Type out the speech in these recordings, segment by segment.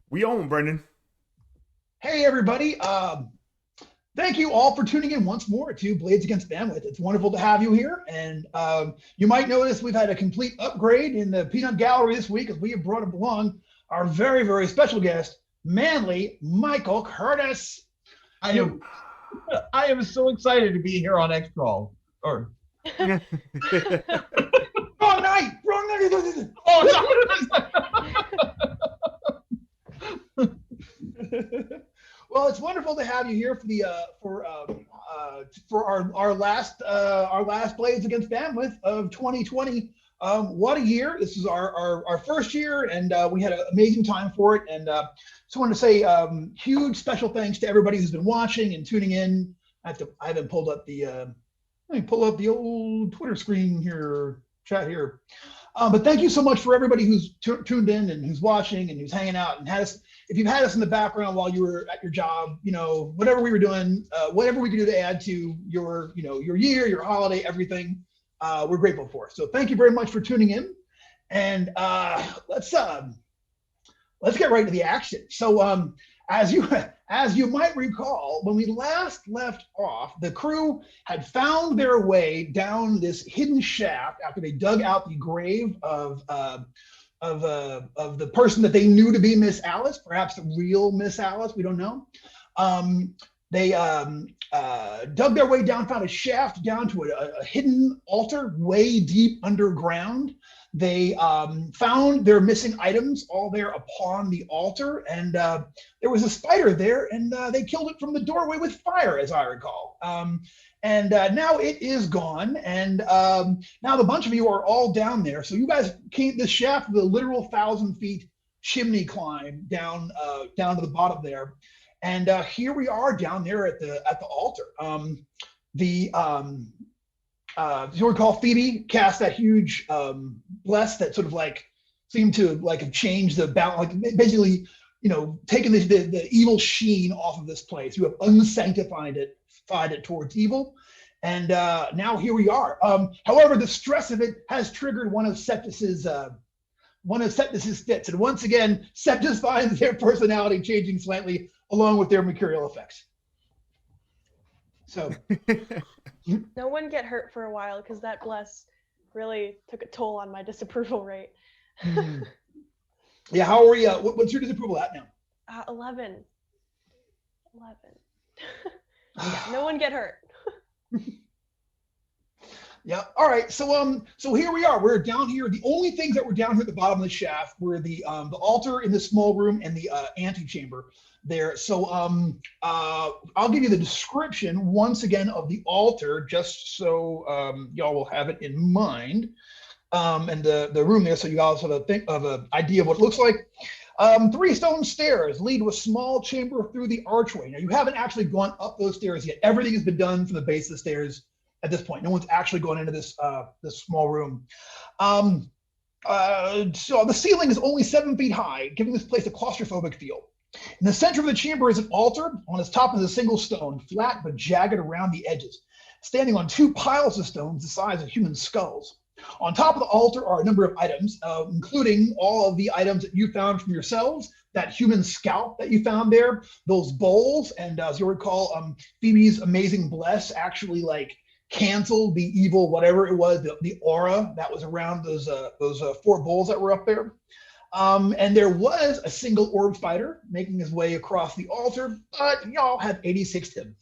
We own, Brendan. Hey, everybody. Thank you all for tuning in once more to Blades Against Bandwidth. It's wonderful to have you here. And you might notice we've had a complete upgrade in the Peanut Gallery this week as we have brought along our very, very special guest, Manly Michael Curtis. I am so excited to be here on X-Crawl. Or Wrong night. Well, it's wonderful to have you here for our last Blades Against Bandwidth of 2020. What a year! This is our first year, and we had an amazing time for it. And just wanted to say huge special thanks to everybody who's been watching and tuning in. I haven't pulled up the let me pull up the old Twitter screen here, chat here. But thank you so much for everybody who's tuned in and who's watching and who's hanging out and had us. If you've had us in the background while you were at your job, whatever we were doing, whatever we could do to add to your year, your holiday, everything, we're grateful for. So thank you very much for tuning in, and let's get right to the action. So as you might recall, when we last left off, the crew had found their way down this hidden shaft after they dug out the grave of the person that they knew to be Miss Alice, perhaps the real Miss Alice, we don't know. They dug their way down, found a shaft down to a hidden altar way deep underground. They found their missing items all there upon the altar, and there was a spider there, and they killed it from the doorway with fire, as I recall. And now it is gone, and now the bunch of you are all down there. So you guys came this shaft with a literal 1,000 feet chimney climb down to the bottom there, and here we are down there at the altar. If you recall, Phoebe cast that huge bless that sort of like seemed to like have changed the balance, like basically, taken the evil sheen off of this place. You have unsanctified it towards evil, and now here we are. However, the stress of it has triggered one of Septis's fits, and once again, Septis finds their personality changing slightly along with their mercurial effects. So. No one get hurt for a while because that bless really took a toll on my disapproval rate. Yeah, how are you? What's your disapproval at now? 11. Yeah, no one get hurt. Yeah. All right. So here we are. We're down here. The only things that were down here at the bottom of the shaft were the altar in the small room and the antechamber there. So I'll give you the description once again of the altar, just so y'all will have it in mind, and the room there, so you guys have an idea of what it looks like. 3 stone stairs lead to a small chamber through the archway. Now you haven't actually gone up those stairs yet. Everything has been done from the base of the stairs at this point. No one's actually gone into this small room. So the ceiling is only 7 feet high, giving this place a claustrophobic feel. In the center of the chamber is an altar. On its top is a single stone, flat but jagged around the edges, standing on 2 piles of stones the size of human skulls. On top of the altar are a number of items, including all of the items that you found from yourselves, that human scalp that you found there, those bowls, and as you'll recall, Phoebe's amazing bless actually canceled the evil, whatever it was, the aura that was around those 4 bowls that were up there. And there was a single orb spider making his way across the altar, but y'all have 86 him.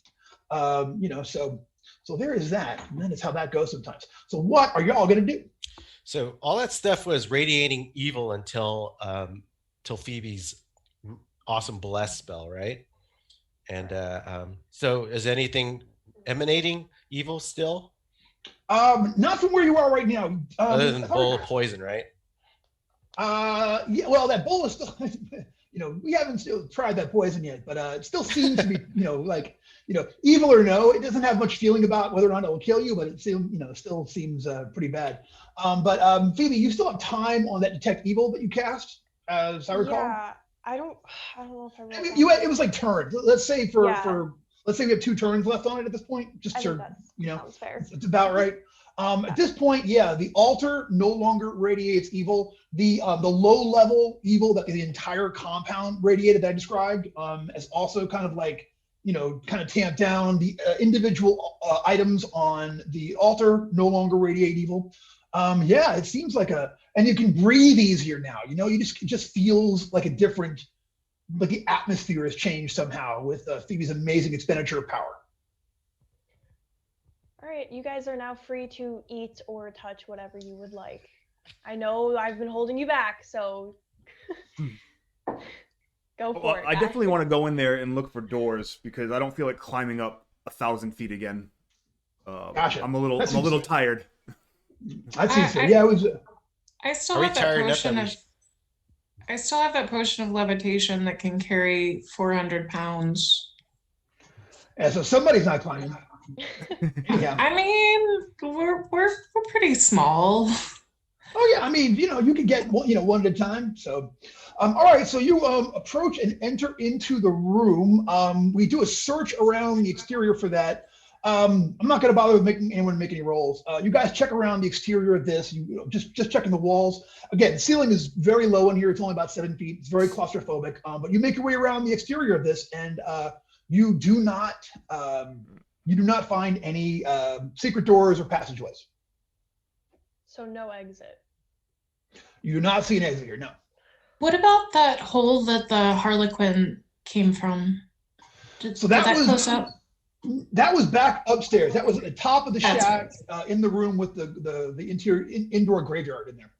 So there is that, and then it's how that goes sometimes. So what are y'all gonna do? So all that stuff was radiating evil until Phoebe's awesome bless spell, right? And so is anything emanating evil still? Not from where you are right now. Other than the bowl of poison, right? Yeah, well, that bowl is still, we haven't still tried that poison yet, but it still seems to be, evil or no, it doesn't have much feeling about whether or not it will kill you, but it still seems pretty bad. But Phoebe, you still have time on that detect evil that you cast, as I recall. Yeah, I don't know if I I mean, it was like turned. Let's say for let's say we have 2 turns left on it at this point, just I to, think that sounds fair. it's about right. At this point, yeah, the altar no longer radiates evil. The low level evil that the entire compound radiated that I described is also kind of like, kind of tamped down. The individual items on the altar no longer radiate evil. Yeah, it seems like and you can breathe easier now. You it just feels like a different, like the atmosphere has changed somehow with Phoebe's amazing expenditure of power. All right, you guys are now free to eat or touch whatever you would like. I know I've been holding you back, so go for it. I definitely want to go in there and look for doors because I don't feel like climbing up 1,000 feet again. Gotcha. I'm a little tired. I see. So. Yeah, it was. I still have that potion of. I still have that potion of levitation that can carry 400 pounds. Yeah, so somebody's not climbing. Yeah. I mean, we're pretty small. Oh yeah, I mean, you could get one at a time. So, all right. So you approach and enter into the room. We do a search around the exterior for that. I'm not going to bother with making anyone make any rolls. You guys check around the exterior of this. Just checking the walls. Again, the ceiling is very low in here. It's only about 7 feet. It's very claustrophobic. But you make your way around the exterior of this, and you do not find any secret doors or passageways. So no exit. You do not see an exit here. No. What about that hole that the Harlequin came from? Did that close up? That was back upstairs. That was at the top of the shack in the room with the interior indoor graveyard in there.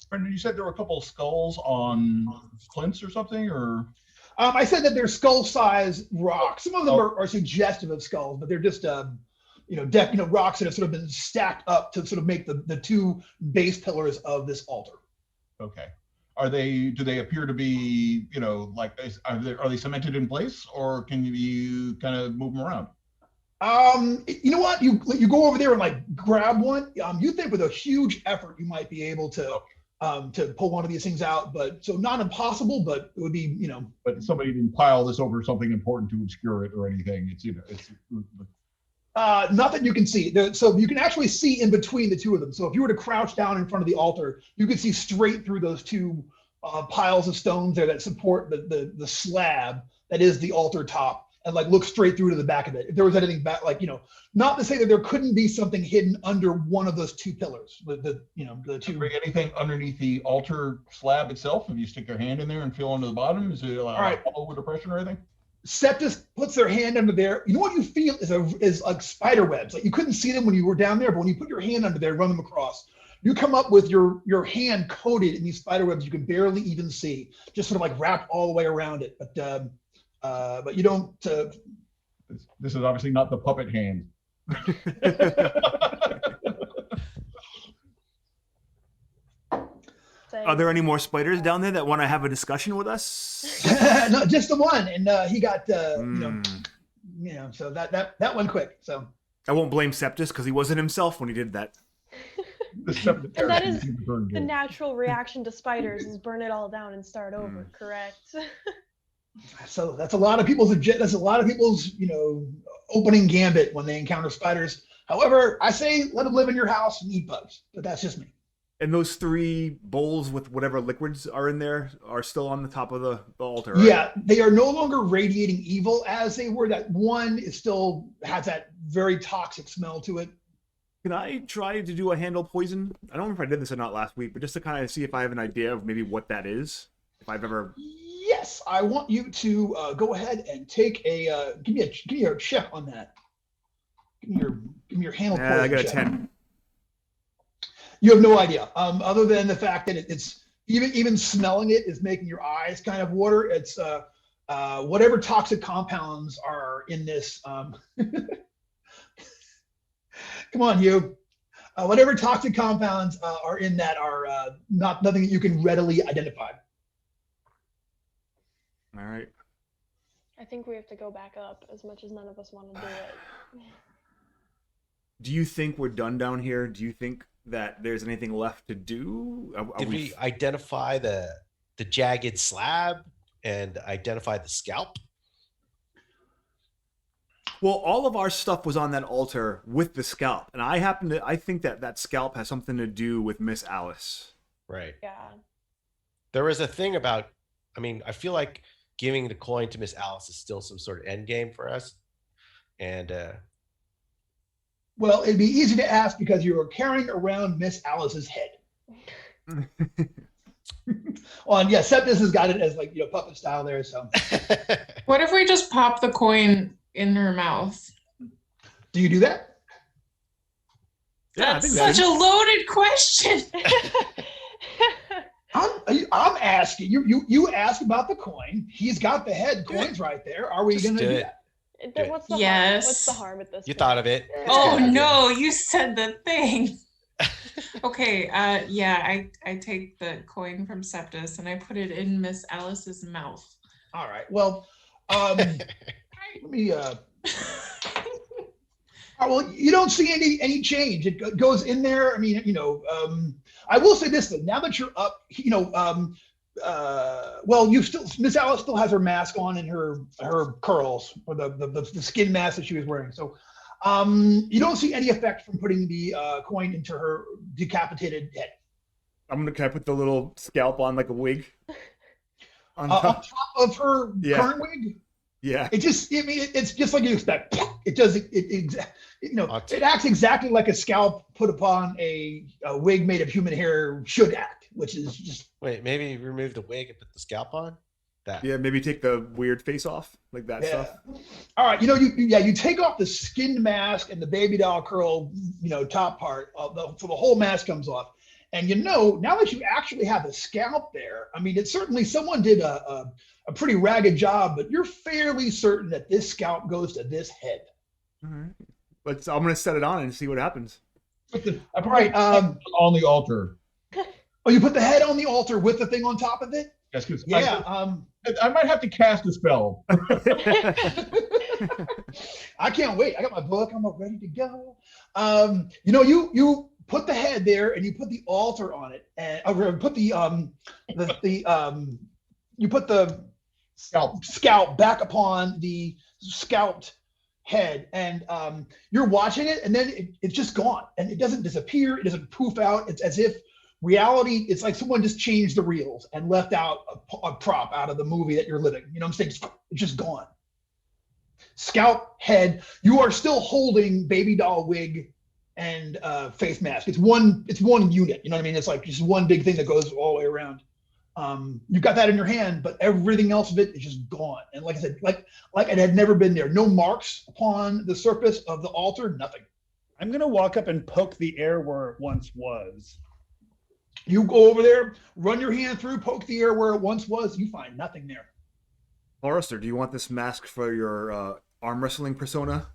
Brendan, you said there were a couple of skulls on plinths or something, or? I said that they're skull-sized rocks. Some of them are suggestive of skulls, but they're just rocks that have sort of been stacked up to sort of make the 2 base pillars of this altar. Okay. Do they appear to be, are they cemented in place, or can you kind of move them around? You know what? You go over there and like grab one. You think with a huge effort you might be able to pull one of these things out, but so not impossible, but it would be, But somebody didn't pile this over something important to obscure it or anything. It's not that you can see. So you can actually see in between the 2 of them. So if you were to crouch down in front of the altar, you could see straight through those 2 piles of stones there that support the slab that is the altar top, and like look straight through to the back of it. If there was anything back, not to say that there couldn't be something hidden under one of those 2 pillars. The 2. Anything underneath the altar slab itself? If you stick your hand in there and feel under the bottom, is it over depression or anything? Septus puts their hand under there. You know what you feel is like spider webs. Like you couldn't see them when you were down there, but when you put your hand under there, run them across, you come up with your hand coated in these spider webs you can barely even see, just sort of like wrapped all the way around it. But you don't. This is obviously not the puppet hand. Are there any more spiders down there that want to have a discussion with us? No, just the one, and he got so that went quick. So I won't blame Septus because he wasn't himself when he did that. And that is the natural reaction to spiders: is burn it all down and start over. Correct. So that's a lot of people's opening gambit when they encounter spiders. However, I say let them live in your house and eat bugs, but that's just me. And those 3 bowls with whatever liquids are in there are still on the top of the altar, right? Yeah, they are no longer radiating evil as they were. That one is still has that very toxic smell to it. Can I try to do a handle poison? I don't know if I did this or not last week, but just to kind of see if I have an idea of maybe what that is. If I've ever... Yes, I want you to go ahead and take a give me a check on that. Give me your handle poison. I got a check. 10. You have no idea, other than the fact that it's even smelling it is making your eyes kind of water. It's whatever toxic compounds are in this. Come on, you. Whatever toxic compounds are in that are nothing that you can readily identify. All right. I think we have to go back up, as much as none of us want to do it. Do you think we're done down here? Do you think that there's anything left to do? Did we identify the jagged slab and identify the scalp? Well, all of our stuff was on that altar with the scalp, and I think that scalp has something to do with Miss Alice. Right. Yeah. There was a thing about, I mean, I feel like giving the coin to Miss Alice is still some sort of end game for us. And Well, it'd be easy to ask because you were carrying around Miss Alice's head. Well, and yeah, Septus has got it as like, you know, puppet style there. So What if we just pop the coin in her mouth? do you do that? Yeah, I That's think such that a loaded question. I'm asking you ask about the coin. He's got the head coins right there. Are we Just going to do do it. that? Then what's the harm? Yes. What's the harm at this You point? thought of it. Yeah. It's a Oh good idea. no, you said the thing. Okay, yeah, I take the coin from Septus and I put it in Miss Alice's mouth. All right. Well, let me. Well, you don't see any change. It goes in there. I mean, you know, I will say this though. Now that you're up, you know, well, Miss Alice still has her mask on and her curls or the skin mask that she was wearing. So, you don't see any effect from putting the coin into her decapitated head. can I put the little scalp on like a wig? On On top? top of her Yeah. current wig. Yeah. It's just like you expect. It does you know, I'll it acts exactly like a scalp put upon a wig made of human hair should act, which is just Wait, maybe remove the wig and put the scalp on? That. Yeah, maybe take the weird face off, like that yeah. stuff. All right, you know, you take off the skin mask and the baby doll curl, you know, top part, so the whole mask comes off. And you know, now that you actually have a scalp there, I mean, it's certainly someone did a pretty ragged job, but you're fairly certain that this scalp goes to this head. All right. I'm gonna set it on and see what happens. All right. On the altar. Oh, you put the head on the altar with the thing on top of it? Yes, because Yeah. I might have to cast a spell. I can't wait. I got my book. I'm all ready to go. You know, you put the head there and you put the altar on it, and put you put the scalp back upon the scalped head, and you're watching it, and then it's just gone, and it doesn't disappear. It doesn't poof out. It's as if reality. It's like someone just changed the reels and left out a prop out of the movie that you're living. You know what I'm saying? It's just gone. Scalp head. You are still holding baby doll wig and face mask. It's one unit. You know what I mean? It's like just one big thing that goes all the way around. You've got that in your hand, but everything else of it is just gone. And like I said, like it had never been there. No marks upon the surface of the altar. Nothing. I'm gonna walk up and poke the air where it once was. You go over there, run your hand through, poke the air where it once was. You find nothing there. Forrester, do you want this mask for your arm wrestling persona?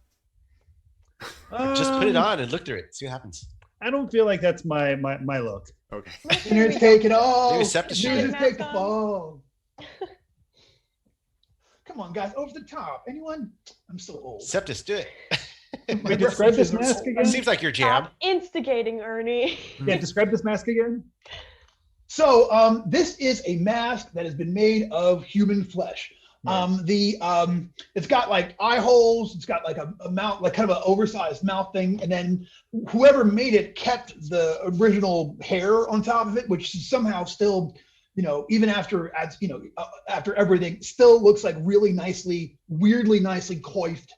Just put it on and look through it. See what happens. I don't feel like that's my look. Okay. Winners take it all. Maybe Septus should Losers get take the mask on. fall. Come on, guys, over the top. Anyone? I'm so old. Septus, do it. Wait, describe this mask again. Seems like your jam. Stop instigating, Ernie. Yeah, describe this mask again. So this is a mask that has been made of human flesh. It's got like eye holes. It's got like a mouth, like kind of an oversized mouth thing. And then whoever made it kept the original hair on top of it, which somehow still, you know, even after everything, still looks like really nicely, weirdly nicely coiffed,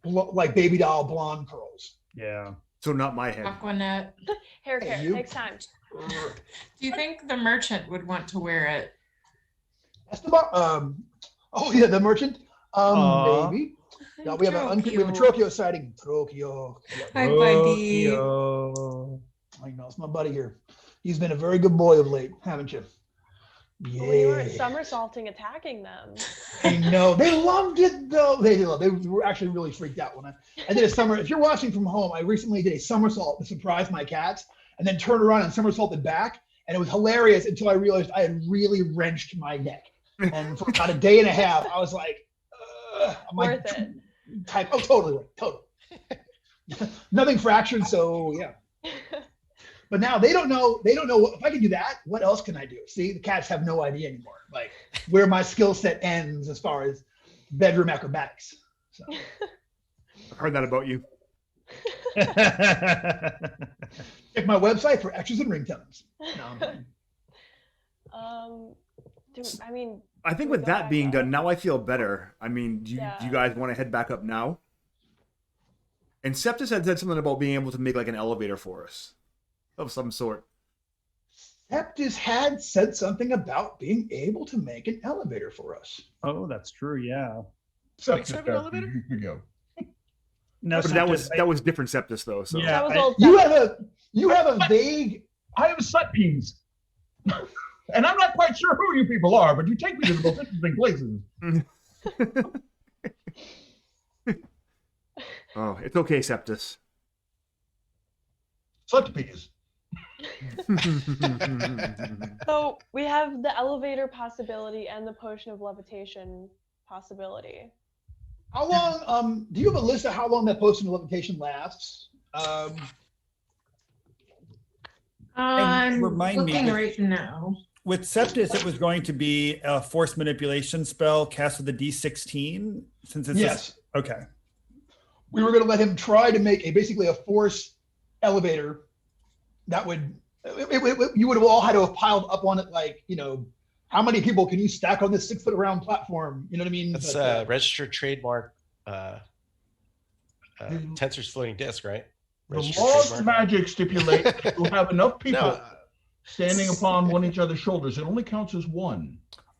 like baby doll blonde curls. Yeah. So not my head. Aquanet. Hair Hey, care you. takes time. Do you think the merchant would want to wear it? That's the oh yeah, the merchant. Aw. Maybe. Yeah, we have a Trokio. Trokio sighting. Trokio. Hi, buddy. Tokyo. I know it's my buddy here. He's been a very good boy of late, haven't you? Well, you were Yeah. somersaulting, attacking them. I know. They loved it though. They were actually really freaked out when I did a summer. If you're watching from home, I recently did a somersault to surprise my cats, and then turned around and somersaulted back, and it was hilarious until I realized I had really wrenched my neck. And for about a day and a half, I was like, I'm like, Worth it. Oh, totally, totally. Nothing fractured, so yeah. But now they don't know. They don't know if I can do that. What else can I do? See, the cats have no idea anymore, like where my skill set ends as far as bedroom acrobatics. So I've heard that about you. Check my website for extras and ringtones. No, I'm fine. I mean, I think do we with go that back being up? done, now I feel better. I mean, do you Yeah. guys want to head back up now? And Septus had said something about being able to make like an elevator for us of some sort. Septus had said something about being able to make an elevator for us. Oh, that's true. Yeah. Septus have an there elevator? years ago. No, But that was different Septus though. So Yeah. That was I- old. You have a vague. I have sut peas. And I'm not quite sure who you people are, but you take me to the most interesting places. Oh, it's okay, Septus. Sut peas. So we have the elevator possibility and the potion of levitation possibility. How long? Do you have a list of how long that potion of levitation lasts? I'm remind me looking that- right now. With Septus, it was going to be a force manipulation spell cast with a D16. Since it's Yes. Okay. We were going to let him try to make basically a force elevator that would. You would have all had to have piled up on it, like, you know, how many people can you stack on this 6 foot round platform? You know what I mean? That's But, registered trademark. Tensor's floating disk, right? The Registered laws of trademark. magic stipulate that you have enough people No, standing upon one each other's shoulders. It only counts as one.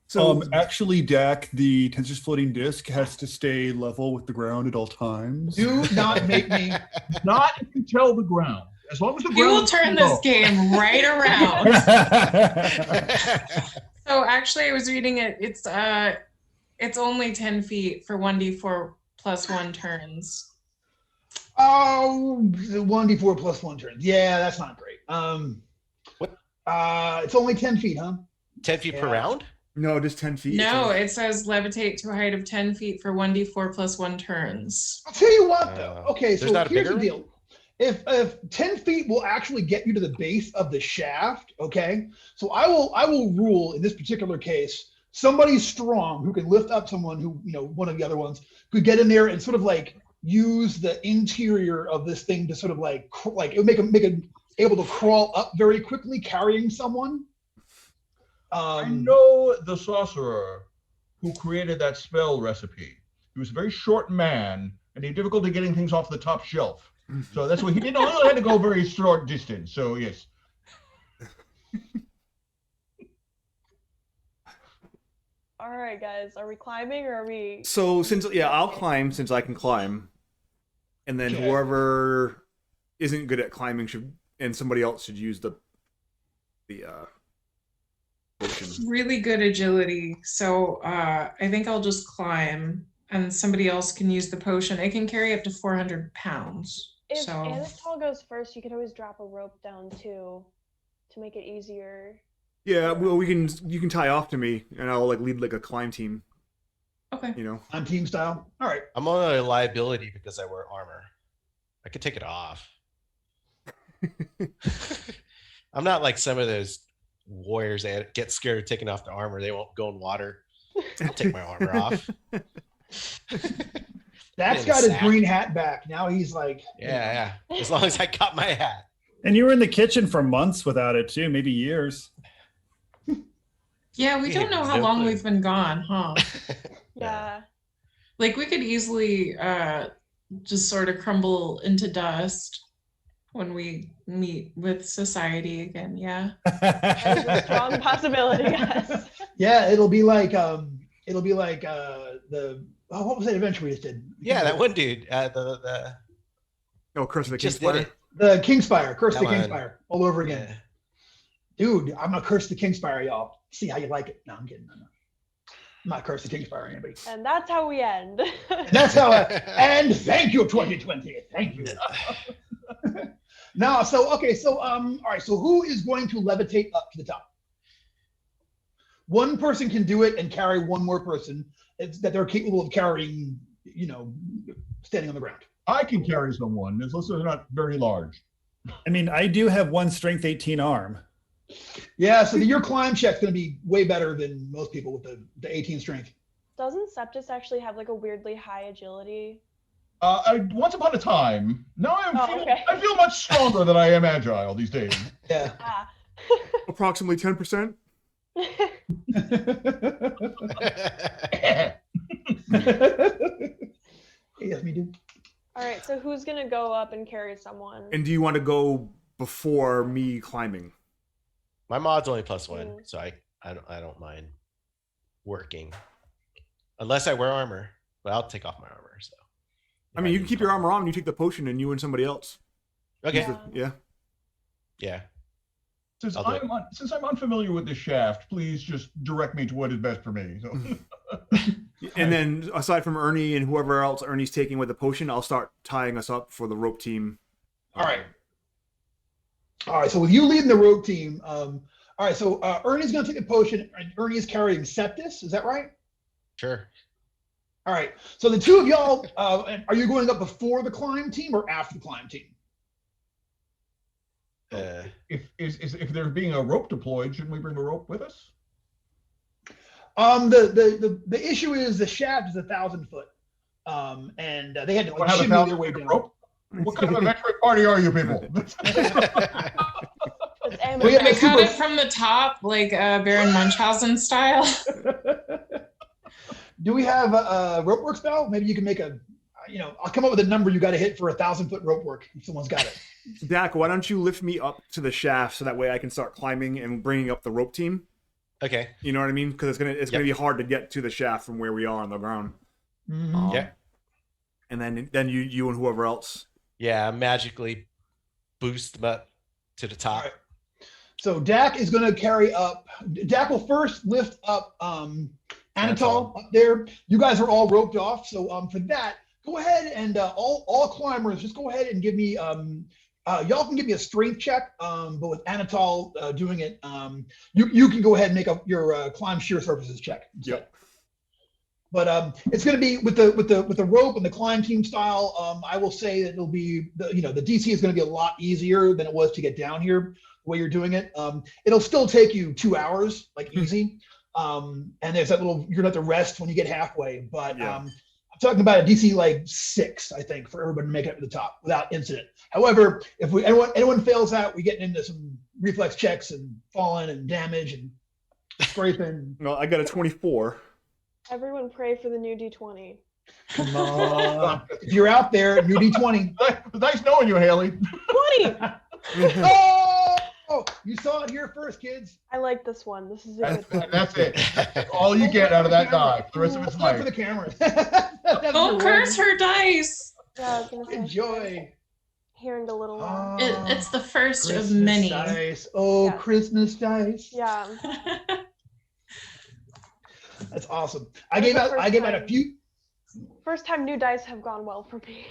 So Actually, Dak, the tensor's floating disk has to stay level with the ground at all times. do not make me. Not if you tell the ground. As long as the We ground. will turn this game right around. So actually, I was reading it. It's only 10 feet for 1d4 plus 1 turns. Oh, 1d4 plus 1 turn. Yeah, that's not great. What? It's only 10 feet, huh? 10 feet per Yeah. round? no, just 10 feet. No, it says levitate to a height of 10 feet for 1d4 plus 1 turns. I'll tell you what, though. Okay, there's so not a here's the bigger deal. If 10 feet will actually get you to the base of the shaft, okay, so I will rule in this particular case, somebody strong who can lift up someone who, you know, one of the other ones could get in there and sort of like use the interior of this thing to sort of like it would make them able to crawl up very quickly carrying someone. I know the sorcerer who created that spell recipe. He was a very short man and he had difficulty getting things off the top shelf. So that's why he didn't only had to go very short distance. So yes. All right, guys, are we climbing or are we? So I'll climb since I can climb, and then Okay. whoever isn't good at climbing and somebody else should use the potion. Really good agility. So I think I'll just climb and somebody else can use the potion. It can carry up to 400 pounds. If So Anatol goes first, you can always drop a rope down too, to make it easier. Yeah, well, you can tie off to me, and I'll like lead like a climb team. okay. You know. On team style. All right. I'm on a liability because I wear armor. I could take it off. I'm not like some of those warriors that get scared of taking off the armor. They won't go in water. I'll take my armor off. That's In the got his sack. green hat back. Now he's like, Yeah. As long as I got my hat. And you were in the kitchen for months without it too, maybe years. Yeah, we don't know how No long clue. we've been gone, huh? Yeah. Like we could easily just sort of crumble into dust when we meet with society again. Yeah. That is a strong possibility, yes. yeah, it'll be like the what was that adventure we just did? Yeah, that one dude. The Oh, Curse of the just did Kingspire. it. The Kingspire, Curse of the That one. Kingspire, all over again. Yeah. Dude, I'm gonna curse the Kingspire, y'all. See how you like it. No, I'm kidding. No. I'm not curse the Kingspire or anybody. And that's how we end. And that's how. And thank you, 2020. Thank you. No, so okay, so all right. So who is going to levitate up to the top? One person can do it and carry one more person that they're capable of carrying. You know, standing on the ground. I can carry someone, as long as they're not very large. I mean, I do have one strength 18 arm. Yeah, so your climb check's going to be way better than most people with the 18 strength. Doesn't Septus actually have like a weirdly high agility? Once upon a time. Now okay. I feel much stronger than I am agile these days. Yeah. Ah. Approximately 10%. Yes, me do. All right, so who's gonna go up and carry someone? And do you want to go before me climbing? My mod's only +1, so I don't mind working, unless I wear armor. But I'll take off my armor. So I mean, you can keep your armor on and you take the potion and you and somebody else. Okay. Yeah. Since I'm unfamiliar with this shaft, please just direct me to what is best for me. So. And then aside from Ernie and whoever else Ernie's taking with the potion, I'll start tying us up for the rope team. All right. So with you leading the rope team, all right. So Ernie's going to take the potion. Ernie is carrying Septus. Is that right? Sure. All right. So the two of y'all, are you going up before the climb team or after the climb team? If there's being a rope deployed, shouldn't we bring a rope with us? The issue is the shaft is 1,000 foot, and they had to like, shimmy their way down. Rope? What kind of a veteran party are you people? We cut it from the top, like Baron Munchausen style. Do we have a rope work spell? Maybe you can make a, I'll come up with a number you got to hit for 1,000 foot rope work if someone's got it. Dak, why don't you lift me up to the shaft so that way I can start climbing and bringing up the rope team? Okay. You know what I mean? Because it's gonna be hard to get to the shaft from where we are on the ground. Mm-hmm. Yeah. And then you and whoever else. Yeah, magically boost them up to the top. Right. So Dak is going to carry up. Dak will first lift up Anatol up there. You guys are all roped off. So for that, go ahead and all climbers, just go ahead and give me. Y'all can give me a strength check, but with Anatol doing it, you can go ahead and make up your climb sheer surfaces check. Yep. But it's going to be with the rope and the climb team style. I will say that it'll be the DC is going to be a lot easier than it was to get down here. The way you're doing it, it'll still take you 2 hours, like easy. And there's that little you're going to have to rest when you get halfway. But I'm talking about a DC like 6, I think, for everybody to make it up to the top without incident. However, if anyone fails that, we get into some reflex checks and falling and damage and scraping. No, I got a 24. Everyone pray for the new D20. Come on. If you're out there, new D20. Nice knowing you, Haley. 20! Oh, you saw it here first, kids. I like this one. This is a good one. That's it. That's all you get out of that die for the rest of its life. For the camera. Don't curse her dice. Yeah, I was gonna say, enjoy. Hearing the little one. It's the first Christmas of many. Dice. Oh, yeah. Christmas dice. Yeah. That's awesome. I gave out a few. First time new dice have gone well for me.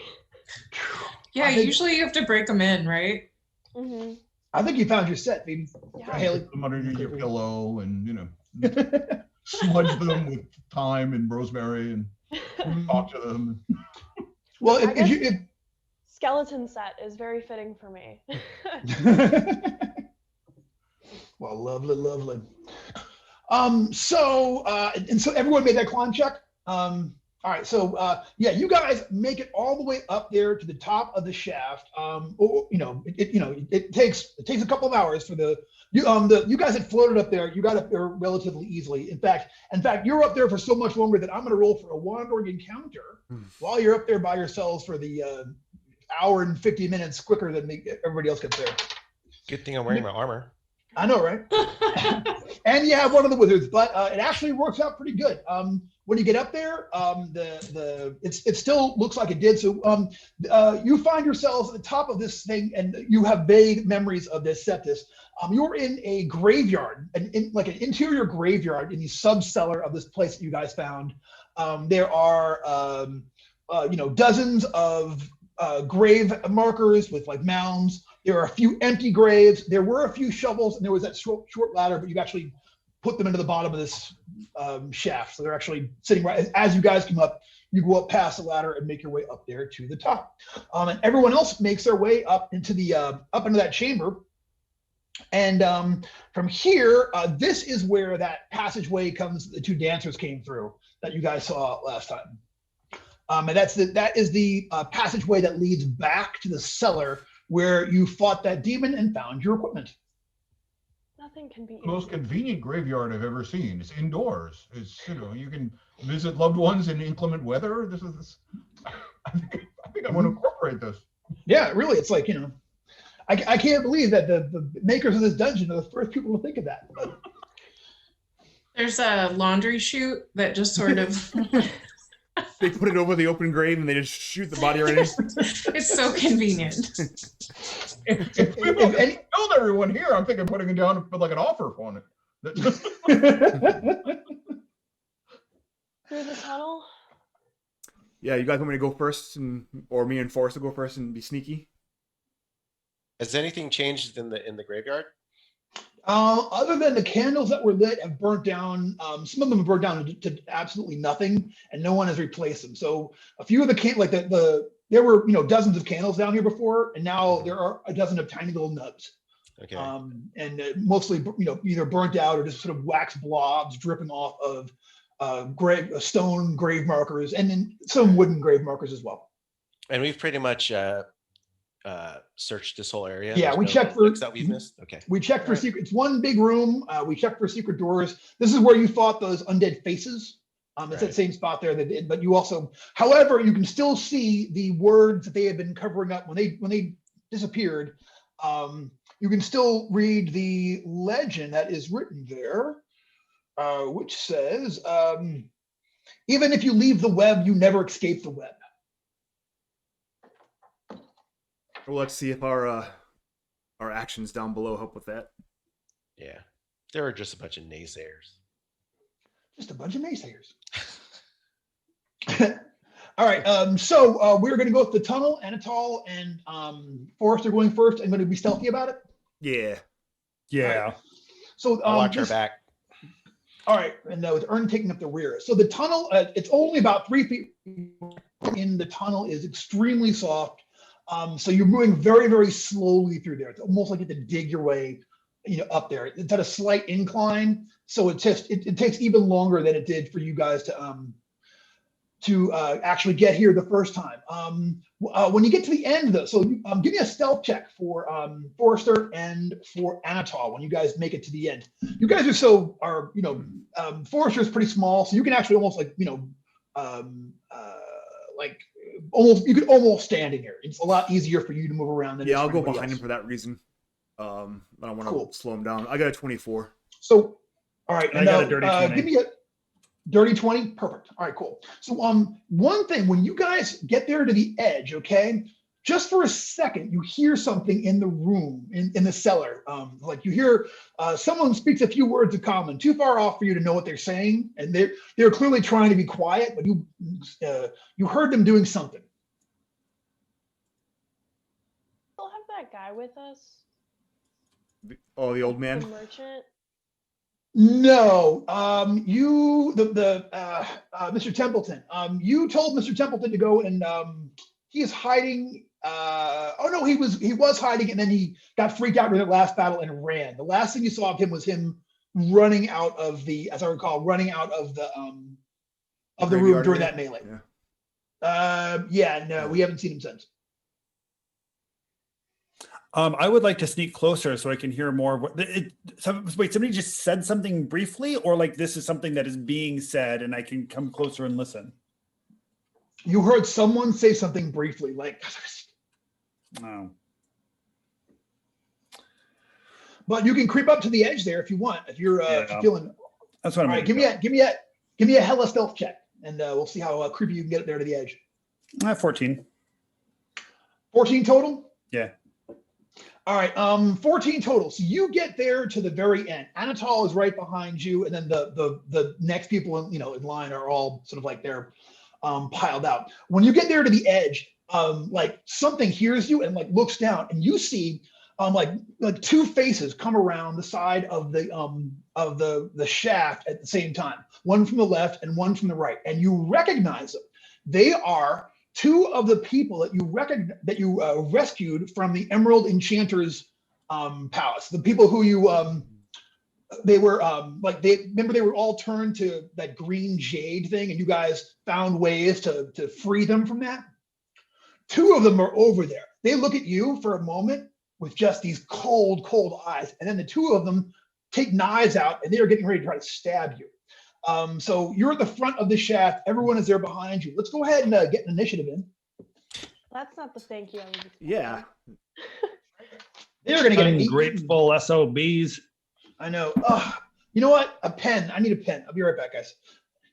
Yeah, usually you have to break them in, right? Mm-hmm. I think you found your set, baby. Yeah. Haley. Put them underneath your pillow and smudge them with thyme and rosemary and talk to them. Well, if skeleton set is very fitting for me. Well, lovely. So everyone made that climb check. All right, so you guys make it all the way up there to the top of the shaft. It takes a couple of hours for you guys had floated up there. You got up there relatively easily. In fact, you're up there for so much longer that I'm going to roll for a wandering encounter while you're up there by yourselves for the hour and 50 minutes quicker than everybody else gets there. Good thing I'm wearing my armor. I know, right? And you have one of the wizards, but it actually works out pretty good. When you get up there, it still looks like it did. So you find yourselves at the top of this thing, and you have vague memories of this septus. You're in a graveyard, like an interior graveyard in the sub-cellar of this place that you guys found. There are dozens of grave markers with like mounds. There are a few empty graves. There were a few shovels, and there was that short ladder, but you actually put them into the bottom of this shaft. So they're actually sitting right as you guys come up. You go up past the ladder and make your way up there to the top. And everyone else makes their way up into that chamber. And from here, this is where that passageway comes. The two dancers came through that you guys saw last time. And that is the passageway that leads back to the cellar where you fought that demon and found your equipment. Nothing can be The most easy. convenient graveyard I've ever seen. It's indoors. It's, you can visit loved ones in inclement weather. I think I want to incorporate this. Yeah, really, it's like, I can't believe that the makers of this dungeon are the first people to think of that. There's a laundry chute that just sort of They put it over the open grave and they just shoot the body right in. it's so convenient. If we killed everyone here, I'm thinking putting it down with like an offer on it. Through the tunnel? Yeah, you guys want me to go first, or me and Forrest to go first and be sneaky? Has anything changed in the graveyard? Other than the candles that were lit have burnt down, some of them have burnt down to absolutely nothing, and no one has replaced them. So a few of the there were dozens of candles down here before, and now there are a dozen of tiny little nubs. Okay. And mostly either burnt out or just sort of wax blobs dripping off of stone grave markers, and then some wooden grave markers as well. And we've pretty much searched this whole area. Yeah, There's we no checked for links that we've missed. Okay. We checked for secret. It's one big room. We checked for secret doors. This is where you fought those undead faces. It's that same spot there. But you also, however, you can still see the words that they had been covering up when they disappeared. You can still read the legend that is written there, which says, "Even if you leave the web, you never escape the web." Well, let's see if our actions down below help with that. Yeah, there are just a bunch of naysayers. Just a bunch of naysayers. All right. So we're going to go with the tunnel. Anatol and Forrest are going first. I'm going to be stealthy about it. Yeah. Yeah. Right. So I'll watch our back. All right, and with Ern taking up the rear. So the tunnel, it's only about 3 feet in. The tunnel is extremely soft. So you're moving very, very slowly through there. It's almost like you have to dig your way, up there. It's at a slight incline, so it takes even longer than it did for you guys to actually get here the first time. When you get to the end, though, so give me a stealth check for Forrester and for Anatol when you guys make it to the end. You guys Forrester is pretty small, so you can actually almost you could almost stand in here. It's a lot easier for you to move around than I'll go behind him for that reason. I don't want to slow him down. I got a 24. So, all right, and I got a dirty 20. Give me a dirty 20. Perfect. All right, cool. So, one thing, when you guys get there to the edge, okay, just for a second, you hear something in the room, in the cellar. Like you hear someone speaks a few words of common, too far off for you to know what they're saying, and they're clearly trying to be quiet, but you heard them doing something. We'll have that guy with us. Oh, the old man. The merchant. No, Mr. Templeton. You told Mr. Templeton to go and he is hiding. He was hiding, and then he got freaked out during the last battle and ran. The last thing you saw of him was him running out of the, as I recall, the room during that melee. No, we haven't seen him since. I would like to sneak closer so I can hear more. Wait, somebody just said something briefly, or like this is something that is being said and I can come closer and listen? You heard someone say something briefly, like. Oh. But you can creep up to the edge there if you want. If you're feeling. That's what I'm. All right, give me a hella stealth check, and we'll see how creepy you can get it there to the edge. 14. 14 total. Yeah. All right, 14 total. So you get there to the very end. Anatol is right behind you, and then the next people in line are all sort of like they're piled out. When you get there to the edge, like something hears you and like looks down, and you see like two faces come around the side of the shaft at the same time. One from the left and one from the right, and you recognize them. They are two of the people that you rescued from the Emerald Enchanter's palace. The people who you they were they were all turned to that green jade thing, and you guys found ways to free them from that. 2 of them are over there. They look at you for a moment with just these cold eyes, and then the 2 of them take knives out, and they are getting ready to try to stab you. So you're at the front of the shaft. Everyone is there behind you. Let's go ahead and get an initiative in. That's not the thank you I was expecting. Yeah. They're going to get an 18. Ungrateful SOBs. I know. You know what? A pen. I need a pen. I'll be right back, guys.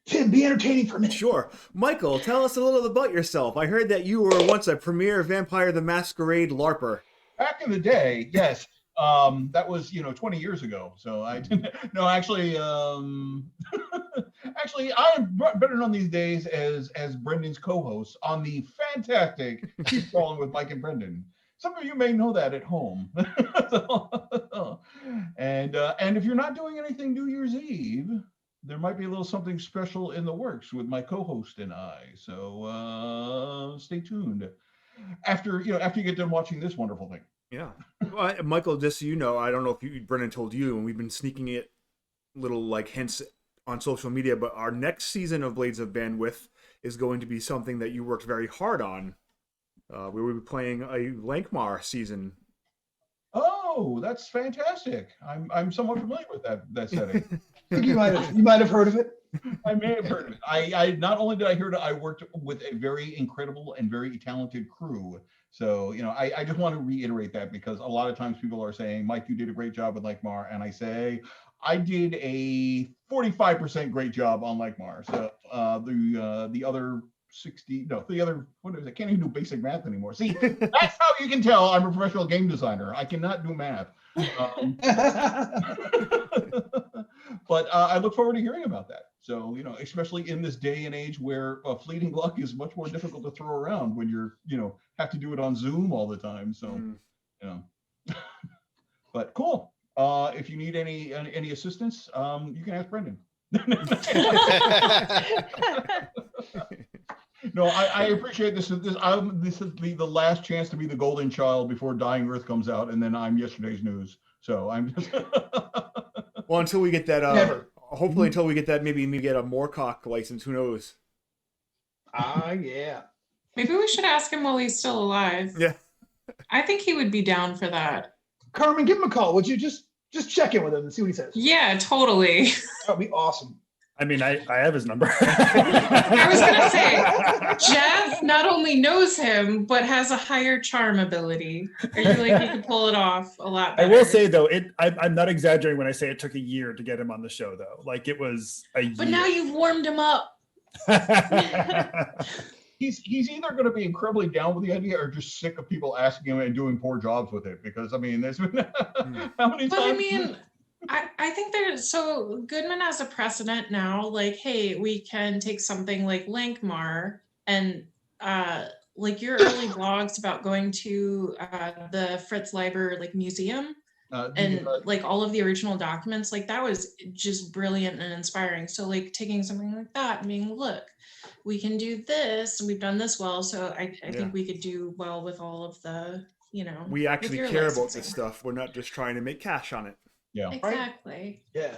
Tim, be entertaining for a minute. Sure. Michael, tell us a little about yourself. I heard that you were once a premier Vampire the Masquerade LARPer. Back in the day, yes. That was 20 years ago. So I didn't. No, actually, actually, I'm better known these days as Brendan's co-host on the fantastic Keep Crawling with Mike and Brendan. Some of you may know that at home. And if you're not doing anything New Year's Eve, there might be a little something special in the works with my co-host and I. So stay tuned. After you get done watching this wonderful thing. Yeah. Well, Michael, just so you know, I don't know if Brendan told you, and we've been sneaking it little hints on social media, but our next season of Blades of Bandwidth is going to be something that you worked very hard on. We will be playing a Lankmar season. Oh, that's fantastic! I'm somewhat familiar with that setting. You might have heard of it. I may have heard of it. I not only did I hear it, I worked with a very incredible and very talented crew. So I just want to reiterate that, because a lot of times people are saying, Mike, you did a great job with Lankmar, and I say I did a 45% great job on Lankmar. So the other 60, no, the other, what is it? I can't even do basic math anymore. See, that's how you can tell I'm a professional game designer. I cannot do math. But I look forward to hearing about that. So, especially in this day and age where fleeting luck is much more difficult to throw around when you're, have to do it on Zoom all the time. So, but cool. If you need any assistance, you can ask Brendan. No, I appreciate this. This is the last chance to be the golden child before Dying Earth comes out, and then I'm yesterday's news. So I'm just. Well, until we get that, Never. Hopefully until we get that, maybe get a Moorcock license. Who knows? Yeah. Maybe we should ask him while he's still alive. Yeah. I think he would be down for that. Carmen, give him a call. Would you just check in with him and see what he says? Yeah, totally. That would be awesome. I mean, I have his number. I was going to say, Jeff not only knows him, but has a higher charm ability. I feel like he could pull it off a lot better. I will say, though, I'm not exaggerating when I say it took a year to get him on the show, though. Like, it was a year. But now you've warmed him up. He's either going to be incredibly down with the idea or just sick of people asking him and doing poor jobs with it. Because, I mean, there's been how many times? But I mean, I think so Goodman has a precedent now, like, hey, we can take something like Lankmar and like your early blogs about going to the Fritz Leiber museum and like all of the original documents, like that was just brilliant and inspiring. So like taking something like that and being, look, we can do this and we've done this well. So I think we could do well with all of the, we actually care about this stuff. We're not just trying to make cash on it. Yeah. Exactly. Yeah.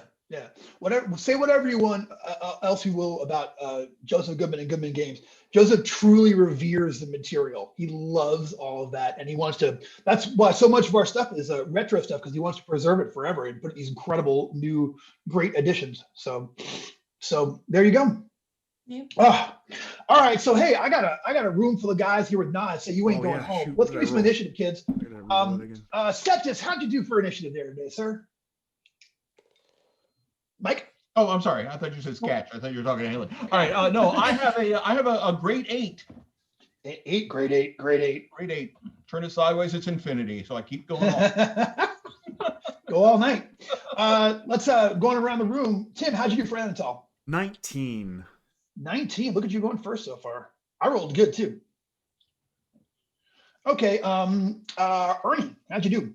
Say whatever you want else you will about Joseph Goodman and Goodman Games. Joseph truly reveres the material. He loves all of that, and he wants to. That's why so much of our stuff is retro stuff, because he wants to preserve it forever and put these incredible new great additions. So there you go. Yep. All right. So hey, I got a room full of guys here with knives. So you ain't going home. Shoot, Let's give you some initiative, kids. I Septis, how'd you do for initiative there today, sir? Mike? Oh, I'm sorry. I thought you said sketch. I thought you were talking to Haley. All right. No, I have a grade 8. Grade eight. Turn it sideways, it's infinity. So I keep going on. Go all night. Let's going around the room. Tim, how'd you do for Anatol? 19. 19. Look at you going first so far. I rolled good too. Okay. Ernie, how'd you do?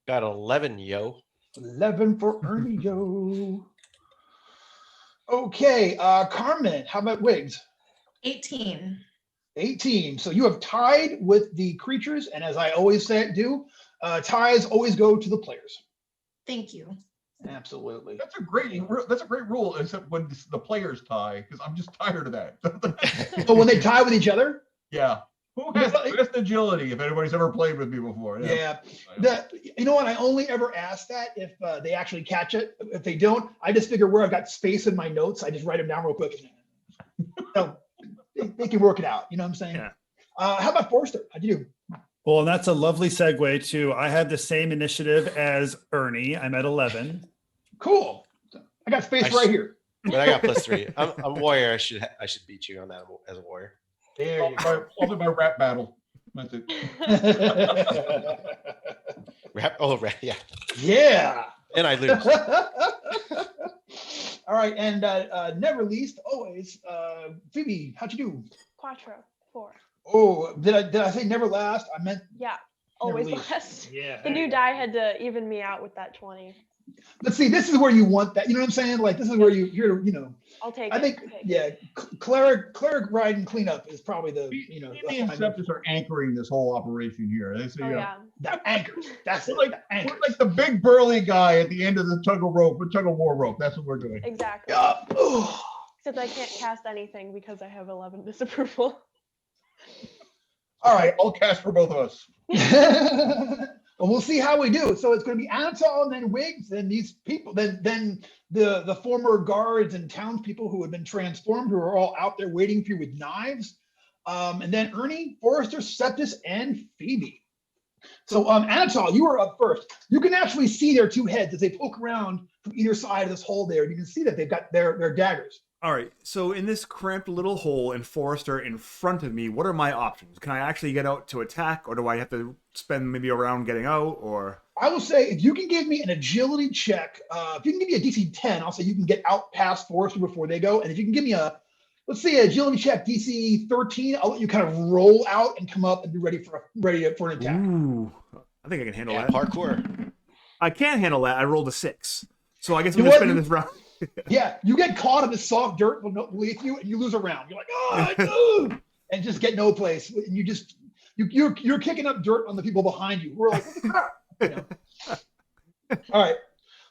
Got 11, yo. 11 for Ernie Joe. Okay, Carmen, how about Wiggs? 18. 18. So you have tied with the creatures, and as I always say, ties always go to the players. Thank you. Absolutely. That's a great rule, except when the players tie, because I'm just tired of that. So when they tie with each other? Yeah. Who has the best agility, if anybody's ever played with me before? Yeah. You know what? I only ever ask that if they actually catch it. If they don't, I just figure where I've got space in my notes, I just write them down real quick. So they can work it out. You know what I'm saying? Yeah. How about Forrester? How'd you do? Well, and that's a lovely segue to I had the same initiative as Ernie. I'm at 11. Cool. I got space right here. But I got +3. I'm a warrior. I should beat you on that as a warrior. There you go. I'll do my rap battle. That's it. Rap, yeah. Yeah. And I lose. All right, and never least, always, Phoebe, how'd you do? Quattro, 4. Oh, did I say never last? I meant Yeah, always least. last. Yeah. The new die had to even me out with that 20. But see, this is where you want that. You know what I'm saying? Like this is where you're, I'll take it. I think, yeah, cleric ride and cleanup is probably the, Me and Septus are anchoring this whole operation here. They say, that anchor. That's we're it. like, the anchor. we're like the big burly guy at the end of the tug of war rope. That's what we're doing. Exactly. Oh. Except I can't cast anything because I have 11 disapproval. All right. I'll cast for both of us. Well, we'll see how we do. So it's going to be Anatol and then Wiggs and these people, then the former guards and townspeople who had been transformed, who are all out there waiting for you with knives. And then Ernie, Forrester, Septus, and Phoebe. So Anatol, you are up first. You can actually see their two heads as they poke around from either side of this hole there. You can see that they've got their daggers. All right, so in this cramped little hole and Forrester in front of me, what are my options? Can I actually get out to attack, or do I have to spend maybe a round getting out, or? I will say, if you can give me an agility check, if you can give me a DC 10, I'll say you can get out past Forrester before they go. And if you can give me let's say agility check DC 13, I'll let you kind of roll out and come up and be ready for an attack. Ooh, I think I can handle that. Parkour. I can't handle that. I rolled a 6. So I guess I'm just spending this round. Yeah, you get caught in the soft dirt beneath you, and you lose a round. You're like, oh, and just get no place. And you're kicking up dirt on the people behind you. We're like, what the crap? You know? All right,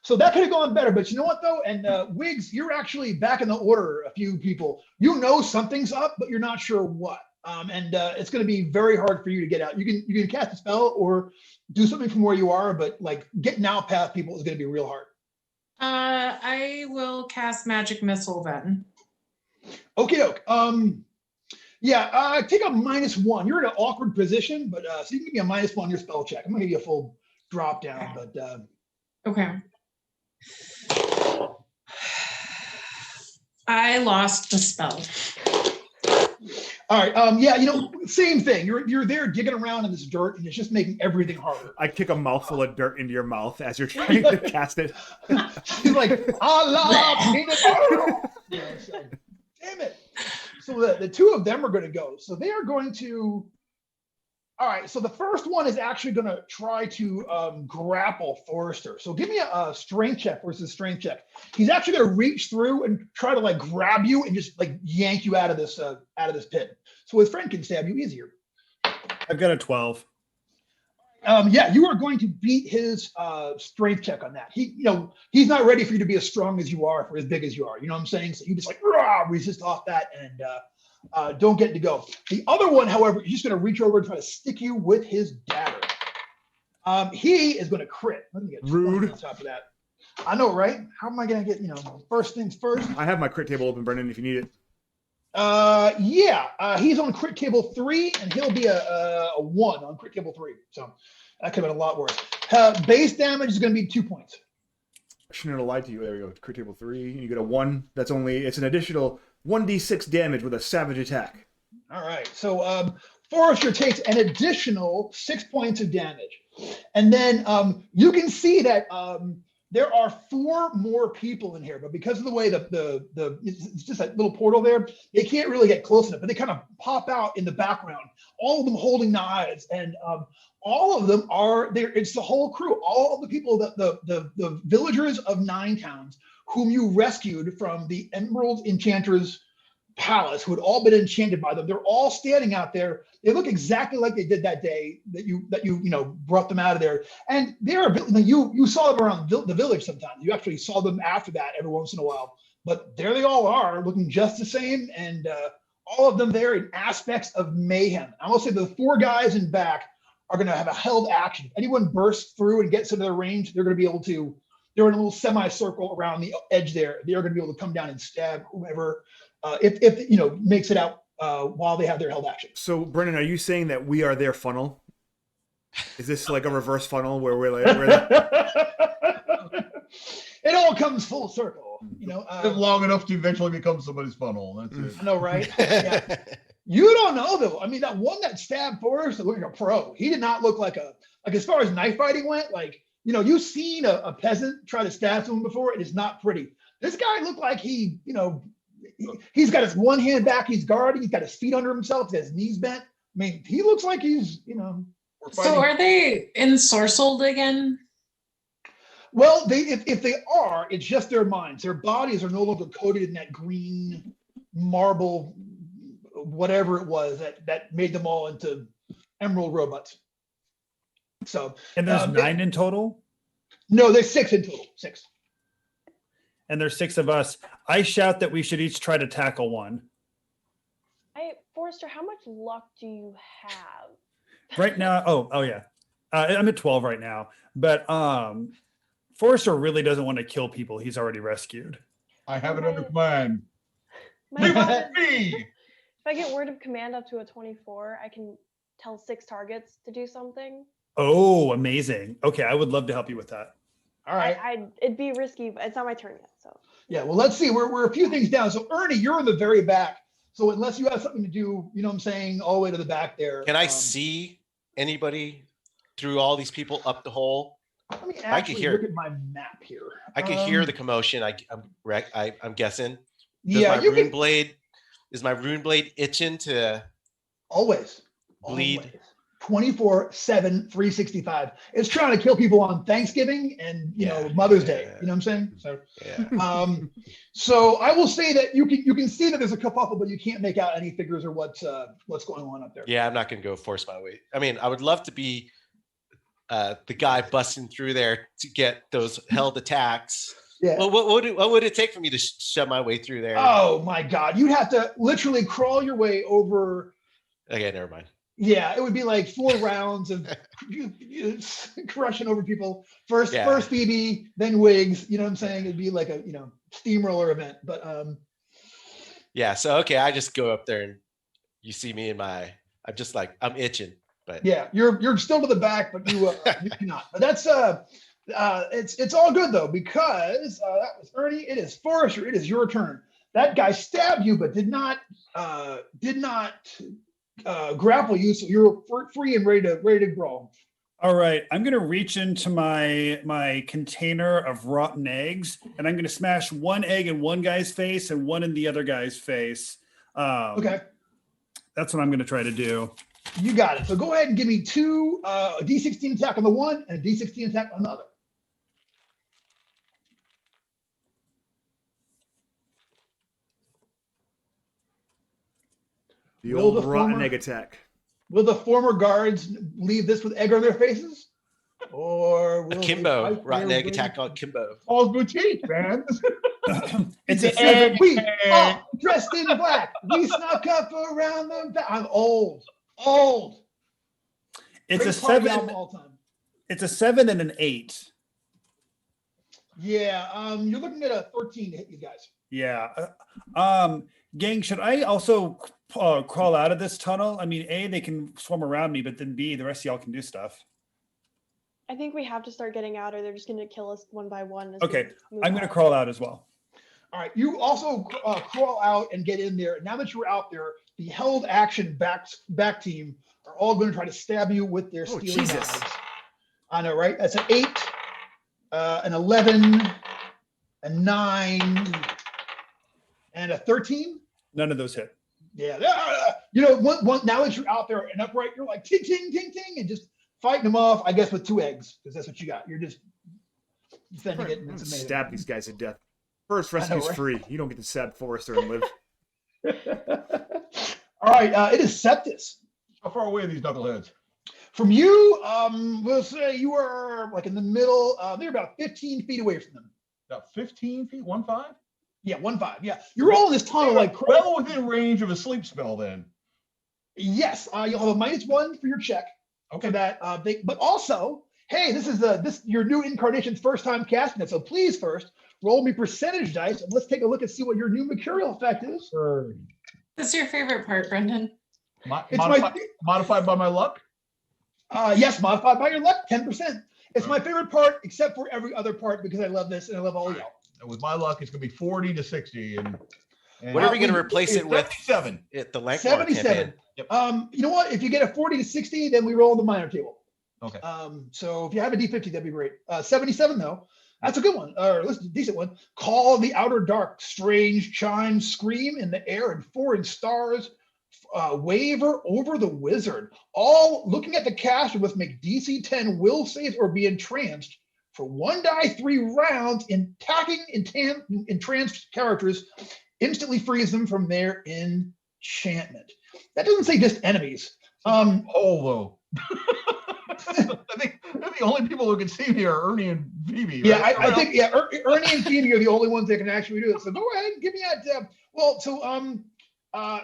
so that could have gone better, but you know what though? And Wiggs, you're actually back in the order. A few people, you know something's up, but you're not sure what. And it's going to be very hard for you to get out. You can cast a spell or do something from where you are, but like getting out past people is going to be real hard. I will cast Magic Missile then. Okay, doke. Take a -1. You're in an awkward position, but so you can give me a -1 on your spell check. I'm gonna give you a full drop down, but okay. I lost the spell. All right. Same thing. You're there digging around in this dirt, and it's just making everything harder. I kick a mouthful of dirt into your mouth as you're trying to cast it. She's like, Allah, peanut butter. So, damn it. So the two of them are going to go. So they are going to. All right. So the first one is actually going to try to grapple Forrester. So give me a strength check versus strength check. He's actually going to reach through and try to like grab you and just like yank you out of this pit. So his friend can stab you easier. I've got a 12. You are going to beat his strength check on that. He's not ready for you to be as strong as you are, for as big as you are. You know what I'm saying? So you just like resist off that and don't get to go. The other one, however, is just going to reach over and try to stick you with his dagger. He is going to crit. Let me get rude on top of that. I know, right? How am I going to get, first things first? I have my crit table open, Brendan, if you need it. He's on crit table 3, and he'll be a 1 on crit table 3. So that could have been a lot worse. Base damage is going to be 2 points. I shouldn't have lied to you. There we go. Crit table 3. You get a 1. It's an additional 1d6 damage with a savage attack. All right. So Forrester takes an additional 6 points of damage. And then you can see that there are 4 more people in here, but because of the way it's just that little portal there, they can't really get close enough, but they kind of pop out in the background, all of them holding knives, and all of them are there. It's the whole crew, all of the people, the villagers of 9 towns whom you rescued from the Emerald Enchanter's palace who had all been enchanted by them. They're all standing out there. They look exactly like they did that day that you brought them out of there. And they're you saw them around the village sometimes. You actually saw them after that every once in a while. But there they all are, looking just the same, and all of them there in aspects of mayhem. I will say the 4 guys in back are going to have a held action. If anyone bursts through and gets into their range, they're going to be able to. They're in a little semicircle around the edge there. They are going to be able to come down and stab whoever, if makes it out while they have their held action. So, Brennan, are you saying that we are their funnel? Is this like a reverse funnel where we're like? It all comes full circle. Live long enough to eventually become somebody's funnel. That's it. I know, right? Yeah. You don't know though. I mean, that one that stabbed Forrest looked like a pro. He did not look like as far as knife fighting went. You've seen a peasant try to stab someone before. It is not pretty. This guy looked like he's got his one hand back. He's guarding. He's got his feet under himself. He's got his knees bent. I mean, he looks like he's So are they ensorcelled again? Well, if they are, it's just their minds. Their bodies are no longer coated in that green marble, whatever it was that made them all into emerald robots. So, and there's 9 in total? No, there's 6 in total. 6. And there's 6 of us. I shout that we should each try to tackle one. Forrester, how much luck do you have? Right now, oh yeah. I'm at 12 right now. But Forrester really doesn't want to kill people he's already rescued. I have it under command. If Me! I get word of command up to a 24, I can tell 6 targets to do something. Oh, amazing. Okay, I would love to help you with that. All right. It'd be risky, but it's not my turn yet. So yeah, well, let's see. We're a few things down. So Ernie, you're in the very back. So unless you have something to do, you know what I'm saying, all the way to the back there. Can I see anybody through all these people up the hole? Let me I can hear. look at my map here. I can hear the commotion. I'm guessing. Yeah, Is my rune blade itching to always bleed? 24/7, 365. It's trying to kill people on Thanksgiving and Mother's Day. You know what I'm saying? So, so I will say that you can see that there's a kerfuffle, but you can't make out any figures or what's going on up there. Yeah, I'm not gonna go force my way. I mean, I would love to be the guy busting through there to get those held attacks. Yeah. Well, what would it take for me to shove my way through there? Oh my God, you'd have to literally crawl your way over. Okay, never mind. Yeah, it would be like 4 rounds of crushing over people. First BB, then Wiggs. You know what I'm saying? It'd be like a steamroller event. But yeah. So okay, I just go up there and you see me in I'm just like I'm itching. But yeah, you're still to the back, but you cannot. But that's it's all good though, because that was Ernie. It is Forrester. It is your turn. That guy stabbed you, but did not grapple you, so you're free and ready to brawl. All right, I'm gonna reach into my container of rotten eggs, and I'm gonna smash 1 egg in one guy's face and 1 in the other guy's face. Okay, that's what I'm gonna try to do. You got it. So go ahead and give me 2 a D16 attack on the one and a D16 attack on the other. The old rotten egg attack. Will the former guards leave this with egg on their faces? Or will Kimbo, rotten egg attack on Kimbo. Paul's boutique, man. It's a 7. We all dressed in black. We snuck up around the back. I'm old. It's Great a party 7. album all time. It's a 7 and an 8. Yeah, you're looking at a 13 to hit you guys. Yeah. Gang, should I also crawl out of this tunnel? I mean, A, they can swarm around me, but then B, the rest of y'all can do stuff. I think we have to start getting out, or they're just going to kill us one by one. Okay, I'm going to crawl out as well. All right, you also crawl out and get in there. Now that you're out there, the held action back team are all going to try to stab you with their stealing knives. I know, right? That's an 8, an 11, a 9, and a 13. None of those hit. Yeah, now that you're out there and upright, you're like ting ting ting ting, and just fighting them off. I guess with 2 eggs, because that's what you got. You're just defending it. And it's amazing. Stab these guys to death. First rescue's free. You don't get to stab Forrester and live. All right, it is Septus. How far away are these knuckleheads? From you, we'll say you are like in the middle. They're about 15 feet away from them. About 15 feet, 1-5? Yeah, 1-5. Yeah, you're all in this tunnel like well within range of a sleep spell. Then yes, you'll have a -1 for your check. Okay. For that, but also, hey, this is your new incarnation's first time casting it. So please first roll me percentage dice and let's take a look and see what your new mercurial effect is. That's your favorite part, Brendan. Modified by my luck? Yes, modified by your luck, 10%. It's my favorite part, except for every other part, because I love this and I love all y'all. And with my luck, it's going to be 40 to 60. And what are we going to replace it with? 77. At the Lankmore 77. Yep. You know what? If you get a 40 to 60, then we roll the minor table. Okay. So if you have a D50, that'd be great. 77 though, that's a good one, or at least a decent one. Call of the outer dark, strange chimes scream in the air, and foreign stars waver over the wizard. All looking at the caster must make DC 10 will saves or be entranced for 1 die 3 rounds. Attacking entranced characters instantly frees them from their enchantment. That doesn't say just enemies. Although I think the only people who can see me are Ernie and Phoebe. Yeah, right? I think Ernie and Phoebe are the only ones that can actually do it. So go ahead and give me that.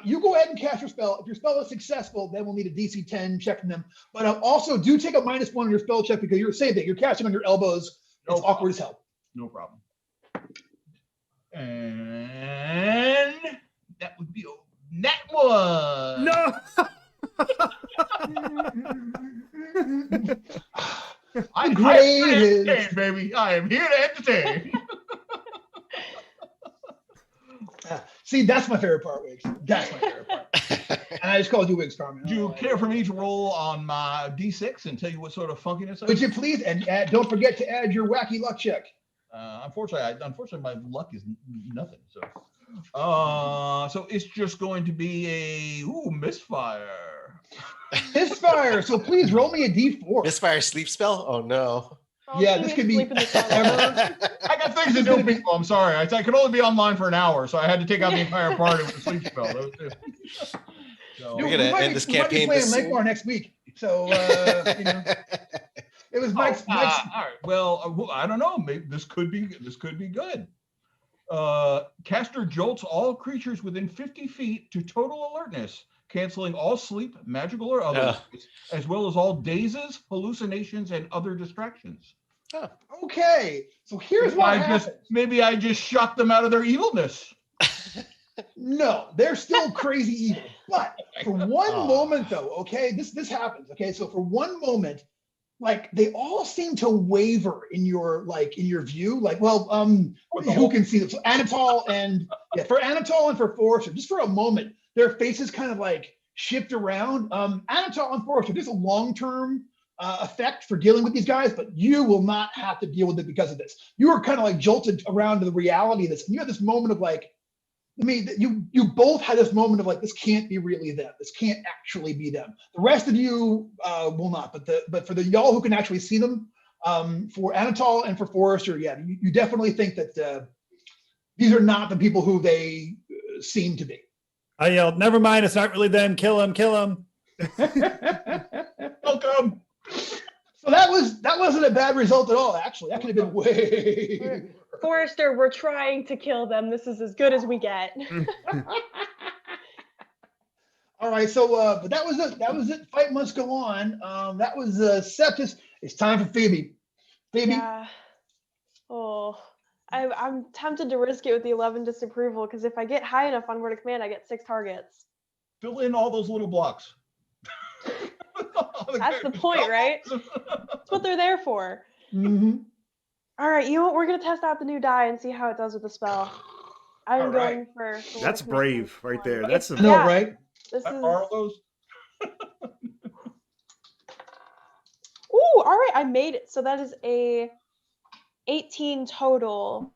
You go ahead and cast your spell. If your spell is successful, then we'll need a DC 10 check from them. But also do take a -1 on your spell check because you're saying that you're casting on your elbows. It's awkward as hell. No problem. And that would be that one. No. I'm Great. here to entertain, baby. I am here to entertain. See, that's my favorite part, Wiggs. That's my favorite part. And I just called you Wiggs, Carmen. Do you care for me to roll on my D6 and tell you what sort of funkiness I Would you please? And don't forget to add your wacky luck check. Unfortunately, my luck is nothing. So it's just going to be a misfire. Misfire. So please roll me a D4. Misfire sleep spell? Oh no. Oh, Yeah, she this needs could to be sleep in the sun. I got things to do, people. I'm sorry. I could only be online for an hour, so I had to take out the entire party with the sleep spell. So, We're gonna end this campaign. We might be playing Lakebar next week. So it was Mike's. All right. Well, I don't know. Maybe this could be good. Caster jolts all creatures within 50 feet to total alertness, canceling all sleep, magical or otherwise, as well as all dazes, hallucinations, and other distractions. Oh. Okay, so here's what happens. Maybe I just shocked them out of their evilness. No, they're still crazy evil. But for one moment, though, okay, this happens. Okay, so for one moment, like they all seem to waver in your view. Like, well, who can see them? So Anatol and for Anatol and for Forrester, just for a moment, their faces kind of like shift around. Anatol and Forrester, there's a long-term effect for dealing with these guys, but you will not have to deal with it because of this. You are kind of like jolted around to the reality of this, and you have this moment of like, I mean, you both had this moment of like, this can't be really them. This can't actually be them. The rest of you will not, but for the y'all who can actually see them, for Anatol and for Forrester, yeah, you definitely think that these are not the people who they seem to be. I yelled, "Never mind, it's not really them. Kill him, kill him." Welcome. So that wasn't a bad result at all. Actually, that could have been way. Forrester, we're trying to kill them. This is as good as we get. All right, so but that was it. That was it. Fight must go on. That was Septus. It's time for Phoebe. Phoebe. Yeah. Oh, I'm tempted to risk it with the 11 disapproval because if I get high enough on word of command, I get 6 targets. Fill in all those little blocks. That's the point, right? That's what they're there for. Mm-hmm. All right, you know what? We're gonna test out the new die and see how it does with the spell. I'm going for. That's brave, right there. That's a, No, right? This is. Are those? Ooh, all right, I made it. So that is a 18 total.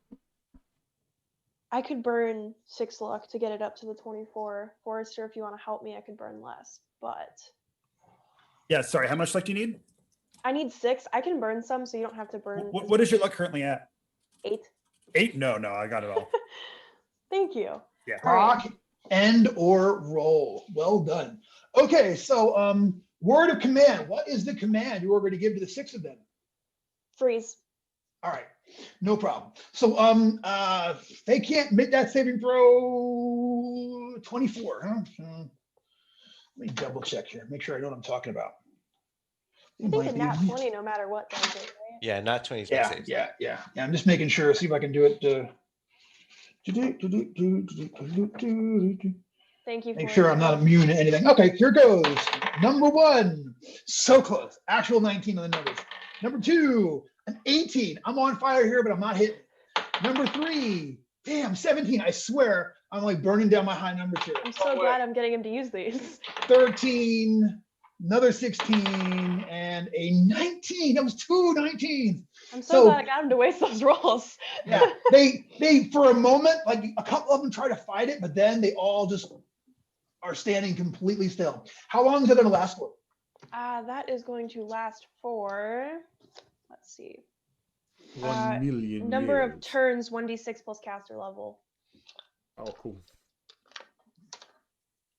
I could burn 6 luck to get it up to the 24. Forrester, if you want to help me, I could burn less, but. Yeah, sorry. How much luck do you need? I need 6. I can burn some, so you don't have to burn. What is your luck currently at? 8. 8? No, I got it all. Thank you. Yeah. All right. End or roll. Well done. Okay, so word of command. What is the command you are going to give to the 6 of them? Freeze. All right, no problem. So they can't make that saving throw. 24. Huh? Let me double check here. Make sure I know what I'm talking about. I think a nat 20 no matter what does it, right? Yeah, not 20. Yeah. I'm just making sure. See if I can do it. Thank you. Make sure I'm not immune to anything. Okay, here goes. Number 1, so close. Actual 19 on the numbers. Number 2, an 18. I'm on fire here, but I'm not hitting. Number 3, damn, 17. I swear, I'm like burning down my high numbers here. I'm so glad I'm getting him to use these. 13, another 16, and a 19. That was 2 19s. I'm so glad I got him to waste those rolls. Yeah, they for a moment, like a couple of them try to fight it, but then they all just are standing completely still. How long is it going to last for? That is going to last for, let's see. 1 million Number years. of turns, 1d6 plus caster level. Oh, cool.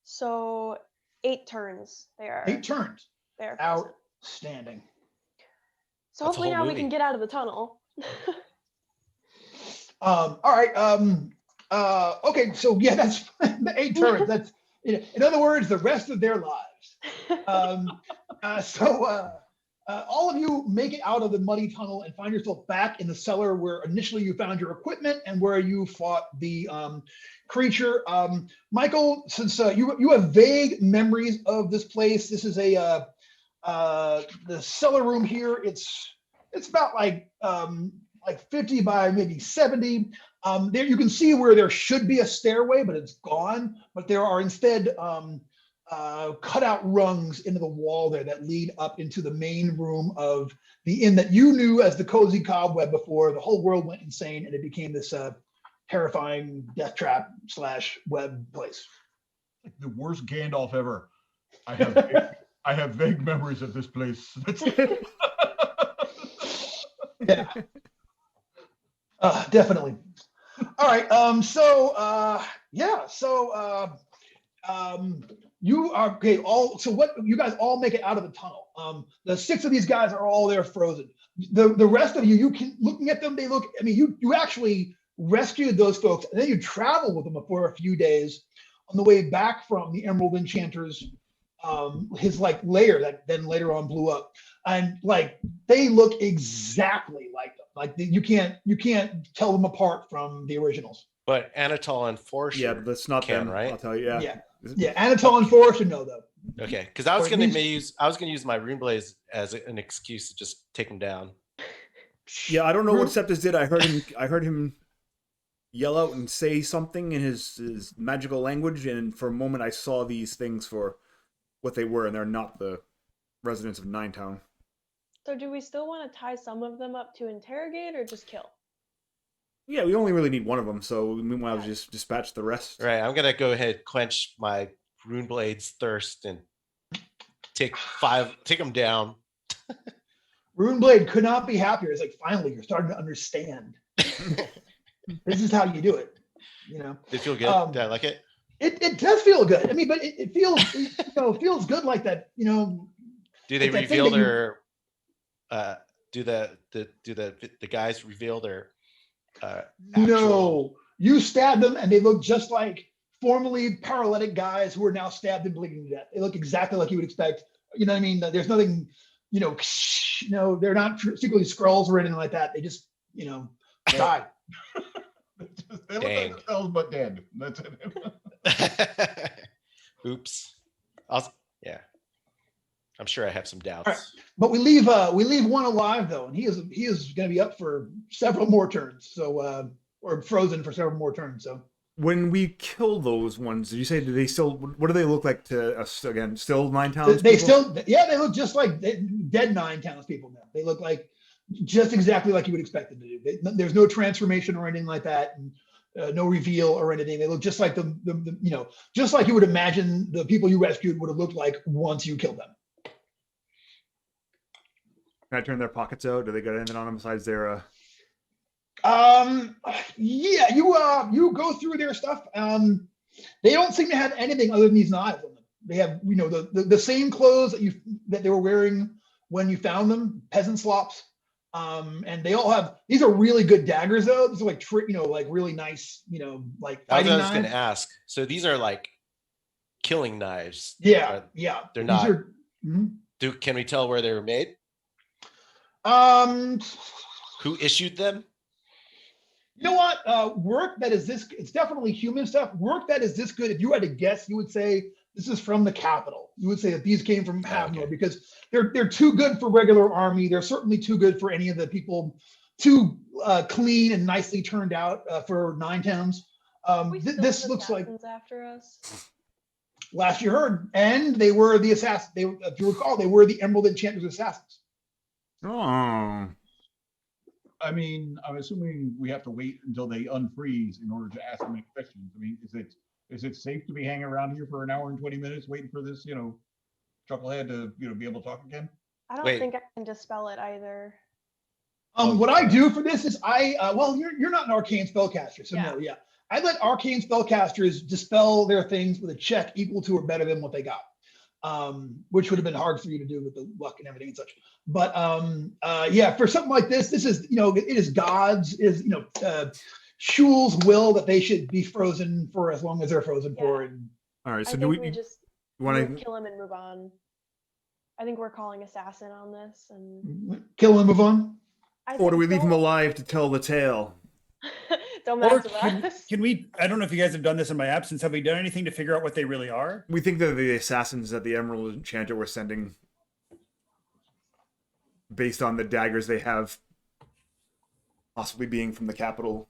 So 8 turns. They are 8 turns. They are outstanding. So hopefully now we can get out of the tunnel. All right. Okay. So yeah, that's the 8 turns. That's, in other words, the rest of their lives. All of you make it out of the muddy tunnel and find yourself back in the cellar where initially you found your equipment and where you fought the creature. Michael, since you have vague memories of this place, this is the cellar room here. It's about like 50 by maybe 70. There you can see where there should be a stairway, but it's gone. But there are instead cut out rungs into the wall there that lead up into the main room of the inn that you knew as the Cozy Cobweb before the whole world went insane and it became this terrifying death trap / web place. The worst Gandalf ever. I have vague memories of this place. Yeah. Definitely. All right. You are okay. So what you guys all make it out of the tunnel. The 6 of these guys are all there frozen. The rest of you can looking at them. They look. I mean, you actually rescued those folks, and then you traveled with them for a few days on the way back from the Emerald Enchanter's his lair that then later on blew up, and they look exactly like them. You can't tell them apart from the originals. But Anatole and Forrester. Yeah, that's not them, right? I'll tell you. Yeah. Anatole and Forrester know though. Okay, because I was gonna use my Runeblade as an excuse to just take them down. Yeah, I don't know what Septus did. I heard him yell out and say something in his magical language, and for a moment I saw these things for what they were, and they're not the residents of Ninetown. So do we still want to tie some of them up to interrogate or just kill? Yeah, we only really need one of them, so meanwhile just dispatch the rest. Right, I'm gonna go ahead, quench my Runeblade's thirst, and take them down. Runeblade could not be happier. It's finally you're starting to understand. This is how you do it. They feel good. Did I like it? It does feel good. I mean, but it feels feels good like that. Do they reveal their? Do the guys reveal their? No, you stab them and they look just like formerly paralytic guys who are now stabbed and bleeding to death. They look exactly like you would expect. You know what I mean? There's nothing, they're not secretly Skrulls or anything like that. They just, die. They look like themselves but dead. That's it. Oops. Yeah. I'm sure I have some doubts. Right. But we leave one alive though, and he is going to be up for several more turns. So or frozen for several more turns. So when we kill those ones, did you say, do they still? What do they look like to us again? Still Ninetowns? They look just like dead Ninetowns people now. They look like just exactly like you would expect them to do. There's no transformation or anything like that, and no reveal or anything. They look just like the just like you would imagine the people you rescued would have looked like once you killed them. Can I turn their pockets out? Do they got anything on them besides their? Yeah, you go through their stuff. They don't seem to have anything other than these knives on them. They have, the same clothes that they were wearing when you found them, peasant slops. And they all have, these are really good daggers though. These are like like really nice, like That's fighting what I was going to knives. ask. So these are like killing knives. Yeah, but yeah. They're These not. Mhm. Can we tell where they were made? Um, Who issued them? You know what? Work that is this, it's definitely human stuff. Work that is this good. If you had to guess, you would say this is from the capital. You would say that these came from Havnor because they're too good for regular army. They're certainly too good for any of the people, too clean and nicely turned out for Nine Towns. This looks like after us. Last you heard, and they were the assassins. If you recall, they were the Emerald Enchanter's assassins. Oh. I mean, I'm assuming we have to wait until they unfreeze in order to ask them any questions. I mean, is it safe to be hanging around here for an hour and 20 minutes waiting for this, chucklehead to, be able to talk again? I don't think I can dispel it either. What I do for this is you're not an arcane spellcaster, so no, yeah. I let arcane spellcasters dispel their things with a check equal to or better than what they got. Which would have been hard for you to do with the luck and everything and such. But for something like this is, it is God's, Shul's will that they should be frozen for as long as they're frozen for. And all right, so I do think we just want to kill him and move on? I think we're calling assassin on this and kill him and move on? Or do we leave him alive to tell the tale? Don't Or mess with us. can we, I don't know if you guys have done this in my absence, have we done anything to figure out what they really are? We think they're the assassins that the Emerald Enchanter were sending based on the daggers they have possibly being from the capital.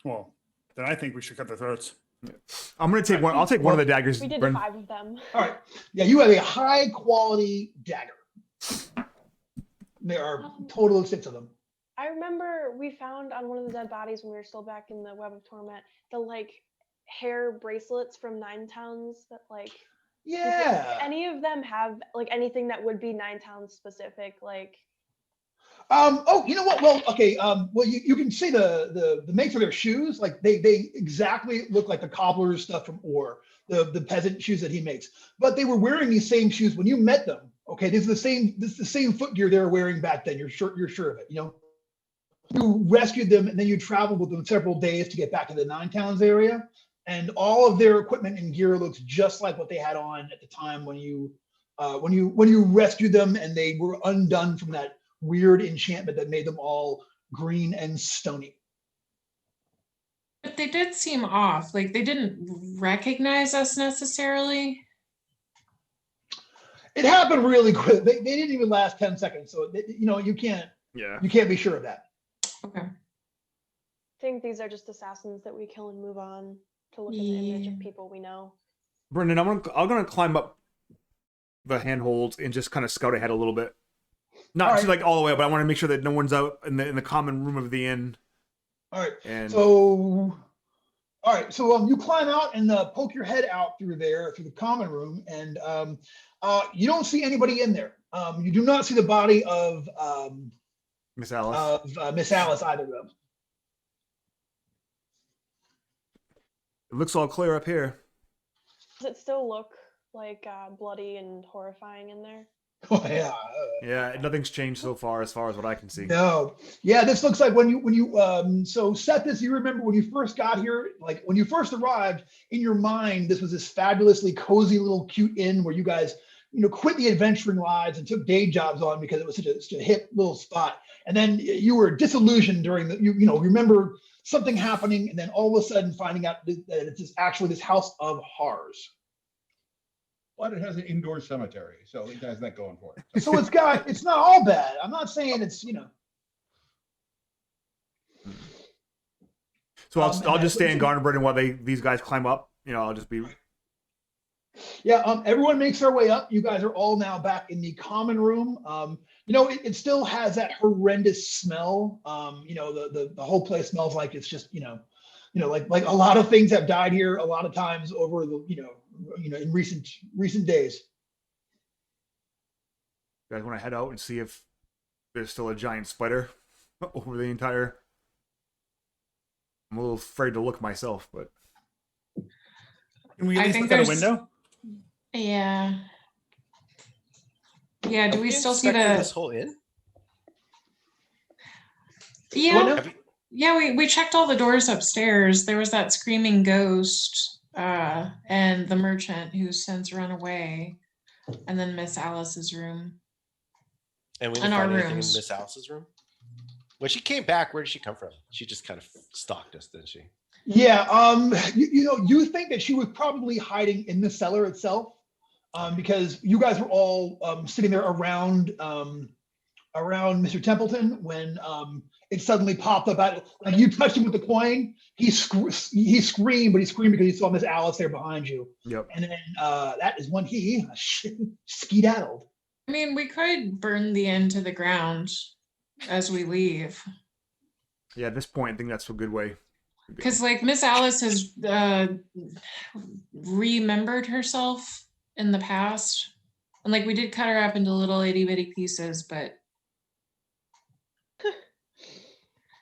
Well, then I think we should cut their throats. Yeah. I'm going to take one. I'll take one of the daggers. We did Bren. 5 of them. All right. Yeah, you have a high quality dagger. There are a total of 6 of them. I remember we found on one of the dead bodies when we were still back in the Web of Torment, the hair bracelets from Nine Towns that Yeah. any of them have anything that would be Nine Towns specific? You know what? Well, okay. You can see the makes of their shoes. They exactly look like the cobbler's stuff from Orr, the peasant shoes that he makes. But they were wearing these same shoes when you met them. Okay, this is the same footgear they were wearing back then. You're sure of it. You rescued them and then you traveled with them several days to get back to the Nine Towns area. And all of their equipment and gear looks just like what they had on at the time when you rescued them and they were undone from that weird enchantment that made them all green and stony. But they did seem off. They didn't recognize us necessarily. It happened really quick. They didn't even last 10 seconds. So, you can't be sure of that. Okay. I think these are just assassins that we kill and move on to look at the image of people we know. Brendan, I'm gonna climb up the handholds and just kind of scout ahead a little bit. Not all the way up, but I want to make sure that no one's out in the common room of the inn. All right. And so you climb out and poke your head out through the common room, and you don't see anybody in there. You do not see the body of Miss Alice. Miss Alice either of. It looks all clear up here. Does it still look bloody and horrifying in there? Oh yeah. Yeah, nothing's changed so far as what I can see. No. Yeah, this looks like when you so set this, you remember when you first got here, when you first arrived, in your mind, this was this fabulously cozy little cute inn where you guys, quit the adventuring lives and took day jobs on because it was such a hip little spot. And then you were disillusioned during remember something happening and then all of a sudden finding out that it's actually this house of horrors. But it has an indoor cemetery, so it has that going for it. So it's not all bad. I'm not saying it's, So I'll just stay in Gardenburg while these guys climb up. I'll just be. Yeah. Everyone makes their way up. You guys are all now back in the common room. It still has that horrendous smell. The whole place smells like it's just, like a lot of things have died here a lot of times over the, in recent days. You guys want to head out and see if there's still a giant spider over the entire. I'm a little afraid to look myself, but Can we at I least think look out a there's- window? Yeah. Yeah, do Have we still see inspected this the? whole inn? What now? Yeah, yeah. We checked all the doors upstairs. There was that screaming ghost, and the merchant who's since run away, and then Miss Alice's room. And we And didn't our find anything in rooms. Miss Alice's room? When she came back, where did she come from? She just kind of stalked us, didn't she? Yeah, you think that she was probably hiding in the cellar itself, because you guys were all sitting there around Mr. Templeton when it suddenly popped up out, like you touched him with the coin. He screamed, but he screamed because he saw Miss Alice there behind you. Yep. And then that is when he skedaddled. I mean, we could burn the inn to the ground as we leave. Yeah, at this point, I think that's a good way. Because like Miss Alice has remembered herself in the past. And like we did cut her up into little itty bitty pieces, but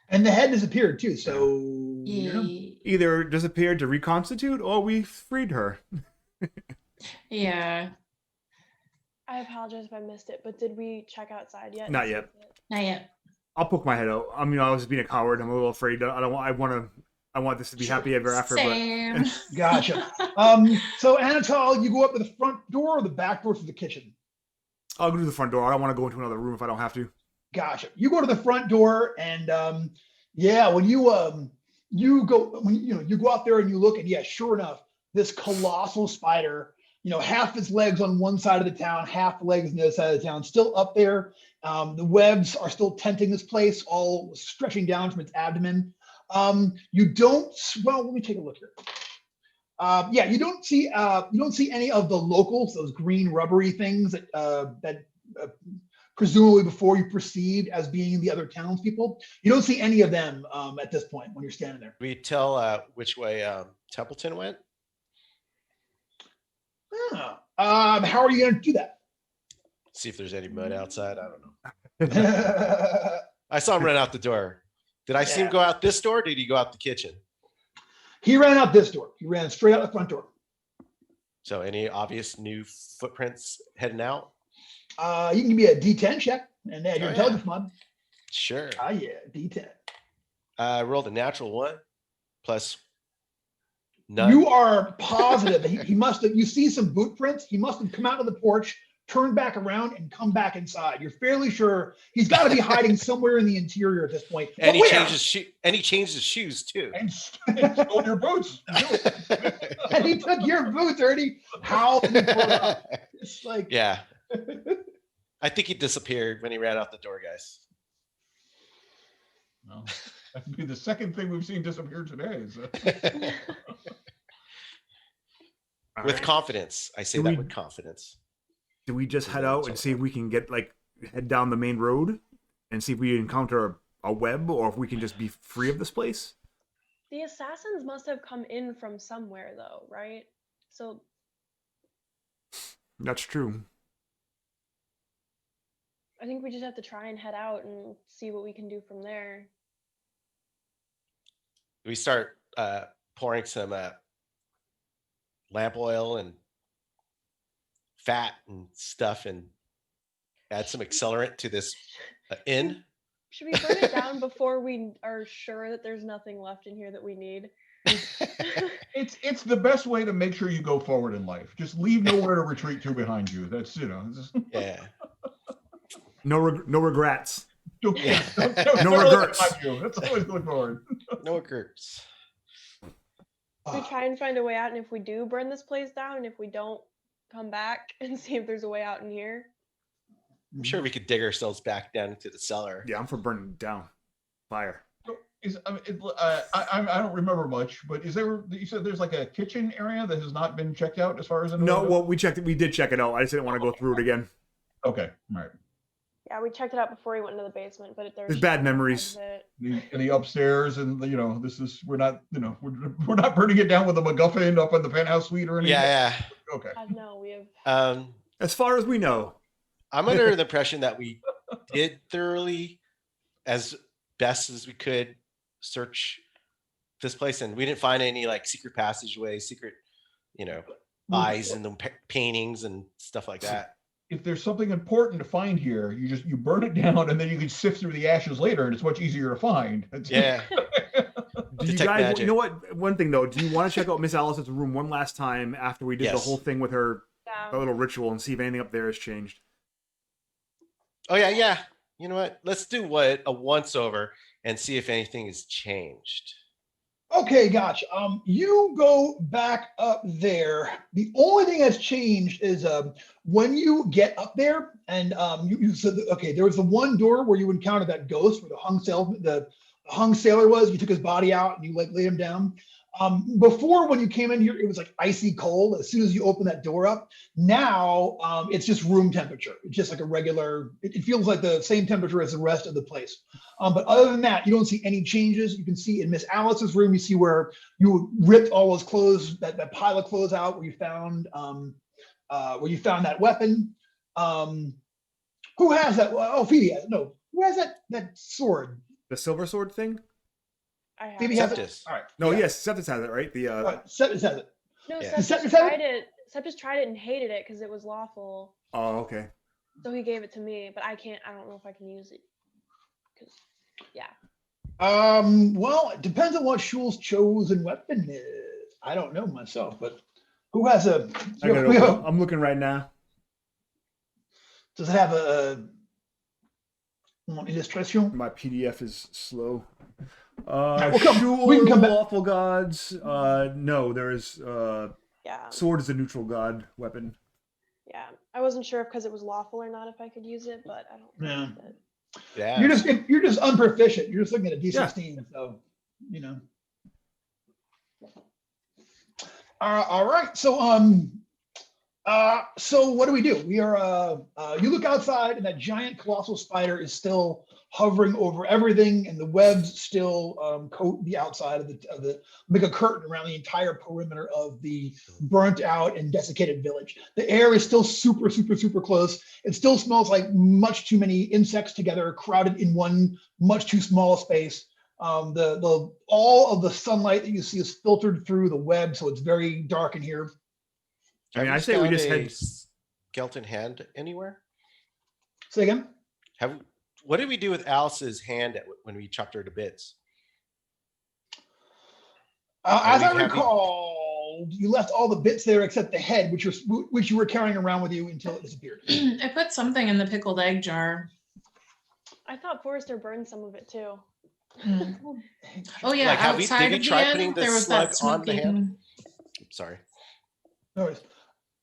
And the head disappeared too. So you know. Either disappeared to reconstitute, or we freed her. yeah, I apologize if I missed it, but did we check outside yet? Not yet. not yet. I'll poke my head out. I mean, I was being a coward. I'm a little afraid. I want this to be happy ever after. Same. Gotcha. So Anatole, you go up to the front door or the back door to the kitchen? I'll go to the front door. I don't want to go into another room if I don't have to. Gotcha. You go to the front door, and yeah, when you go out there and you look, and yeah, sure enough, this colossal spider, half its legs on one side of the town, half the legs on the other side of the town, still up there. The webs are still tenting this place, all stretching down from its abdomen. You don't. Well, let me take a look here. Yeah, you don't see any of the locals, those green rubbery things that presumably before you perceived as being the other townspeople. You don't see any of them at this point when you're standing there. We tell which way Templeton went? How are you going to do that? See if there's any mud outside. I don't know. I saw him run out the door. Did I see him go out this door? Or did he go out the kitchen? He ran out this door. He ran straight out the front door. So any obvious new footprints heading out? You can give me a D10 check and add your Oh, intelligence mod. Sure. Ah, yeah, D10. I rolled a natural 1 plus none. You are positive that he must have. You see some boot prints. He must have come out of the porch, turned back around, and come back inside. You're fairly sure he's got to be hiding somewhere in the interior at this point. And But he changed his shoes too. And stole your boots. and he took your boots, Ernie. How? It's like, Yeah. I think he disappeared when he ran out the door, guys. Well, that could be the second thing we've seen disappear today. So. All With right. confidence. I say Do that we- with confidence. Do we just head out and see if we can head down the main road and see if we encounter a web, or if we can just be free of this place? The assassins must have come in from somewhere, though, right? So That's true. I think we just have to try and head out and see what we can do from there. We start pouring some lamp oil and fat and stuff and add some accelerant to this inn. Should we burn it down before we are sure that there's nothing left in here that we need? It's the best way to make sure you go forward in life. Just leave nowhere to retreat to behind you. That's Yeah. No regrets. no regrets. That's always look forward. No regrets. We try and find a way out, and if we do, burn this place down, and if we don't, come back and see if there's a way out in here. I'm sure we could dig ourselves back down into the cellar. Yeah, I'm for burning it down. Fire. I don't remember much, but you said there's like a kitchen area that has not been checked out as far as I know? No, well, we checked it. We did check it out. I just didn't want to go through it again. Okay, all right. Yeah, we checked it out before we went into the basement, but There's bad memories. The upstairs, and we're not burning it down with a MacGuffin up in the penthouse suite or anything. Yeah. Okay. No, we have. As far as we know, I'm under the impression that we did thoroughly, as best as we could, search this place, and we didn't find any like secret passageways, secret eyes in the paintings and stuff like that. If there's something important to find here, you burn it down, and then you can sift through the ashes later, and it's much easier to find. Yeah. Do you guys? You know what? One thing though, do you want to check out Miss Alice's room one last time after we did the whole thing with her, the little ritual, and see if anything up there has changed? Oh yeah. You know what? Let's do a once over and see if anything has changed. Okay, gotcha. You go back up there. The only thing that's changed is when you get up there, and you said, okay, there was the one door where you encountered that ghost where the hung sailor was. You took his body out and you laid him down. Before, when you came in here, it was like icy cold. As soon as you open that door up, now it's just room temperature. It's just like a regular. It feels like the same temperature as the rest of the place. But other than that, you don't see any changes. You can see in Miss Alice's room, you see where you ripped all those clothes, that pile of clothes out where you found that weapon. Who has that? Oh, Phoebe has. No, who has that sword? The silver sword thing? I have. Phoebe has it. All right. No, yes, Septus has it, right? Septus has it. No, Yeah. Septus tried it. Septus tried it and hated it because it was lawful. Oh, okay. So he gave it to me, but I don't know if I can use it. Yeah. Well, it depends on what Shul's chosen weapon is. I don't know myself, but who has a? I'm looking right now. Does it have a illustration? My PDF is slow. We can come back. Lawful gods. No, there is. Yeah. Sword is a neutral god weapon. Yeah, I wasn't sure because it was lawful or not if I could use it, but I don't know. Yeah. You're just unproficient. You're just looking at a D16, so you know. All right. So so what do? We are you look outside, and that giant colossal spider is still hovering over everything, and the webs still coat the outside of the make a curtain around the entire perimeter of the burnt out and desiccated village. The air is still super, super, super close. It still smells like much too many insects together, crowded in one much too small a space. All of the sunlight that you see is filtered through the web, so it's very dark in here. I mean, I say we just head. Skeleton hand anywhere? Say again? What did we do with Alice's hand when we chopped her to bits? As I recall, you left all the bits there except the head, which you were carrying around with you until it disappeared. I put something in the pickled egg jar. I thought Forrester burned some of it too. Oh yeah, Like, outside did we of try the putting end, the there was slug that on the hand? smoking. Sorry. No worries.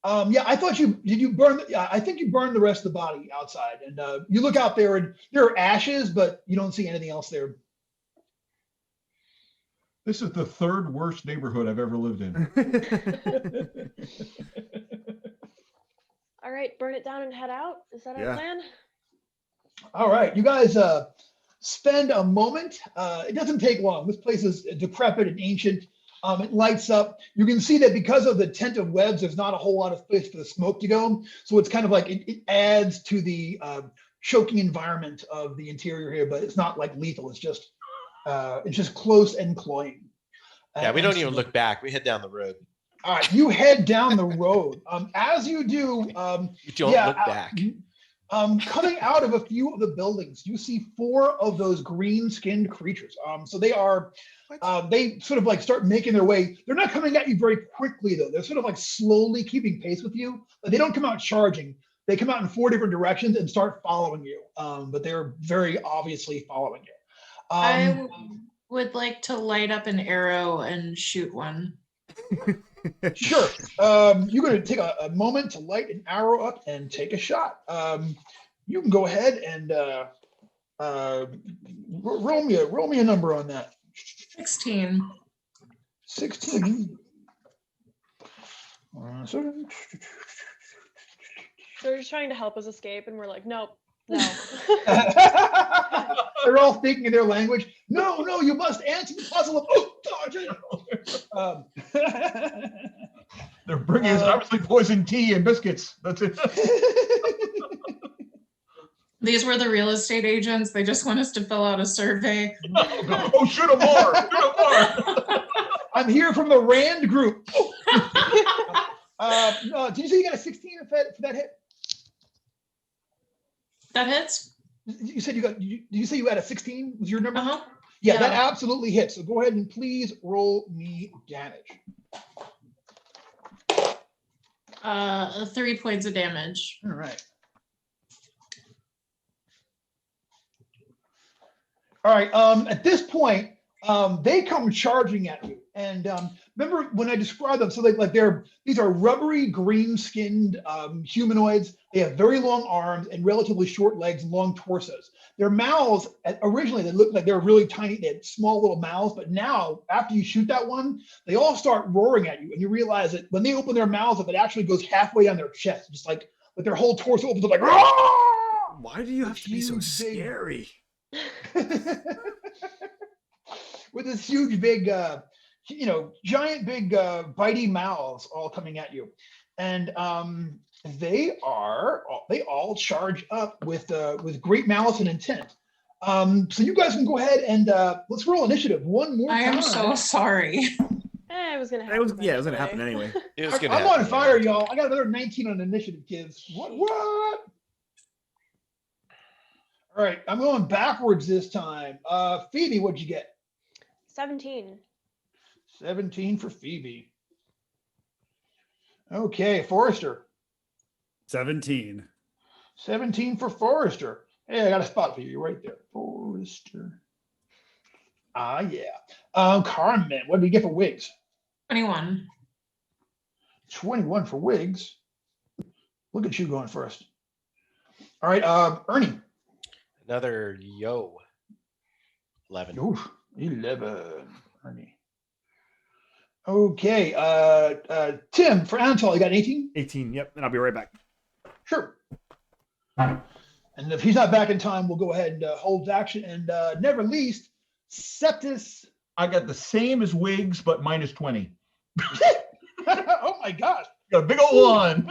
Yeah, I thought did you burn? I think you burned the rest of the body outside, and you look out there, and there are ashes, but you don't see anything else there. This is the third worst neighborhood I've ever lived in. All right, burn it down and head out. Is that our plan? All right, you guys spend a moment. It doesn't take long. This place is decrepit and ancient. It lights up. You can see that because of the tent of webs, there's not a whole lot of space for the smoke to go. So it's kind of like it adds to the choking environment of the interior here, but it's not like lethal. It's just close and cloying. Yeah, we don't even look back. We head down the road. All right, you head down the road. As you do, You don't look back. Coming out of a few of the buildings, you see 4 of those green-skinned creatures. So they are, they sort of like start making their way. They're not coming at you very quickly, though. They're sort of like slowly keeping pace with you. They don't come out charging. They come out in 4 different directions and start following you. But they're very obviously following you. I would like to light up an arrow and shoot one. Sure. You're going to take a moment to light an arrow up and take a shot. You can go ahead and roll me a number on that. 16. 16. They're just trying to help us escape, and we're like, nope, no. They're all thinking in their language. No, you must answer the puzzle of They're bringing us obviously poison tea and biscuits. That's it. These were the real estate agents. They just want us to fill out a survey. Oh, shoot 'em more. Shoot 'em more. I'm here from the Rand Group. No, did you say you got a 16 for that hit? That hits. You said you got. Did you say you had a 16? Was your number? Uh-huh. Yeah, Yeah. that absolutely hits. So go ahead and please roll me damage. 3 points of damage. All right. All right. At this point, they come charging at you. And remember when I described them? So these are rubbery, green-skinned humanoids. They have very long arms and relatively short legs and long torsos. Their mouths, originally, they looked like they were really tiny. They had small little mouths. But now, after you shoot that one, they all start roaring at you. And you realize that when they open their mouths up, it actually goes halfway down their chest, just like their whole torso opens up like, "Roar!" Why do you have to be so Huge, big- scary? With this huge, big, giant, big, bitey mouths all coming at you, and they all charge up with great malice and intent. So you guys can go ahead and let's roll initiative one more time. I am so sorry. It was gonna happen. It was gonna happen anyway. It was gonna I'm on happen, fire, yeah. y'all. I got another 19 on initiative, kids. What? All right, I'm going backwards this time. Phoebe, what'd you get? 17. 17 for Phoebe. Okay, Forrester. 17. 17 for Forrester. Hey, I got a spot for you. You're right there. Forrester. Ah, yeah. Carmen, what did we get for Wiggs? 21. 21 for Wiggs. Look at you going first. All right, Ernie. Another yo. 11. Oof, 11. Ernie. Okay, Tim, for Anatol, you got 18? 18. Yep. And I'll be right back. Sure. And if he's not back in time, we'll go ahead and hold action. And never least, Septis. I got the same as Wiggs, but minus 20. Oh my gosh. Got a big old one.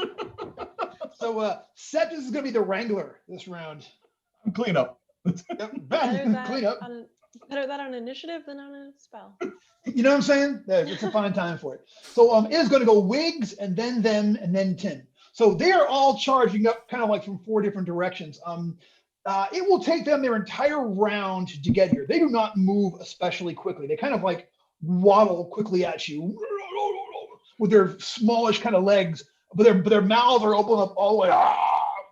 So Septis is going to be the Wrangler this round. I'm clean up. Bad, clean up. Better that on initiative than on a spell. You know what I'm saying? It's a fine time for it. So it is going to go Wiggs and then them and then Tim. So they are all charging up kind of like from 4 different directions. It will take them their entire round to get here. They do not move especially quickly. They kind of like waddle quickly at you with their smallish kind of legs, but their mouths are open up all the way.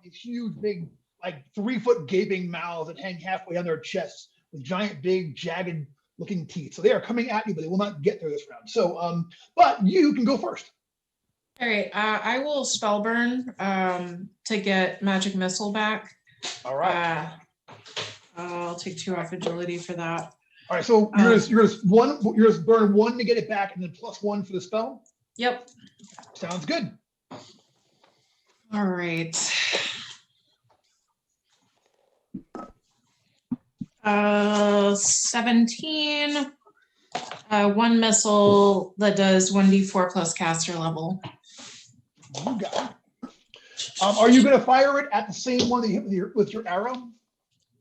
These huge, big, like 3-foot gaping mouths that hang halfway on their chests with giant, big, jagged looking teeth. So they are coming at you, but they will not get there this round. So, but you can go first. All right, I will spell burn to get magic missile back. All right. I'll take 2 off agility for that. All right. So you're just burn 1 to get it back, and then +1 for the spell. Yep. Sounds good. All right. 17. 1 missile that does 1d4 plus caster level. You got it. Are you going to fire it at the same one that you hit with your arrow?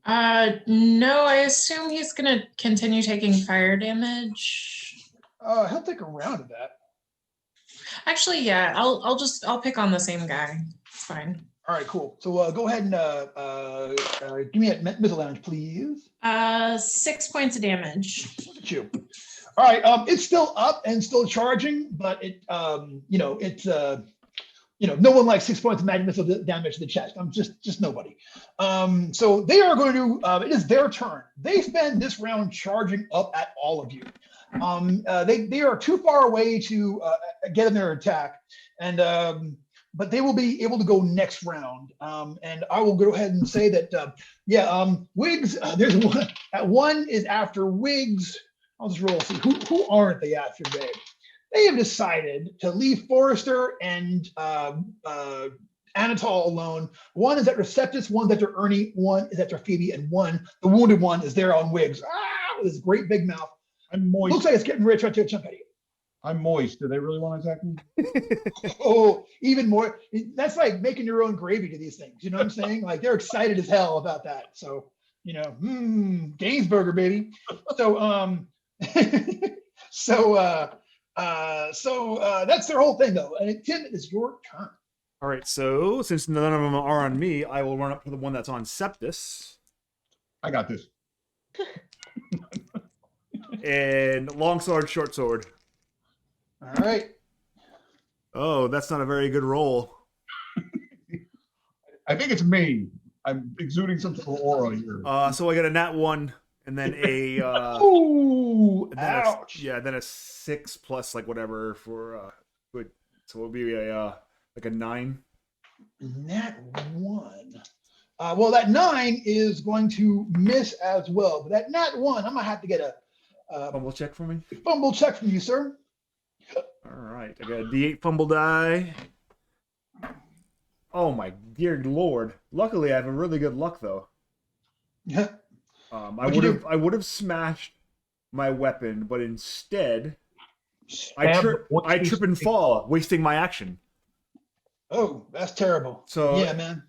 No, I assume he's gonna continue taking fire damage. He'll take a round of that. Actually, yeah, I'll pick on the same guy. It's fine. All right, cool. So go ahead and give me a missile damage, please. 6 points of damage. Look at you. All right, it's still up and still charging, but it, no one likes 6 points of magic missile damage to the chest. I'm just nobody. So they are going to. It is their turn. They spend this round charging up at all of you. They are too far away to get in their attack, and but they will be able to go next round. And I will go ahead and say that Wiggs. There's one. One is after Wiggs. I'll just roll. See who aren't they after, babe? They have decided to leave Forrester and Anatol alone. One is after Septis, one is after Ernie, one is after Phoebe, and the wounded one is there on Wiggs. With his great big mouth. I'm moist. Looks like it's getting ready to try to jump at you. I'm moist. Do they really want to attack me? Oh, even more. That's like making your own gravy to these things. You know what I'm saying? Like they're excited as hell about that. So, Gainsburger, baby. So, So that's their whole thing, though. And Tim, it's your turn. All right, so since none of them are on me, I will run up to the one that's on Septus. I got this. And long sword, short sword. All right. Oh, that's not a very good roll. I think it's me. I'm exuding some sort of aura here. So I got a nat 1, and then a Ooh, and then ouch. then a 6 plus like whatever for good. So it'll be a like a 9. Nat 1. Well, that 9 is going to miss as well. But that nat 1, I'm gonna have to get a Fumble check for me. fumble check from you, sir. All right, I got a D8 fumble die. Oh my dear lord! Luckily, I have a really good luck though. Yeah. I would have smashed my weapon, but instead I trip and fall, wasting my action. Oh, that's terrible. So yeah, man.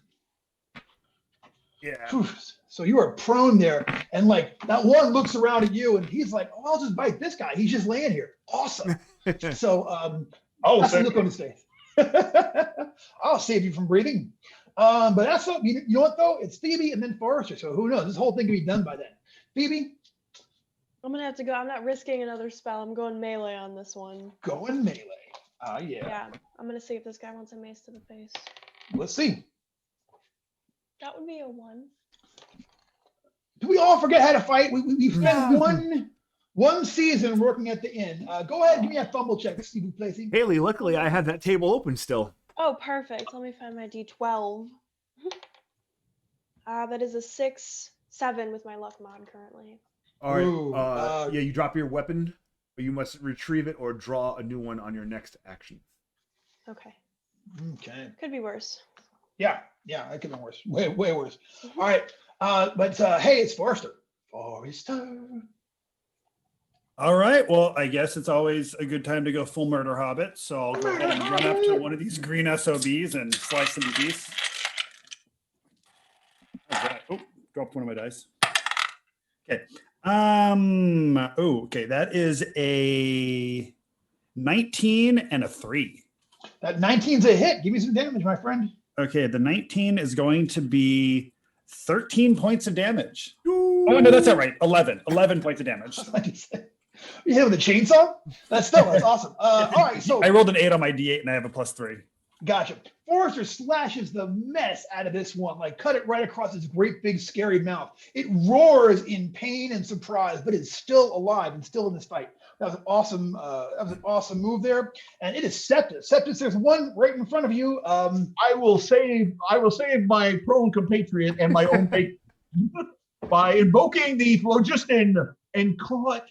Yeah. Whew. So you are prone there, and like that one looks around at you, and he's like, "Oh, I'll just bite this guy. He's just laying here. Awesome." So that's the look on his face. I'll save you from breathing. But that's what you know what though? It's Phoebe and then Forrester. So who knows? This whole thing can be done by then. Phoebe, I'm gonna have to go. I'm not risking another spell. I'm going melee on this one. going melee. Yeah. Yeah. I'm gonna see if this guy wants a mace to the face. Let's see. That would be a 1. Do we all forget how to fight? We spent one season working at the inn. Go ahead and give me a fumble check, Stevie Placey. Haley, luckily I had that table open still. Oh, perfect. Let me find my D12. That is a 6/7 with my luck mod currently. All right. Ooh, You drop your weapon, but you must retrieve it or draw a new one on your next action. Okay. Okay. Could be worse. Yeah, it could be worse. Way worse. All right. But hey, it's Forrester. Forrester. All right. Well, I guess it's always a good time to go full murder hobbit. So I'll go ahead and run up to one of these green SOBs and slice them to piece. Oh, dropped one of my dice. Okay. Okay. That is a 19 and a 3. That 19's a hit. Give me some damage, my friend. Okay. The 19 is going to be 13 points of damage. Oh, no, that's not right. 11 points of damage. You hit with a chainsaw? That's awesome. All right, so I rolled an 8 on my D8 and I have a +3. Gotcha. Forrester slashes the mess out of this one, like cut it right across its great big scary mouth. It roars in pain and surprise, but it's still alive and still in this fight. That was an awesome. That was an awesome move there, and it is Septus. Septus, there's one right in front of you. I will save my prone compatriot and my own fate by invoking the phlogiston and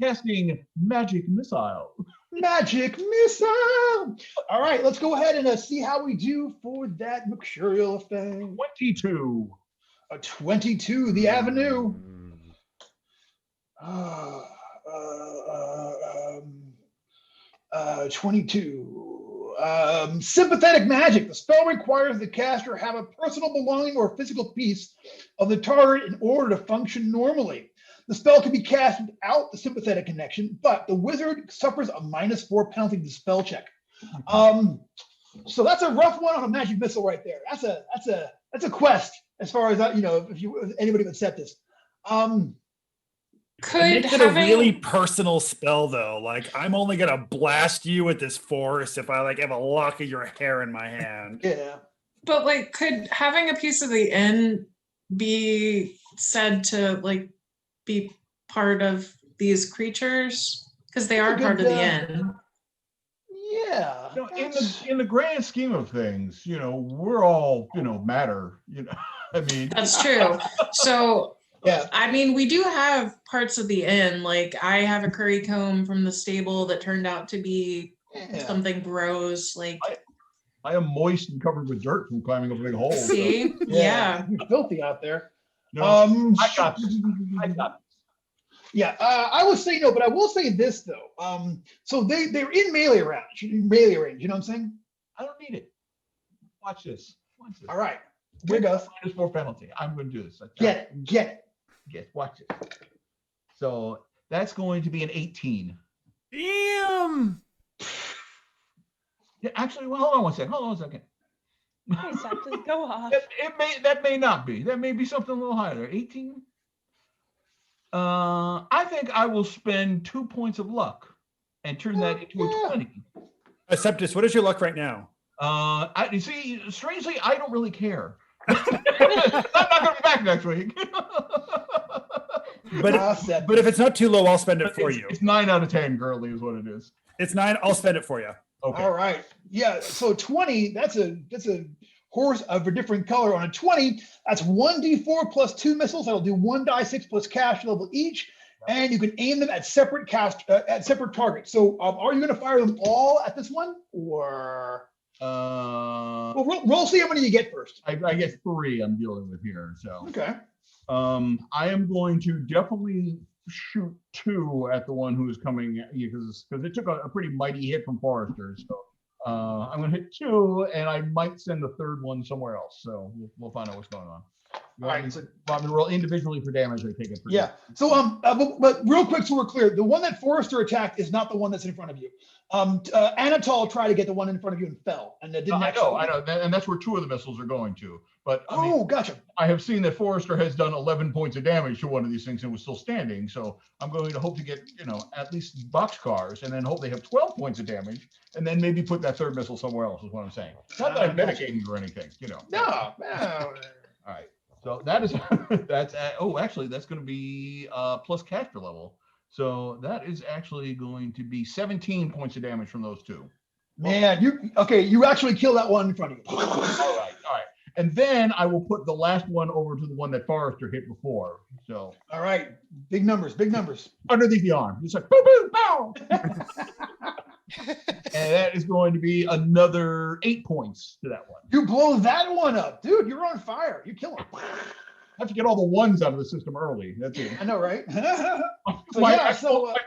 casting magic missile. Magic missile. All right, let's go ahead and see how we do for that mercurial effect. 22. A 22. The avenue. 22. Sympathetic magic. The spell requires the caster have a personal belonging or physical piece of the target in order to function normally. The spell can be cast without the sympathetic connection, but the wizard suffers a -4 penalty to the spell check. So that's a rough one on a magic missile right there. That's a quest as far as if anybody would accept this. Make it a really personal spell though. Like I'm only gonna blast you with this force if I have a lock of your hair in my hand. Yeah. But could having a piece of the inn be said to be part of these creatures? Because they are part of the inn. Yeah. In the grand scheme of things, we're all, matter, I mean. That's true. So yeah, I mean, we do have parts of the inn. I have a curry comb from the stable that turned out to be something gross. I am moist and covered with dirt from climbing up a big hole. See? Yeah. You're filthy out there. No, I got this. Yeah, I would say no, but I will say this though. So they're in melee range. Melee range, you know what I'm saying? I don't need it. Watch this. All right, here it goes. -4 penalty. I'm going to do this. Get it. Watch it. So that's going to be an 18. Damn. Yeah, actually, well, hold on one second. Hey, Septus, go off. That may not be. That may be something a little higher. 18. I think I will spend 2 points of luck and turn that into a 20. Septus, what is your luck right now? You see, strangely, I don't really care. I'm not going to be back next week. But if it's not too low, I'll spend it for you. It's 9 out of 10, girly, is what it is. It's 9. I'll spend it for you. Okay. All right. Yeah. So 20. That's a horse of a different color. On a 20, that's 1d4 plus 2 missiles. That'll do 1d6 plus cash level each, and you can aim them at separate targets. So are you going to fire them all at this one, or? Well, roll see how many you get first. I guess 3 I'm dealing with here. So okay. I am going to definitely shoot 2 at the one who is coming because it took a pretty mighty hit from Forrester. So I'm going to hit 2, and I might send the third one somewhere else. So we'll find out what's going on. All right. So I'm going to roll individually for damage. I take it. For yeah. So but real quick, so we're clear, the one that Forrester attacked is not the one that's in front of you. Anatol tried to get the one in front of you and fell, and that didn't. I know, and that's where 2 of the missiles are going to. But I mean, gotcha. I have seen that Forrester has done 11 points of damage to one of these things and was still standing. So I'm going to hope to get at least boxcars, and then hope they have 12 points of damage, and then maybe put that third missile somewhere else. Is what I'm saying. Not that I'm medicating or anything, No. All right. So that is that's actually that's going to be plus caster level. So that is actually going to be 17 points of damage from those 2. Man, you actually kill that one in front of you. All right. And then I will put the last one over to the one that Forrester hit before. So all right, big numbers. Underneath the arm. It's like boom, boom, bow. And that is going to be another 8 points to that one. You blow that one up, dude. You're on fire. You kill him. I have to get all the ones out of the system early. That's it. I know, right? My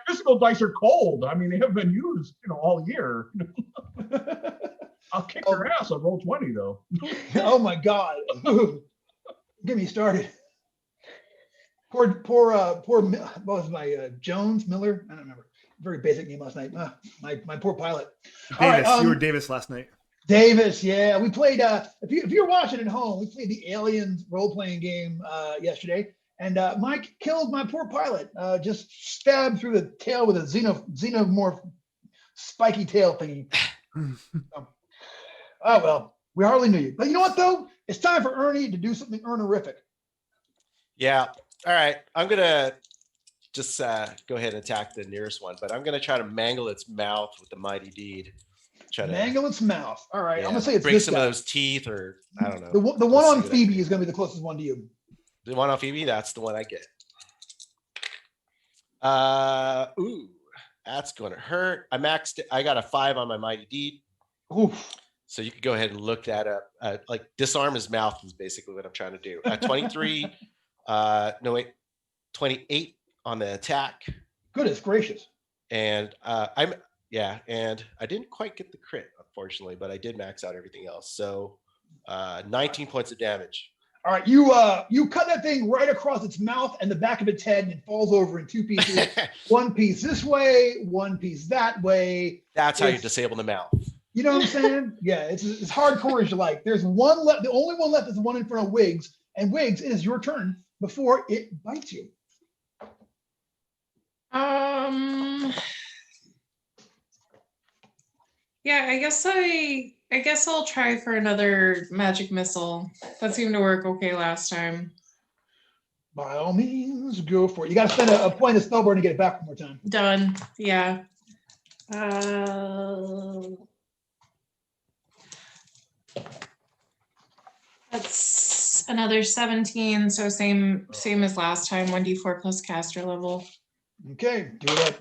physical dice are cold. I mean, they haven't been used, all year. I'll kick your ass on roll 20 though. Oh my God. Get me started. Poor what was my Jones, Miller? I don't remember. Very basic name last night. My poor pilot. Davis, you were Davis last night. Davis, yeah. We played, if you're watching at home, we played the Aliens role-playing game yesterday. And Mike killed my poor pilot, just stabbed through the tail with a xenomorph spiky tail thingy. Oh, well, we hardly knew you. But you know what, though? It's time for Ernie to do something Ernerific. Yeah. All right. I'm going to just go ahead and attack the nearest one, but I'm going to try to mangle its mouth with the mighty deed. Mangle its mouth. All right. Yeah, I'm going to say it's break this some guy. of those teeth, or I don't know. The one on Phoebe is going to be the closest one to you. The one on Phoebe, that's the one I get. Ooh, that's going to hurt. I got a 5 on my mighty deed. Oof. So you could go ahead and look that up. Like disarm his mouth is basically what I'm trying to do. 23, 28 on the attack. Goodness gracious. And and I didn't quite get the crit, unfortunately, but I did max out everything else. So 19 points of damage. All right, you cut that thing right across its mouth and the back of its head, and it falls over in 2 pieces. One piece this way, one piece that way. That's how you disable the mouth. You know what I'm saying? Yeah, it's hardcore as you like. There's one left. The only one left is the one in front of Wiggs. And Wiggs, it is your turn before it bites you. Yeah, I guess I'll try for another magic missile. That seemed to work okay last time. By all means, go for it. You got to spend a point of spellburn to get it back one more time. Done. Yeah. That's another 17, so same as last time, 1d4 plus caster level. Okay, do it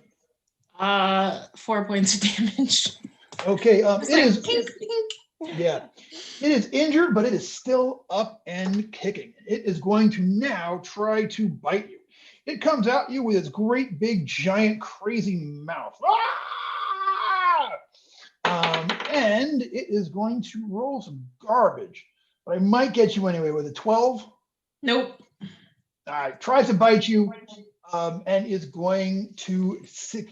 up. 4 points of damage. Okay, it is injured, but it is still up and kicking. It is going to now try to bite you. It comes at you with its great big giant crazy mouth. And it is going to roll some garbage. But I might get you anyway with a 12. Nope. All right, tries to bite you and is going to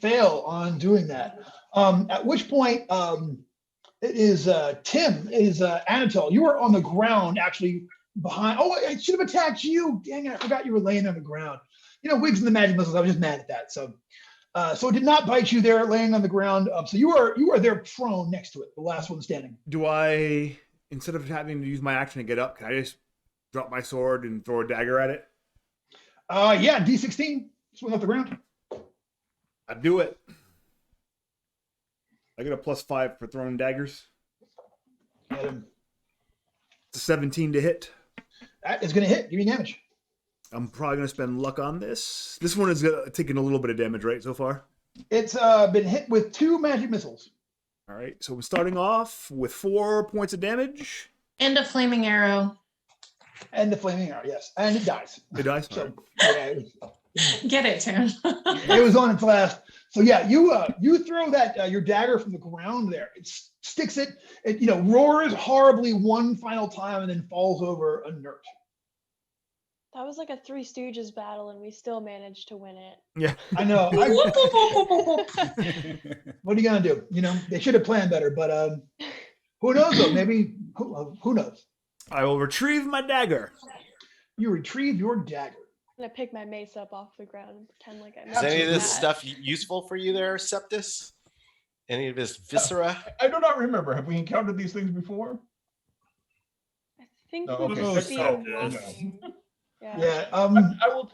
fail on doing that. At which point, It is Tim. It is Anatole. You were on the ground, actually behind. Oh, I should have attacked you. Dang it! I forgot you were laying on the ground. You know, Wiggs and the magic missiles. I was just mad at that. So, so it did not bite you there, laying on the ground. So you are there prone next to it, the last one standing. Do I, instead of having to use my action to get up, can I just drop my sword and throw a dagger at it? Yeah, D16. Swing off the ground. I do it. I get a +5 for throwing daggers. Get him. It's a 17 to hit. That is going to hit. Give me damage. I'm probably going to spend luck on this. This one is taking a little bit of damage, right, so far? It's been hit with 2 magic missiles. All right, so we're starting off with 4 points of damage. And a flaming arrow. And the flaming arrow, yes. And it dies. It dies? So, yeah, Get it, Tim. it was on its last. So yeah, you throw that your dagger from the ground there. It sticks it. It roars horribly one final time and then falls over inert. That was like a Three Stooges battle, and we still managed to win it. Yeah. I know. What are you gonna do? They should have planned better, but who knows though? Maybe who knows? I will retrieve my dagger. You retrieve your dagger. I'm gonna pick my mace up off the ground and pretend like I'm. Is any of this that. stuff useful for you there, Septus? Any of this viscera? I do not remember. Have we encountered these things before? I think Oh, we've okay. seen Oh, one. okay. Yeah. Yeah.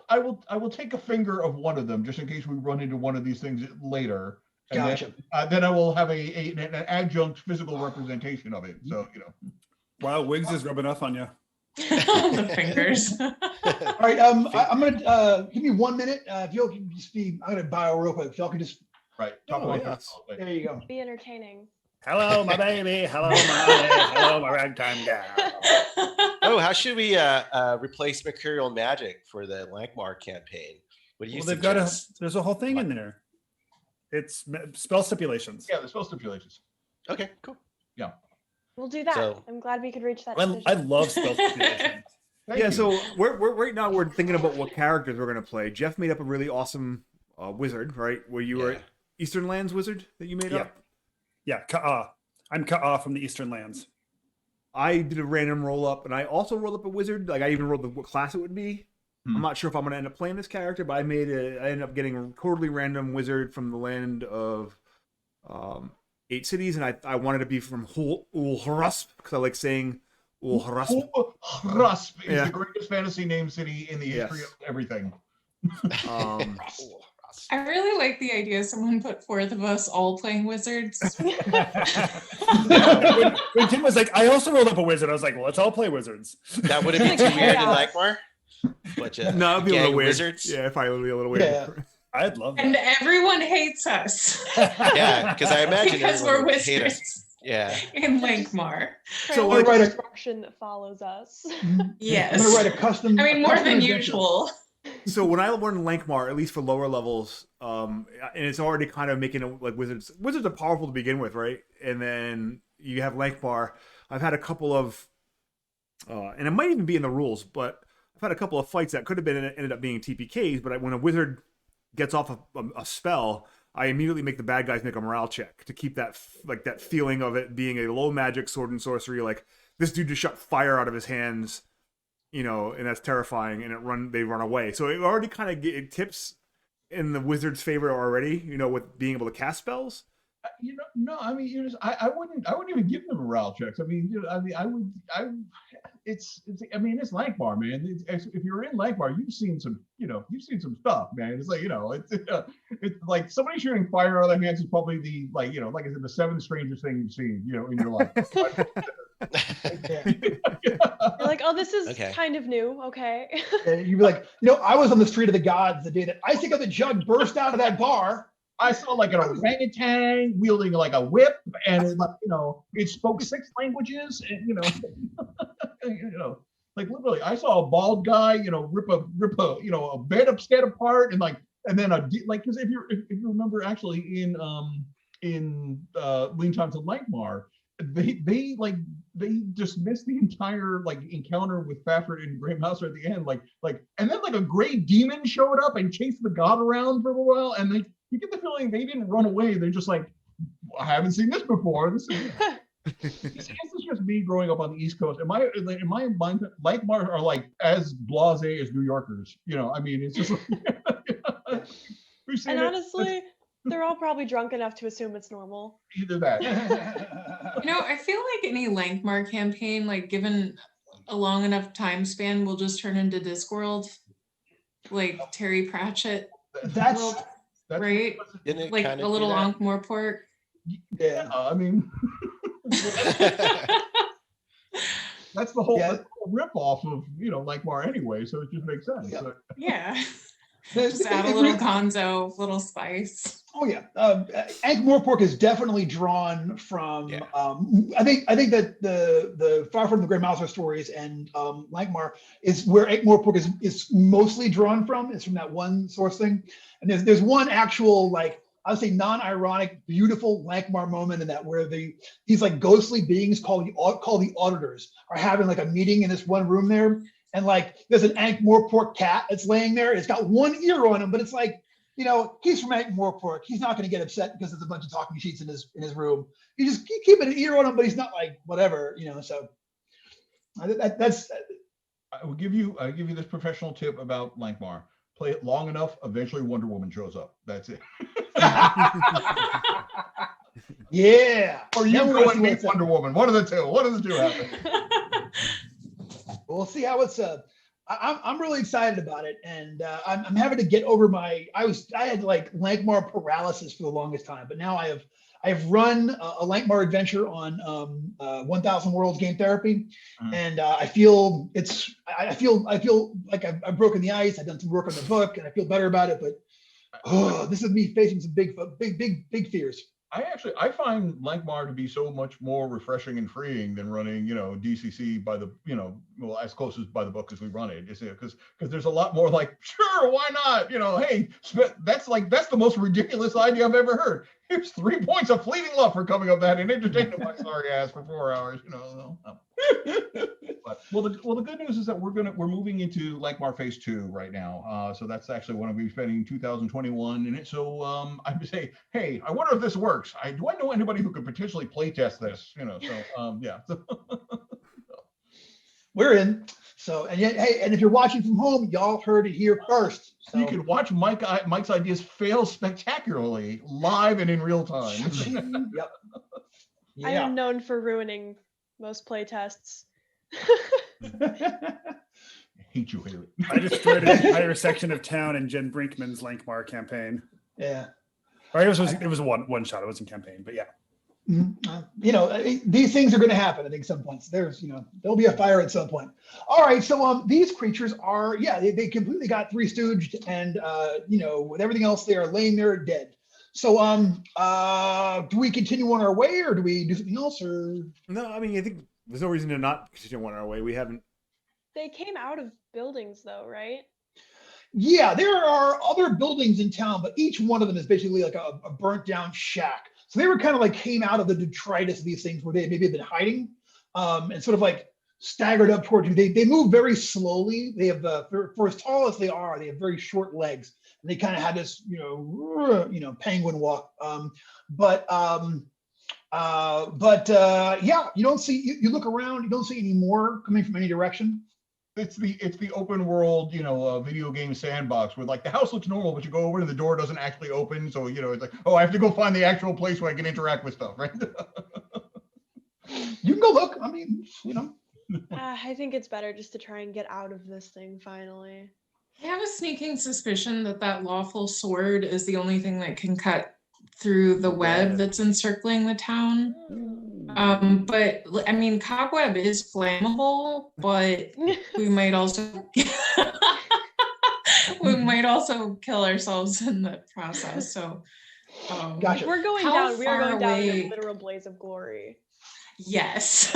I will take a finger of one of them just in case we run into one of these things later. And Gotcha. then I will have an adjunct physical representation of it. So Wow, Wiggs is rubbing off on you. The fingers. All right. I'm gonna give me 1 minute. If y'all can just be, I'm gonna bio real quick. If y'all can just. right. Talk Oh, about yes. that. There you go. Be entertaining. Hello, my baby. Hello, my honey. Hello, my ragtime gal. Oh, how should we replace Mercurial Magic for the Lankmar campaign? What do you Well, they've got suggest? there's a whole thing in there. It's spell stipulations. Yeah, the spell stipulations. Okay, cool. We'll do that. So- I'm glad we could reach that. I decision. love spell stipulations. Thank Yeah, you. so we're right now we're thinking about what characters we're going to play. Jeff made up a really awesome wizard, right? Where you were Yeah. Eastern Lands wizard that you made Yeah. up. Yeah, Ka'a. I'm Ka'a from the Eastern Lands. I did a random roll up, and I also rolled up a wizard. Like I even rolled what class it would be. I'm not sure if I'm going to end up playing this character, but I ended up getting a totally random wizard from the land of 8 cities, and I wanted to be from Ul'Harasp because I like saying Ul'Harasp. Rusp is Yeah. the greatest fantasy name city in the history Yes. of everything. I really like the idea someone put forth of us all playing wizards. when Tim was like, I also rolled up a wizard, I was like, well, let's all play wizards. That wouldn't be too weird in Lankmar? Bunch of No, it'd be a gang little weird. wizards? Yeah, probably would be a little weird. Yeah. I'd love And that. everyone hates us. Yeah, because I imagine because everyone we're would hate us. wizards Yeah. in Lankmar. So, like- Trail of destruction that follows us. I'm Yes. gonna write a custom. I mean, a more custom than adventure. usual. So when I learned Lankmar, at least for lower levels, and it's already kind of making it like wizards. Wizards are powerful to begin with, right? And then you have Lankmar. I've had a couple of, and it might even be in the rules, but I've had a couple of fights that could have been ended up being TPKs. But when a wizard gets off a spell, I immediately make the bad guys make a morale check to keep that that feeling of it being a low magic sword and sorcery. Like this dude just shot fire out of his hands. And that's terrifying, and they run away. So it already kind of it tips in the wizard's favor already, with being able to cast spells. No, I mean, I wouldn't even give them morale checks. I mean, it's Lankmar, man. If you're in Lankmar, you've seen some stuff, man. It's like, it's like somebody shooting fire out of their hands is probably the, like I said, the 7th strangest thing you've seen, in your life. You're like, oh, this is Okay. kind of new. Okay. And you'd be like, I was on the Street of the Gods the day that Icicle of the Jug burst out of that bar. I saw like an orangutan wielding like a whip, and it spoke 6 languages, and like literally, I saw a bald guy, rip a bed upstairs apart, and then because if you remember actually in Lean Time to Lankmar, they dismissed the entire encounter with Fafford and Grey Mouser at the end, and then a gray demon showed up and chased the god around for a while, and you get the feeling they didn't run away. They're just like, I haven't seen this before. This is Is this just me growing up on the East Coast? In my mind, Langmar are like as blasé as New Yorkers. You know, I mean, it's just. We've seen And it. honestly, they're all probably drunk enough to assume it's normal. Either that. You know, I feel like any Lankmar campaign, like given a long enough time span, will just turn into Discworld, like Terry Pratchett. That's right. Didn't it Like kinda a do little that? Ankh-Morpork. yeah. I mean, that's the whole rip off of Langmar anyway, so it just makes sense. Yeah. So- Yeah. The- Just add a it little re- gonzo, little spice. Oh yeah, Ankh-Morpork is definitely drawn from. Yeah. I think that the Far from the Grey Mouser stories and Langmar is where Ankh-Morpork is mostly drawn from. Is from that one source thing, and there's one actual like I would say non-ironic, beautiful Langmar moment in that where these like ghostly beings called the auditors are having like a meeting in this one room there, and like there's an Ankh-Morpork cat that's laying there. It's got one ear on him, but it's like. He's from Ankh-Morpork. He's not going to get upset because there's a bunch of talking sheets in his room. You just keep an ear on him, but he's not like whatever, So that's. I will give you this professional tip about Langmar. Play it long enough, eventually Wonder Woman shows up. That's it. Yeah. Or you go and meet Wonder Woman. One of the two. One of the two happen. We'll see how it's. I'm really excited about it, and I'm having to get over I had like Langmar paralysis for the longest time, but now I have run a Langmar adventure on 1000 Worlds Game Therapy, and I feel like I've broken the ice. I've done some work on the book, and I feel better about it. But this is me facing some big fears. I find Langmar to be so much more refreshing and freeing than running, DCC by the, as close as by the book as we run it. Because there's a lot more like, sure, why not? Hey, that's the most ridiculous idea I've ever heard. Here's 3 points of fleeting love for coming up that and entertaining my sorry ass for 4 hours. But the good news is that we're moving into Langmar Phase 2 right now. So that's actually when I'll be spending 2021 in it. So I would say, hey, I wonder if this works. Do I know anybody who could potentially play test this? Yeah. We're in. So and yet, hey, and if you're watching from home, y'all heard it here first. So you can watch Mike's ideas fail spectacularly live and in real time. Yep. I am known for ruining most playtests. I hate you, Haley. I destroyed an entire section of town in Jen Brinkman's Langmar campaign. Yeah. Or it was one shot. It wasn't campaign, but yeah. These things are going to happen. I think some points there'll be a fire at some point. All right. So these creatures are, they completely got three stooged, and with everything else, they are laying there dead. So do we continue on our way, or do we do something else, or? No, I mean, I think there's no reason to not continue on our way. We haven't. They came out of buildings though, right? Yeah, there are other buildings in town, but each one of them is basically like a burnt down shack. So they were kind of like came out of the detritus of these things where they maybe have been hiding, and sort of like staggered up towards you. They move very slowly. They have for as tall as they are, they have very short legs, and they kind of have this penguin walk. You don't see. You look around, you don't see any more coming from any direction. It's the open world, video game sandbox where like the house looks normal, but you go over and the door doesn't actually open. So, it's like, oh, I have to go find the actual place where I can interact with stuff, right? You can go look. I mean, I think it's better just to try and get out of this thing finally. I have a sneaking suspicion that lawful sword is the only thing that can cut through the web that's encircling the town. But I mean, cobweb is flammable, but we might also kill ourselves in the process. So, gotcha. If we're going down. We are going down in a literal blaze of glory. Yes.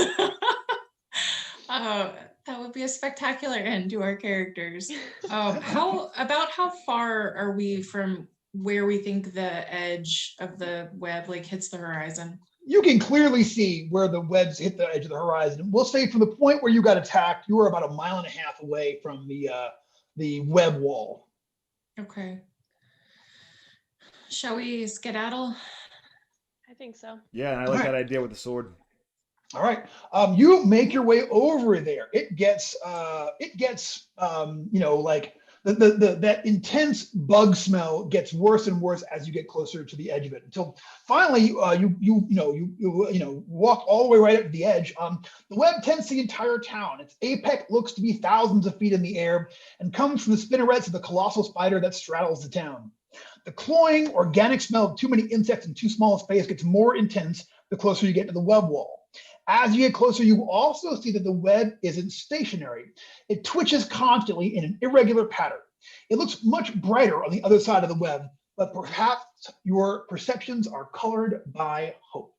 That would be a spectacular end to our characters. How far are we from where we think the edge of the web hits the horizon? You can clearly see where the webs hit the edge of the horizon. We'll say from the point where you got attacked, you were about 1.5 miles away from the web wall. Okay. Shall we skedaddle? I think so. Yeah, and I like that idea with the sword. All right. You make your way over there. It gets you know, like that intense bug smell gets worse and worse as you get closer to the edge of it, until finally you walk all the way right up to the edge. The web tents the entire town. Its apex looks to be thousands of feet in the air and comes from the spinnerets of the colossal spider that straddles the town. The cloying, organic smell of too many insects in too small a space gets more intense the closer you get to the web wall. As you get closer, you also see that the web isn't stationary. It twitches constantly in an irregular pattern. It looks much brighter on the other side of the web, but perhaps your perceptions are colored by hope.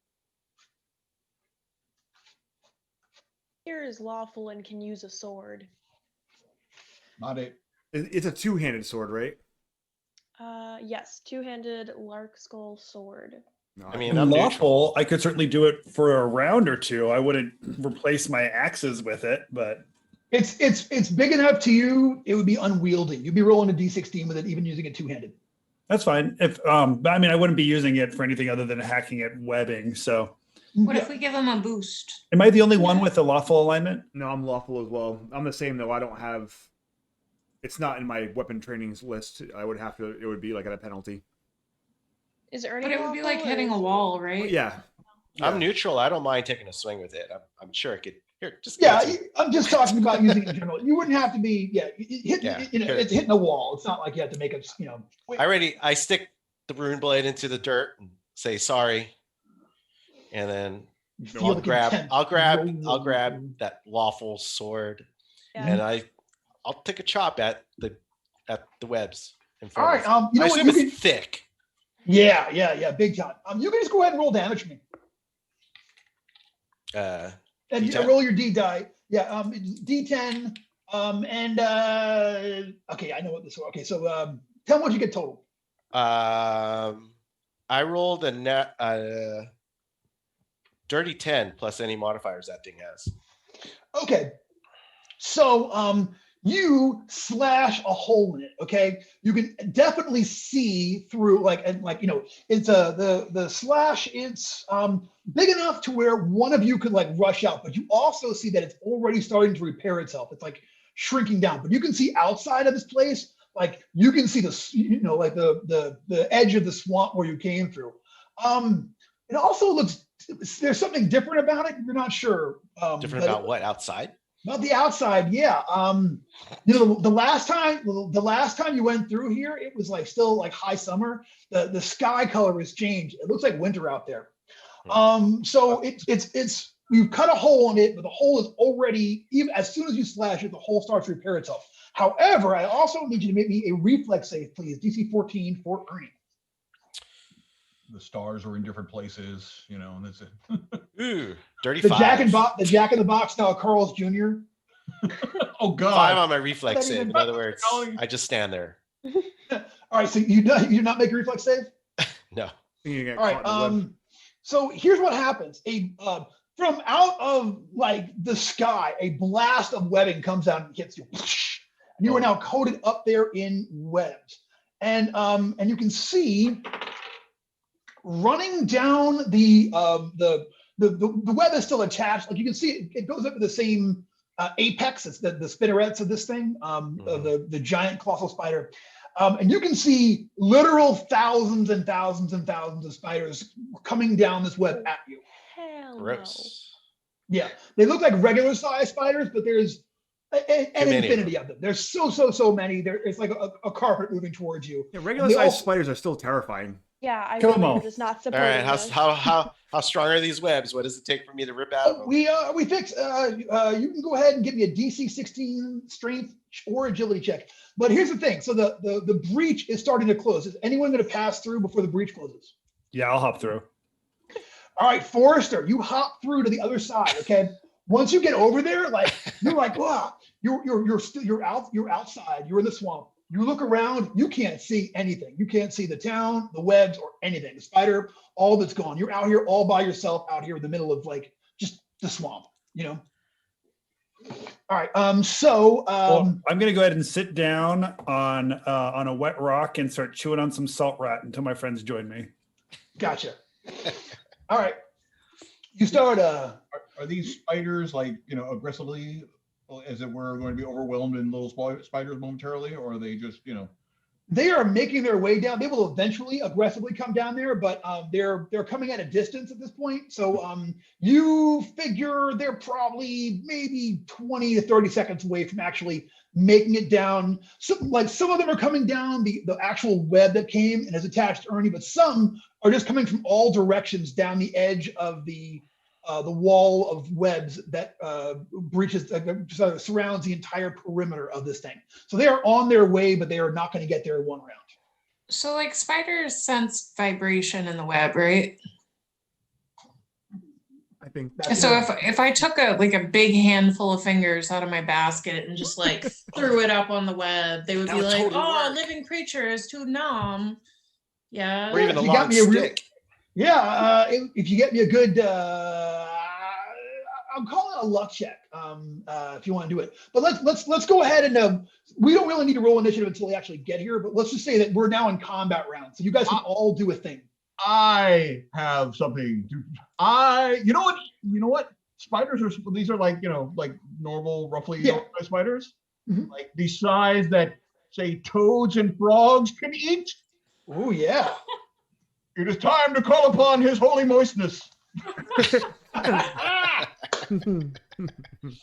Here is lawful and can use a sword. Not it. It's a two-handed sword, right? Yes, two-handed lark skull sword. No, I mean, And I'm neutral. lawful, I could certainly do it for a round or two. I wouldn't replace my axes with it, but It's big enough to you. It would be unwieldy. You'd be rolling a d16 with it, even using it two-handed. that's fine. If but I mean, I wouldn't be using it for anything other than hacking at webbing. So, What if we give him a boost? am I the only one with a lawful alignment? no, I'm lawful as well. I'm the same though. I don't have. It's not in my weapon trainings list. I would have to. It would be like at a penalty. Is it already? But it would be lawful, like or hitting is a it- wall, right? Yeah. I'm neutral. I don't mind taking a swing with it. I'm sure it could. Here, just Yeah, give it to me. I'm just talking about using it in general. You wouldn't have to be. Yeah, Yeah, it's hitting a wall. It's not like you have to make a. I stick the rune blade into the dirt and say sorry, and then feel I'll the grab contempt. that lawful sword, Yeah. and I'll take a chop at the webs in All front. right. of You know I what? assume You it's can, thick. yeah, big time. You can just go ahead and roll damage for me, and D10? roll your D die. Yeah. D10. Okay, I know what this is. Okay, so tell me what you get total. I rolled a net dirty 10 plus any modifiers that thing has. Okay. So you slash a hole in it. Okay, you can definitely see through it's the slash. It's big enough to where one of you could like rush out, but you also see that it's already starting to repair itself. It's like shrinking down, but you can see outside of this place. Like you can see the edge of the swamp where you came through. It also looks there's something different about it. You're not sure. Different about what? Outside? About the outside, yeah. The last time you went through here, it was like still like high summer. The sky color has changed. It looks like winter out there. So it's you've cut a hole in it, but the hole is already, even as soon as you slash it, the hole starts to repair itself. However, I also need you to make me a reflex save, please. DC 14 for Ernie. The stars are in different places, and that's it. Ooh, dirty The 5. Jack in the Box now Carl's Jr. Oh God! 5 on my reflex That save. even- In other words, I just stand there. All right, so you do not make a reflex save? No. You get All right. caught in the web. So here's what happens. From out of like the sky, a blast of webbing comes out and hits you. And you are now coated up there in webs. And you can see running down the web is still attached. Like you can see it goes up to the same apex. It's the spinnerets of this thing, of the giant colossal spider. And you can see literal thousands and thousands and thousands of spiders coming down this web at you. Hell Gross. Yeah, they look like regular size spiders, but there's an many of infinity of them. There's so many. It's like a carpet moving towards you. Yeah, regular They sized all- spiders are still terrifying. Yeah, I Come really on. am just not All supporting right. this. How strong are these webs? What does it take for me to rip out of them? We fix. You can go ahead and give me a DC 16 strength or agility check. But here's the thing. So the breach is starting to close. Is anyone going to pass through before the breach closes? Yeah, I'll hop through. All right, Forrester, you hop through to the other side. Okay. Once you get over there, like you're like, wow, you're outside. You're in the swamp. You look around. You can't see anything. You can't see the town, the webs, or anything. The spider, all that's gone. You're out here all by yourself, out here in the middle of like just the swamp. All right. Well, I'm gonna go ahead and sit down on a wet rock and start chewing on some salt rat until my friends join me. Gotcha. All right. You start. Are are these spiders like aggressively, as it were, going to be overwhelmed in little spiders momentarily, or are they just They are making their way down. They will eventually aggressively come down there, but they're coming at a distance at this point. So you figure they're probably maybe 20 to 30 seconds away from actually making it down. So, like some of them are coming down the actual web that came and is attached to Ernie, but some are just coming from all directions down the edge of the wall of webs that surrounds the entire perimeter of this thing. So they are on their way, but they are not going to get there in one round. So like spiders sense vibration in the web, right? I think So if I took a big handful of fingers out of my basket and just like threw it up on the web, they would That be would like, totally "Oh, work. living creature is too numb." Yeah. Or even a You got long me a real- stick. Yeah, if you get me a good, I'm calling it a luck check. If you want to do it, but let's go ahead and we don't really need to roll initiative until we actually get here. But let's just say that we're now in combat round, so you guys can all do a thing. I have something to. You know what? Spiders are. These are like normal, roughly Yeah. spiders, Mhm. like the size that say toads and frogs can eat. Oh yeah. It is time to call upon his holy moistness.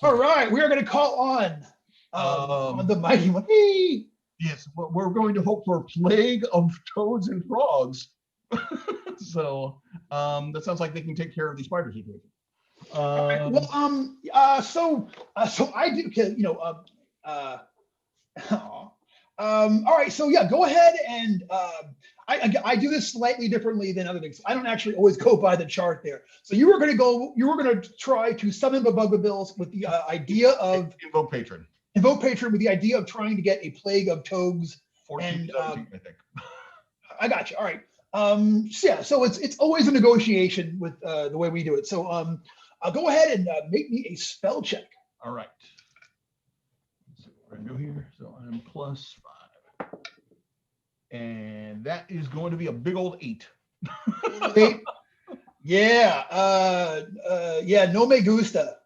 All right, we are going to call on the mighty one. Hey! Yes, we're going to hope for a plague of toads and frogs. So that sounds like they can take care of the spider situation. So I do, because all right, so yeah, go ahead and I do this slightly differently than other things. I don't actually always go by the chart there. So you were going to try to summon the Buggabills with the idea of Invoke patron. with the idea of trying to get a plague of toads. 14, And 17, I think. I got you. All right. So it's always a negotiation with the way we do it. So I'll go ahead and make me a spell check. All right. Let's see what we're gonna do here. So I'm +5, and that is going to be a big old 8. Eight. Yeah. No me gusta.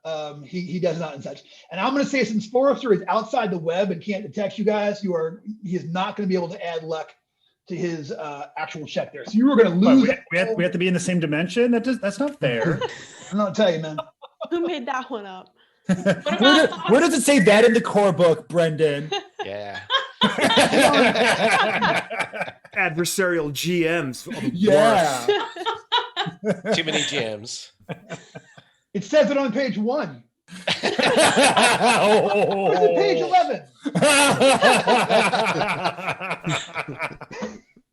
He does not and such. And I'm going to say, since Forrester is outside the web and can't detect you guys, he is not going to be able to add luck to his actual check there. So you were going to lose. We have to be in the same dimension. That's not fair. I'm not telling you, man. Who made that one up? Where does it say that in the core book, Brendan? Yeah. adversarial GMs. Yeah. Too many GMs. It says it on page 1. Oh. Where's it page 11?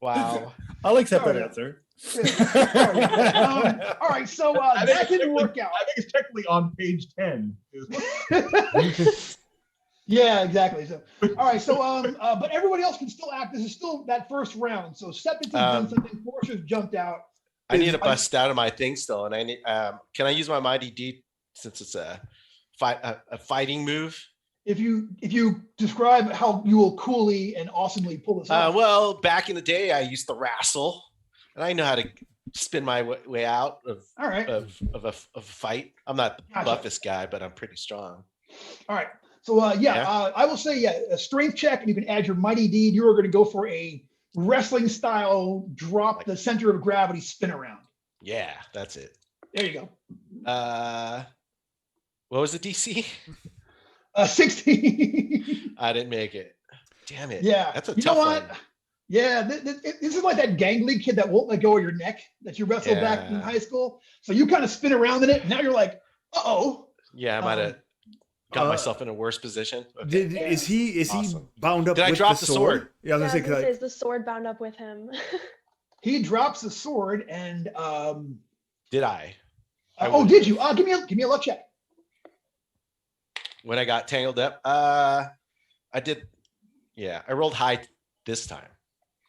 Wow. I'll accept Sorry. that answer. All right, so that didn't work out. I think it's technically on page 10. Yeah, exactly. So, all right. So, but everybody else can still act. This is still that first round. So, Septic's done something. Forrester's jumped out. I need to bust out of my thing still, and I need. Can I use my mighty D since it's a fighting move? If you describe how you will coolly and awesomely pull this off. Well, back in the day, I used to wrestle, and I know how to spin my way out of All right. of a fight. I'm not the Gotcha. buffest guy, but I'm pretty strong. All right. So, I will say, a strength check, and you can add your mighty deed. You are going to go for a wrestling style drop the center of gravity spin around. Yeah, that's it. There you go. What was the DC? 16. I didn't make it. Damn it. Yeah. That's a You tough know what? one. Yeah, this is like that gangly kid that won't let go of your neck that you wrestled back in Yeah. high school. So you kind of spin around in it, and now you're like, uh-oh. Yeah, I might have got myself in a worse position. Okay. Is he Awesome. bound up Did I with drop the the sword? sword? Yeah, I was gonna say, Is the sword bound up with him? He drops the sword, and Did I? did you? Give me a luck check. When I got tangled up? I did. Yeah, I rolled high this time.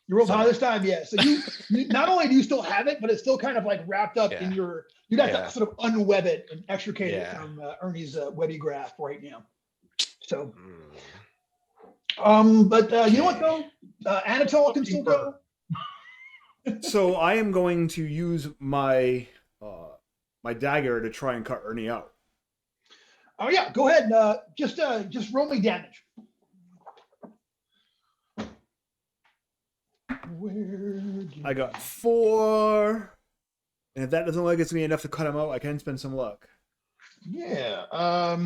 You rolled So- high this time, yeah. So you not only do you still have it, but it's still kind of like wrapped up in Yeah. your. You got Yeah. to sort of unweb it and extricate it Yeah. from Ernie's webby graph right now. So, Mm. but you know what though? Anatole can still go. so I am going to use my my dagger to try and cut Ernie out. Oh yeah, go ahead. Just roll me damage. I got 4. And if that doesn't look like it's gonna be enough to cut him out, I can spend some luck. Yeah.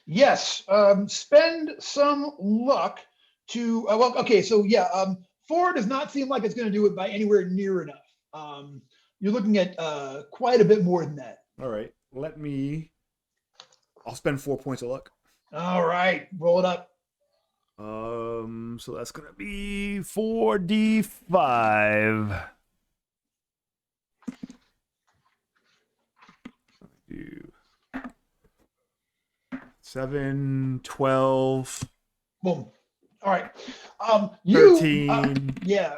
Yes. Spend some luck to. Well, okay. So yeah. 4 does not seem like it's going to do it by anywhere near enough. You're looking at quite a bit more than that. All right. I'll spend 4 points of luck. All right. Roll it up. So that's gonna be 4d5. 7, 12. Boom. All right. You, 13. yeah.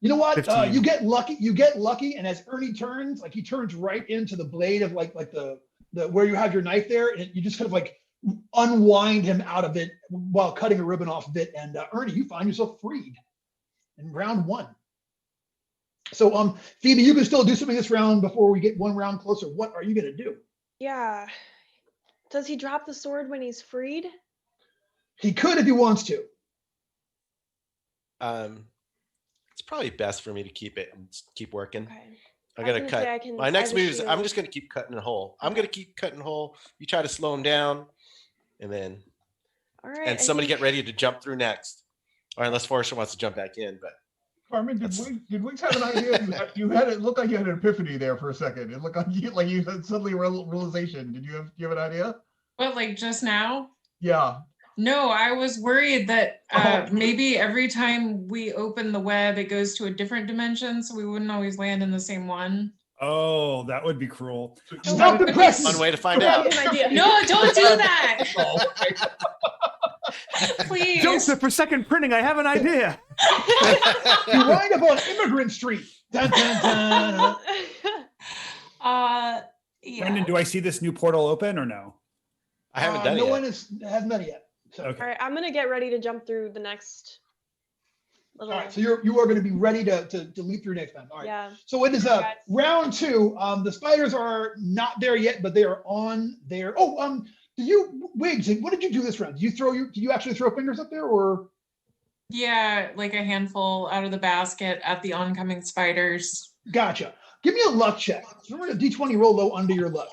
You know what? 15. You get lucky. You get lucky, and as Ernie turns, like he turns right into the blade of like the where you have your knife there, and you just kind of like unwind him out of it while cutting a ribbon off of it. And Ernie, you find yourself freed in round 1. So Phoebe, you can still do something this round before we get one round closer. What are you gonna do? Yeah. Does he drop the sword when he's freed? He could if he wants to. It's probably best for me to keep it and keep working. Okay. I'm gonna cut. My next move is I'm shield. just gonna keep cutting a hole. I'm gonna keep cutting a hole. You try to slow him down, and then All right. and somebody get ready to jump through next, or unless Forrester wants to jump back in. But Carmen, did Wiggs have an idea? You had it looked like you had an epiphany there for a second. It looked like you had suddenly realization. Do you have an idea? What, like just now? Yeah. No, I was worried that maybe every time we open the web, it goes to a different dimension, so we wouldn't always land in the same one. Oh, that would be cruel. Stop the press. one way to find out. No, don't do that. Please. Joseph, for second printing, I have an idea. You wind up on Immigrant Street. Dun, dun, dun. Yeah. Brendan, do I see this new portal open or no? I haven't done it No yet. one hasn't done it yet. So. Okay. All right, I'm gonna get ready to jump through the next little. All right, so you are going to be ready to leap through next time. All right. Yeah. So it is Congrats. round 2. The spiders are not there yet, but they are on there. Oh, Wiggs, what did you do this round? Did you actually throw fingers up there, or? Yeah, like a handful out of the basket at the oncoming spiders. Gotcha. Give me a luck check. Remember the D20 roll low under your luck.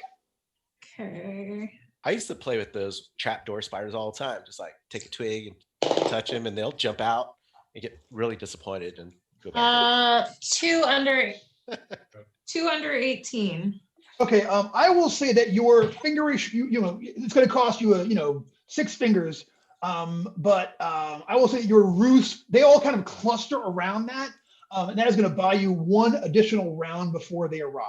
Okay. I used to play with those trapdoor spiders all the time. Just like take a twig and touch them, and they'll jump out and get really disappointed and go back. 2 under 18. Okay. I will say that your fingerish, it's going to cost you 6 fingers. But I will say that your roots, they all kind of cluster around that. And that is going to buy you 1 additional round before they arrive.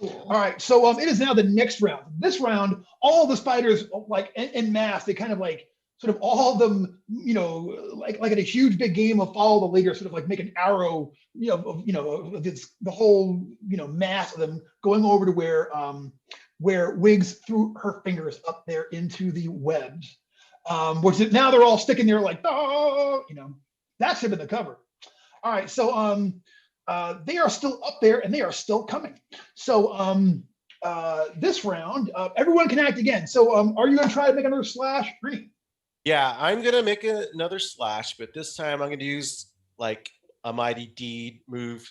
Cool. All right, so it is now the next round. This round, all the spiders, like en masse, they kind of like sort of all of them, like in a huge big game of follow the leader, sort of like make an arrow, the whole mass of them going over to where Wiggs threw her fingers up there into the webs, which now they're all sticking there like, that should have been the cover. All right, so they are still up there and they are still coming. So this round, everyone can act again. So are you going to try to make another slash? Green. Yeah, I'm gonna make another slash, but this time I'm gonna use like a mighty deed move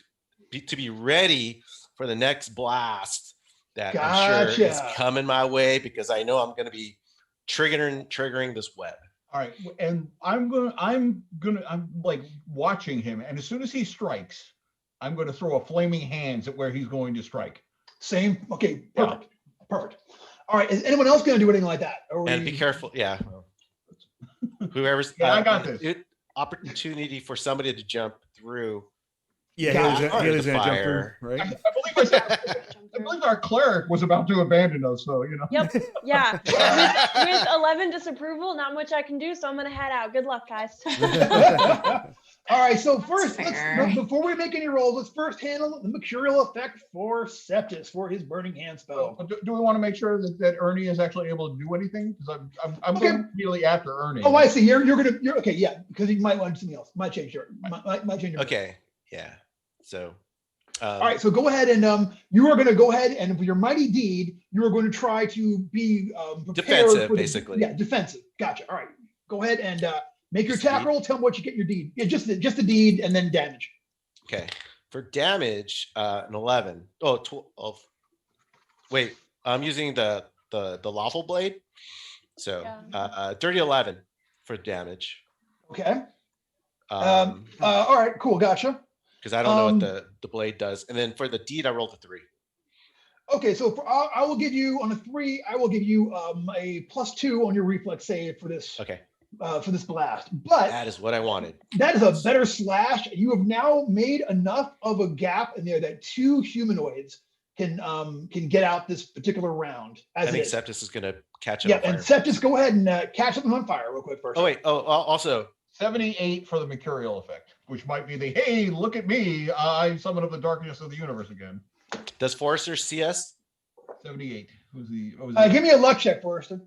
to be ready for the next blast that I'm sure is coming my way, because I know I'm gonna be triggering this web. All right, and I'm like watching him, and as soon as he strikes, I'm going to throw a flaming hands at where he's going to strike. Same. Okay. Perfect. Yeah. Perfect. All right. Is anyone else going to do anything like that? And be careful. Yeah. Whoever's. Yeah, I got this. Opportunity for somebody to jump through. Yeah, Haley's going to jump through, right? I believe our cleric was about to abandon us, so Yep. Yeah. with 11 disapproval, not much I can do, so I'm gonna head out. Good luck, guys. All right. So first, before we make any rolls, let's first handle the mercurial effect for Septus for his burning hand spell. Do we want to make sure that Ernie is actually able to do anything? Because I'm going really after Ernie. Oh, I see. You're okay. Yeah, because he might want something else. Might change your. Might change your. Okay. Yeah. So All right, so go ahead and you are going to go ahead and with your mighty deed, you are going to try to be prepared Defensive, for basically. Yeah, defensive. Gotcha. All right, go ahead and make your Just the attack deed? roll. Tell me what you get your deed. Yeah, just the deed and then damage. Okay. For damage, an 11. Oh, 12. Wait, I'm using the lawful blade. So dirty 11 for damage. Okay. All right, cool. Gotcha. Because I don't know what the blade does. And then for the deed, I rolled a 3. Okay, so I will give you on a 3. I will give you a +2 on your reflex save for this. Okay. For this blast, but That is what I wanted. that is a better slash. You have now made enough of a gap in there that 2 humanoids can get out this particular round. I think Septus is going to catch it. Yeah, on fire. and Septus, go ahead and catch something on fire real quick first. Oh wait. Oh, also 78 for the mercurial effect, which might be the hey, look at me, I summon up the darkness of the universe again. does Forrester see us? 78. Who's the? Give me a luck check, Forrester.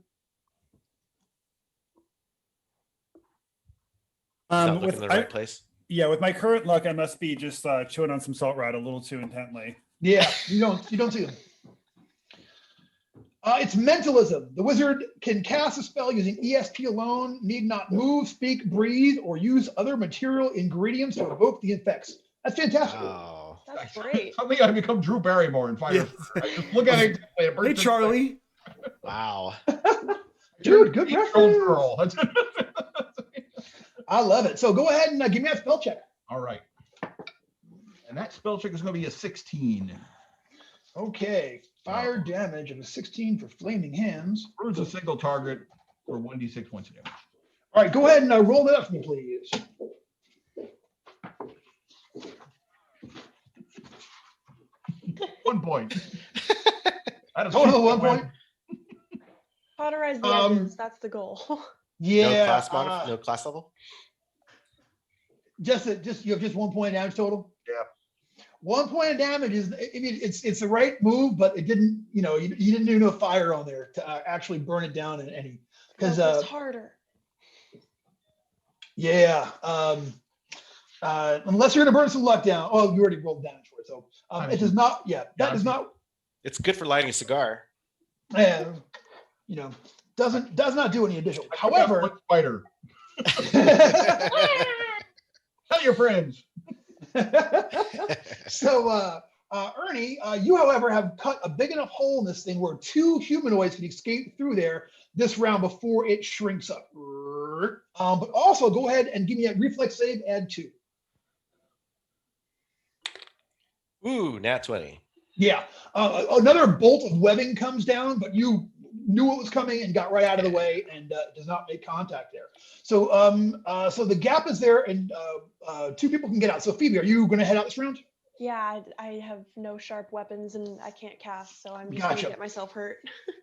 Not looking in the right place. Yeah, with my current luck, I must be just chewing on some salt rat a little too intently. Yeah, you don't see them. It's mentalism. The wizard can cast a spell using ESP alone, need not move, speak, breathe, or use other material ingredients to evoke the effects. That's fantastic. Oh. That's great. Suddenly I become Drew Barrymore in Fire. I just look at it. Hey, Charlie. Wow. Dude, good reference. Girl. I love it. So go ahead and give me that spell check. All right. And that spell check is going to be a 16. Okay. Fire damage of a 16 for flaming hands. Bruise a single target for 1d6 points of damage. All right, go ahead and roll that up for me, please. One point. Total 1 point. Cauterize the edges. That's the goal. Yeah. No class level. Just you have just 1 point of damage total. Yeah. 1 point of damage is. I mean, it's the right move, but it didn't. You know, you didn't do no fire on there to actually burn it down in any. Because it's harder. Yeah. Unless you're gonna burn some luck down. Oh, you already rolled damage for it, so it does not. Yeah, that does not. It's good for lighting a cigar. And you know, does not do any additional. However, spider. Tell your friends. So, Ernie, you, however, have cut a big enough hole in this thing where 2 humanoids can escape through there this round before it shrinks up. But also, go ahead and give me a reflex save, add 2. Ooh, nat 20. Yeah. Another bolt of webbing comes down, but you knew it was coming and got right out of the way and does not make contact there. So so the gap is there and 2 people can get out. So Phoebe, are you going to head out this round? Yeah, I have no sharp weapons and I can't cast, so I'm just Gotcha. gonna get myself hurt.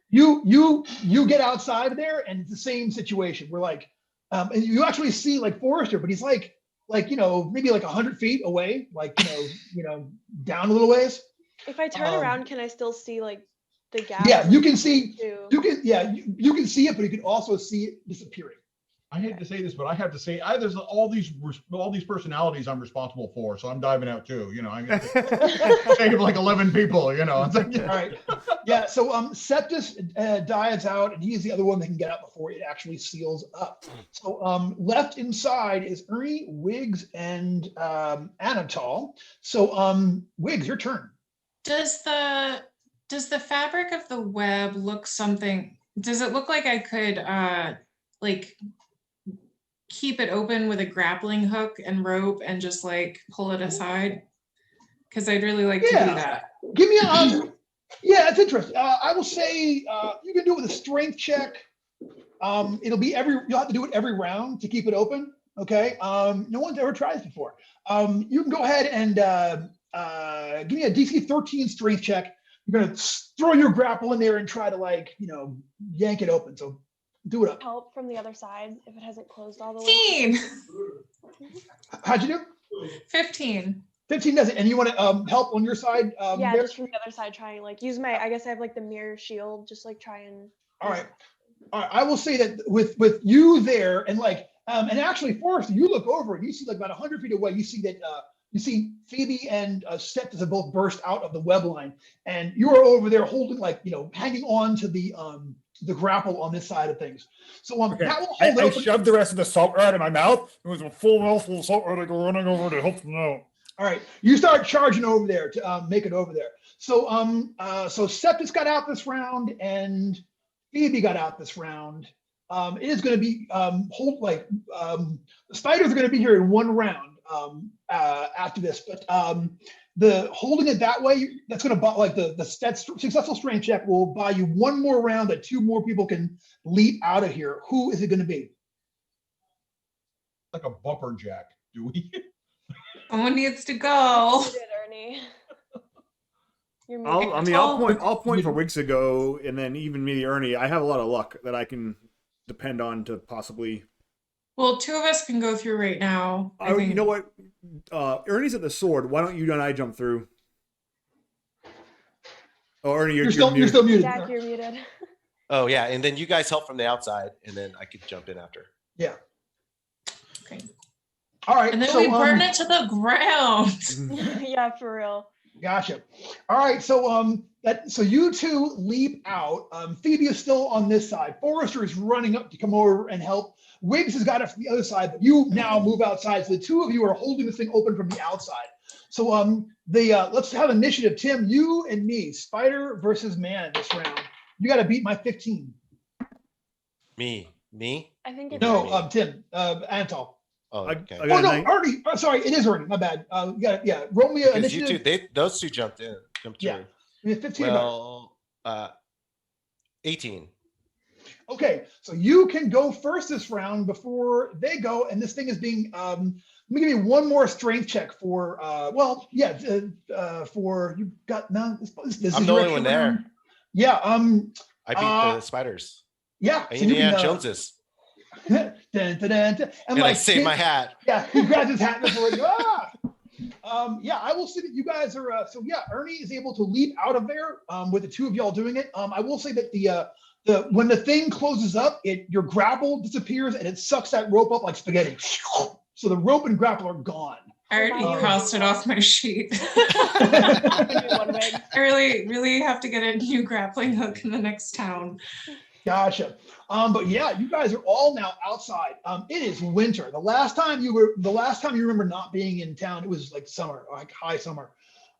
You get outside there and it's the same situation. We're like, and you actually see like Forrester, but he's like you know, maybe like 100 feet away, like you know, down a little ways. If I turn around, can I still see like the gap? Yeah, you can see. Too? You can see it, but you can also see it disappearing. I hate to say this, but I have to say, there's all these personalities I'm responsible for, so I'm diving out too. You know, I'm gonna save like 11 people. You know, it's like, All right. Yeah. So Septus dives out, and he's the other one that can get out before it actually seals up. So left inside is Ernie, Wiggs, and Anatol. So Wiggs, your turn. Does the fabric of the web look something? Does it look like I could like keep it open with a grappling hook and rope and just like pull it aside? Because I'd really like to do that. Give me a yeah, that's interesting. I will say you can do it with a strength check. It'll be you'll have to do it every round to keep it open. Okay. No one's ever tried this before. You can go ahead and give me a DC 13 strength check. You're gonna throw your grapple in there and try to like, you know, yank it open. So do it up. Help from the other side if it hasn't closed all the way. 15. How'd you do? 15. 15 doesn't. And you want to help on your side? Yeah, there? just from the other side, trying like use my. I guess I have like the mirror shield. Just like try and. All right. I will say that with you there and like and actually Forrest, you look over and you see like about 100 feet away. You see that you see Phoebe and Septus have both burst out of the web line, and you are over there holding, like, hanging on to the grapple on this side of things. So Okay. that will hold it I open. shoved the rest of the salt right in my mouth. It was a full mouthful of salt right. I go running over to help them out. All right, you start charging over there to make it over there. So so Septus got out this round, and Phoebe got out this round. It is going to be the spiders are going to be here in one round after this, but the holding it that way, that's going to buy, like, the successful strength check will buy you one more round that 2 more people can leap out of here. Who is it going to be? Like a bumper jack, do we? Someone needs to go. You did, Ernie. You're I'll point for Wiggs to go, and then even me, Ernie. I have a lot of luck that I can depend on to possibly. Well, 2 of us can go through right now. You know what? Ernie's at the sword. Why don't you and I jump through? Oh, Ernie, you're still muted. Jack, you're muted. Oh yeah, and then you guys help from the outside, and then I could jump in after. Yeah. Okay. All right. And then so, we burn it to the ground. Yeah, for real. Gotcha. All right. So so you 2 leap out. Phoebe is still on this side. Forrester is running up to come over and help. Wiggs has got it from the other side, but you now move outside. So the 2 of you are holding this thing open from the outside. So let's have initiative. Tim, you and me, spider versus man this round. You got to beat my 15. Me. I think it's No, Tim, Antal. Oh, okay. Oh no, Ernie. Sorry, it is Ernie. My bad. You got it. Yeah, roll me an Because initiative. you 2, those 2 jumped in. Yeah. 15. Well, 18. Okay, so you can go first this round before they go, and this thing is being. Let me give you one more strength check for. For you got no. This I'm is the your only extra one there. round. Yeah. I beat the spiders. Yeah. So Indiana Joneses. Dun, dun, dun, dun. And I saved my hat. Yeah, he grabs his hat before he yeah, I will say that you guys are Ernie is able to leap out of there with the 2 of y'all doing it. I will say that the when the thing closes up, your grapple disappears and it sucks that rope up like spaghetti. So the rope and grapple are gone. I already crossed it off my sheet. I really have to get a new grappling hook in the next town. Gotcha. But yeah, you guys are all now outside. It is winter. The last time you remember not being in town, it was like summer, like high summer.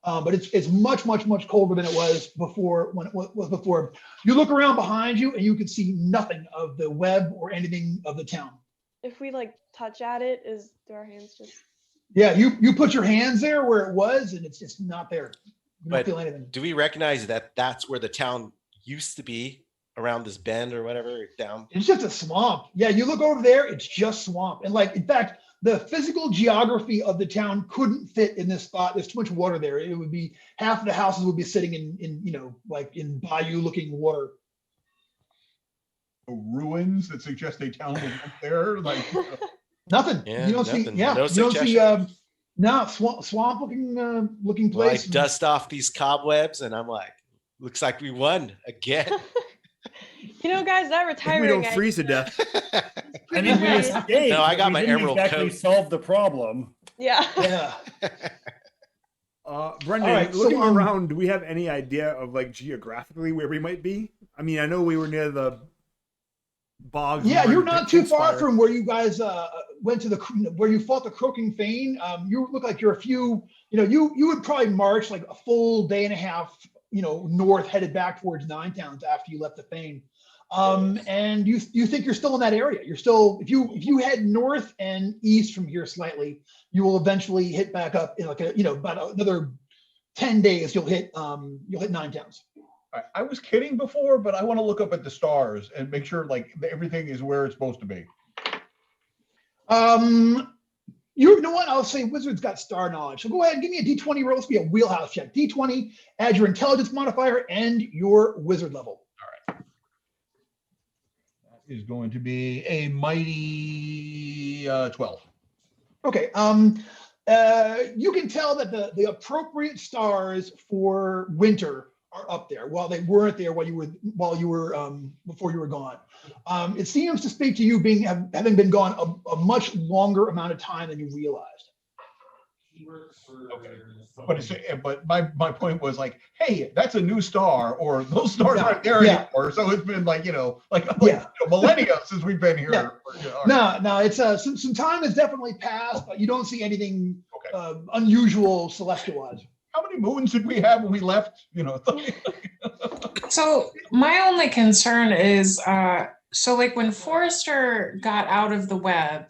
But it's much colder than it was before. When it was before. You look around behind you and you can see nothing of the web or anything of the town. If we like touch at it, do our hands just? Yeah, you put your hands there where it was, and it's just not there. You don't feel anything. Do we recognize that that's where the town used to be? Around this bend or whatever down? It's just a swamp. Yeah, you look over there, it's just swamp. And like, in fact, the physical geography of the town couldn't fit in this spot. There's too much water there. It would be half of the houses would be sitting in like in bayou looking water. Ruins that suggest a town was there, like nothing. Yeah, you don't nothing. see. Yeah, No you don't see. suggestion. No swamp looking Well, I place. dust off these cobwebs and I'm like, looks like we won again. Guys, that retiring. We don't freeze to death. I mean, we escaped. No, I but got we my didn't emerald exactly coat. solve the problem. Yeah. Yeah. Brendan, All right, looking so, around, do we have any idea of like geographically where we might be? I mean, I know we were near the bog. Yeah, you're not too far from where you guys went to where you fought the Croaking Fane. You look like you're a few. You would probably march like a full day and a half. North, headed back towards Nine Towns after you left the Fane. And you think you're still in that area. You're still, if you head north and east from here slightly, you will eventually hit back up in like about another 10 days. You'll hit Nine Towns. I was kidding before, but I want to look up at the stars and make sure like everything is where it's supposed to be. You know what? I'll say Wizard's got star knowledge. So go ahead and give me a D20 roll. It's be a wheelhouse check. D20, add your intelligence modifier and your wizard level. All right. That is going to be a mighty 12. Okay. You can tell that the appropriate stars for winter are up there, while they weren't there before you were gone. It seems to speak to you having been gone a much longer amount of time than you realized. Okay. But my point was like, hey, that's a new star, or those stars aren't there anymore. So it's been like, millennia since we've been here. Yeah. No, it's some time has definitely passed, but you don't see anything unusual celestial-wise. How many moons did we have when we left? So my only concern is, so like when Forrester got out of the web,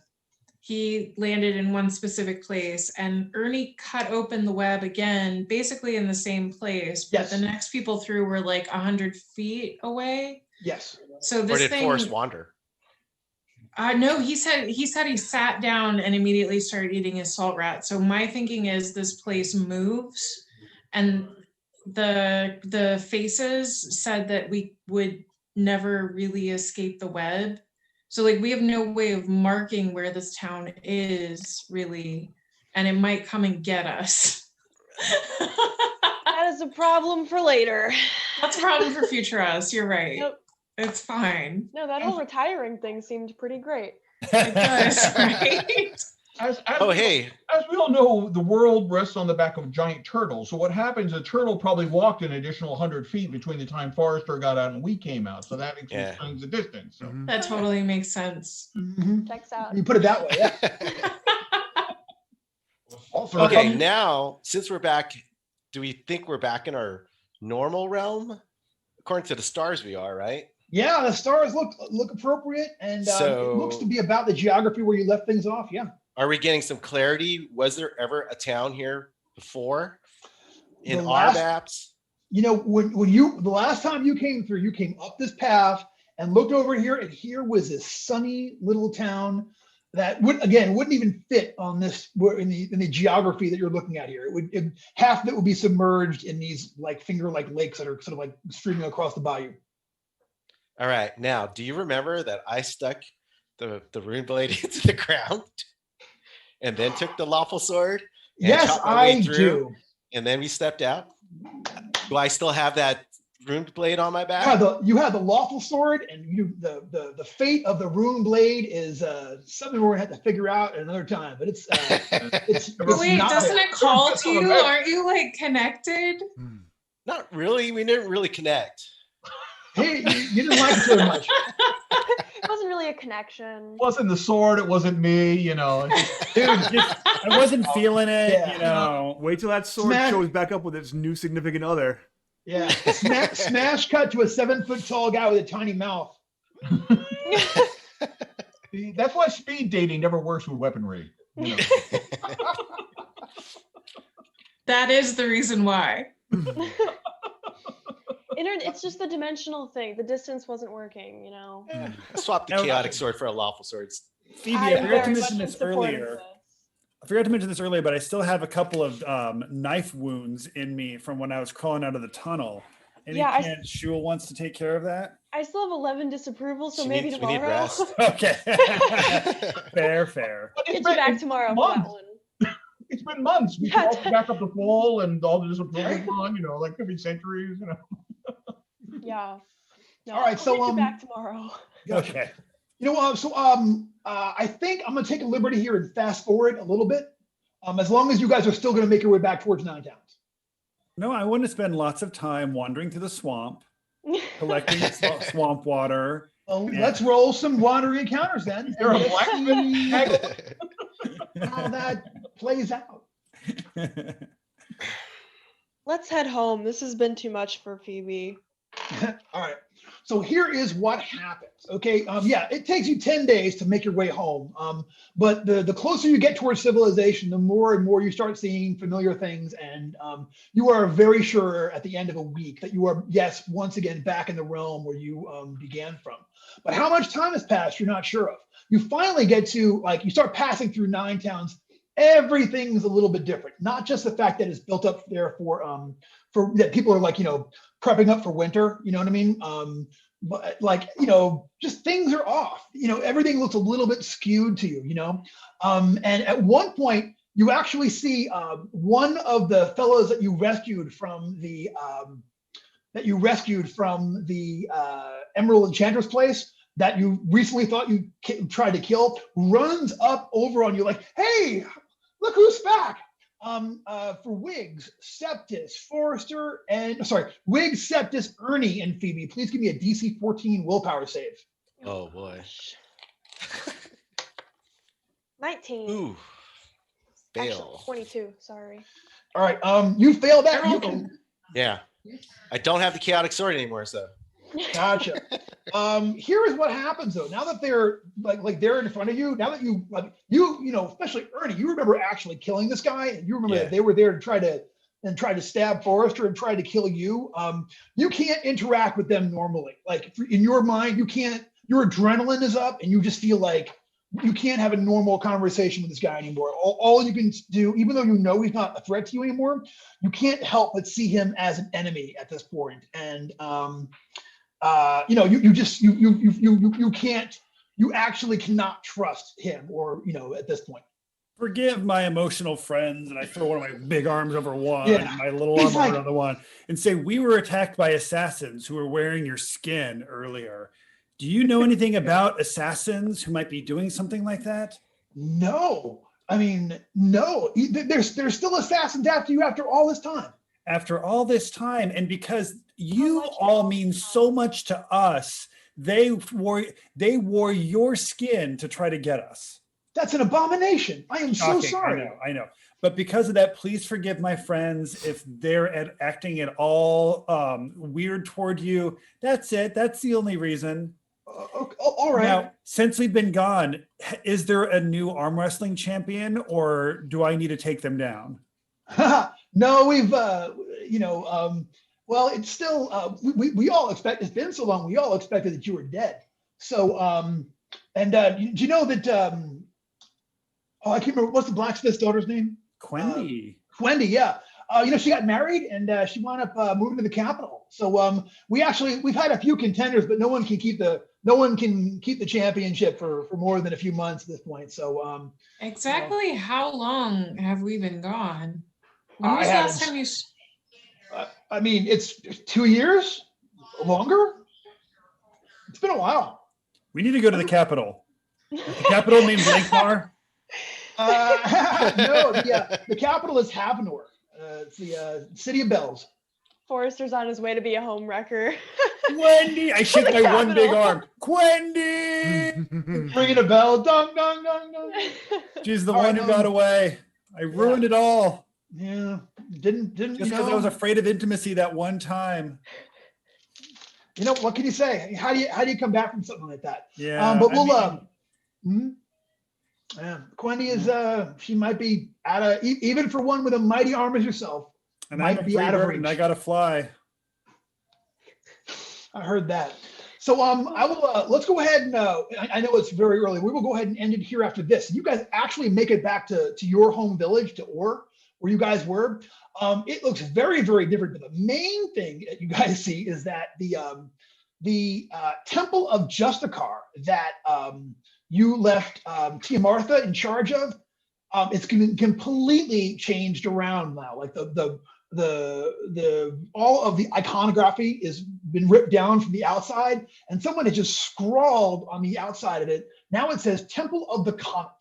he landed in one specific place, and Ernie cut open the web again, basically in the same place. But the next people through were like 100 feet away. Yes. So this or did Forrest wander? No, he said he sat down and immediately started eating his salt rat. So my thinking is this place moves, and the faces said that we would never really escape the web. So like we have no way of marking where this town is really, and it might come and get us. That is a problem for later. That's a problem for future us. You're right. Yep. It's fine. No, that whole retiring thing seemed pretty great. It does, right? As we all know, the world rests on the back of a giant turtle. So what happens, a turtle probably walked an additional 100 feet between the time Forrester got out and we came out. So that explains the distance. So. That totally makes sense. Checks out. You put it that way, yeah. Okay, now, since we're back, do we think we're back in our normal realm? According to the stars, we are, right? Yeah, the stars look appropriate, and it looks to be about the geography where you left things off. Yeah. Are we getting some clarity? Was there ever a town here before in our maps? When you the last time you came through, you came up this path and looked over here, and here was this sunny little town that wouldn't even fit on this in the geography that you're looking at here. Half of it would be submerged in these like finger-like lakes that are sort of like streaming across the bayou. All right. Now, do you remember that I stuck the Runeblade into the ground and then took the lawful sword? Yes, I do. And then we stepped out. Do I still have that Runeblade on my back? You have the lawful sword, and the fate of the Runeblade is something we're gonna have to figure out at another time. But it's wait, doesn't it call to you? Aren't you like connected? Not really. We didn't really connect. Hey, you didn't like it so much. It wasn't really a connection. It wasn't the sword. It wasn't me. Dude, I wasn't feeling it. Wait till that sword shows back up with its new significant other. Yeah, smash cut to a 7-foot tall guy with a tiny mouth. That's why speed dating never works with weaponry. That is the reason why. It's just the dimensional thing. The distance wasn't working, I swapped the chaotic sword for a lawful sword. Phoebe, I forgot to mention this earlier. But I still have a couple of knife wounds in me from when I was crawling out of the tunnel. Any chance Shul wants to take care of that? I still have 11 disapproval, so maybe tomorrow. We need rest. Okay. Fair. Get you back tomorrow for that one. It's been months. We can all back up the fall and all the disapproval gone, like could be centuries, Yeah. No, all right, I'll get you back tomorrow. Okay. I think I'm gonna take a liberty here and fast forward a little bit. As long as you guys are still gonna make your way back towards Nine Towns. No, I want to spend lots of time wandering through the swamp, collecting swamp water. Well, let's roll some wandering encounters then. Is there a blacksmith? How that plays out. Let's head home. This has been too much for Phoebe. All right. So here is what happens. Okay. It takes you 10 days to make your way home. But the closer you get towards civilization, the more and more you start seeing familiar things. And you are very sure at the end of a week that you are, yes, once again, back in the realm where you began from. But how much time has passed, you're not sure of. You finally get to, you start passing through Nine Towns. Everything's a little bit different. Not just the fact that it's built up there for that people are prepping up for winter, you know what I mean? But just things are off. Everything looks a little bit skewed to you, and at one point you actually see one of the fellows that you rescued from the Emerald Enchanter's place that you recently thought you tried to kill runs up over on you like, hey, look who's back. For Wiggs, Septis, Forrester, and Wiggs, Septis, Ernie, and Phoebe, please give me a DC 14 willpower save. Oh boy. 19. Ooh. Actually, Fail. 22. Sorry. All right. You failed that. You can. Yeah. I don't have the chaotic sword anymore, so. Gotcha. Here is what happens though. Now that they're like they're in front of you, now that you especially Ernie, you remember actually killing this guy, and you remember that they were there to try to stab Forrester and try to kill you. You can't interact with them normally. Like in your mind, you can't. Your adrenaline is up, and you just feel like you can't have a normal conversation with this guy anymore. All you can do, even though you know he's not a threat to you anymore, you can't help but see him as an enemy at this point. And you actually cannot trust him, or at this point. Forgive my emotional friends, and I throw one of my big arms over one, Yeah. and my little arm over another one, and say, we were attacked by assassins who were wearing your skin earlier. Do you know anything about assassins who might be doing something like that? No. I mean, no. There's still assassins after you after all this time. After all this time, and because you all mean so much to us, they wore your skin to try to get us. That's an abomination. I am Shocking. so sorry. I know. But because of that, please forgive my friends if they're acting at all weird toward you. That's it. That's the only reason. All right. Now, since we've been gone, is there a new arm wrestling champion, or do I need to take them down? No, we've, well, it's still, we all expect, it's been so long, we all expected that you were dead. So, do you know that, I can't remember, what's the blacksmith's daughter's name? Quendy. Quendy, yeah. She got married, and she wound up moving to the capital. So we've had a few contenders, but no one can keep the championship for more than a few months at this point. So exactly how long have we been gone? When was the last time you? I mean, it's 2 years, longer. It's been a while. We need to go to the capital. The capital means Linkmar. No, the capital is Havenor. It's the city of bells. Forrester's on his way to be a home wrecker. Quendy! I shake my one big arm. Quendy! Ringing a bell. Dong, dong, dong, dong. She's the one who got away. I ruined it all. Yeah. Didn't just because I was afraid of intimacy that one time. What can you say? How do you come back from something like that? Yeah. But we'll Quendy is she might be even for one with a mighty arm as yourself. And I'm a free bird and I gotta fly. I heard that. So I will let's go ahead and I know it's very early. We will go ahead and end it here after this. You guys actually make it back to your home village, to Or, where you guys were. It looks very, very different. But the main thing that you guys see is that the Temple of Justicar that you left Tiamartha in charge of, it's completely changed around now. Like the all of the iconography has been ripped down from the outside, and someone has just scrawled on the outside of it. Now it says Temple of the Comet.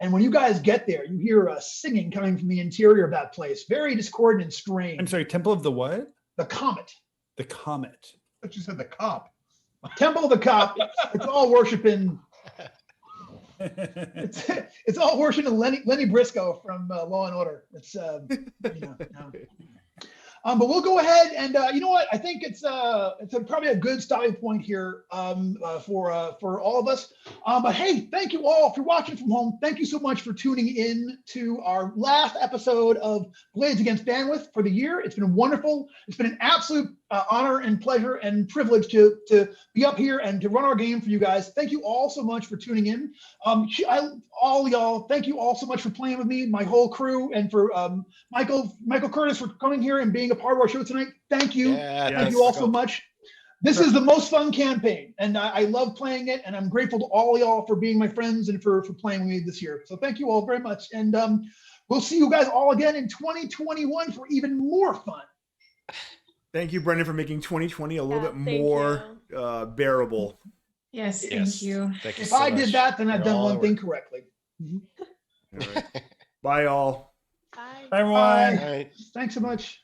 And when you guys get there, you hear singing coming from the interior of that place. Very discordant and strange. I'm sorry, Temple of the what? The Comet. The Comet. But you said the cop. Temple of the Cop. It's all worshiping. It's all worshiping Lenny Briscoe from Law and Order. It's but we'll go ahead and you know what? I think it's probably a good stopping point here for all of us. But hey, thank you all for watching from home. Thank you so much for tuning in to our last episode of Blades Against Bandwidth for the year. It's been wonderful. It's been an absolute honor and pleasure and privilege to be up here and to run our game for you guys. Thank you all so much for tuning in. All y'all, thank you all so much for playing with me, my whole crew, and for Michael Curtis for coming here and being a part of our show tonight. Thank you. Thank you all so much. This is the most fun campaign, and I love playing it, and I'm grateful to all y'all for being my friends and for playing with me this year. So thank you all very much, and we'll see you guys all again in 2021 for even more fun. Thank you, Brendan, for making 2020 a little bit more bearable. Yes, thank you. Thank you If so I much. did that, then I've You're done all one at thing work. correctly. All right. Bye, all. Bye, everyone. All right. Thanks so much.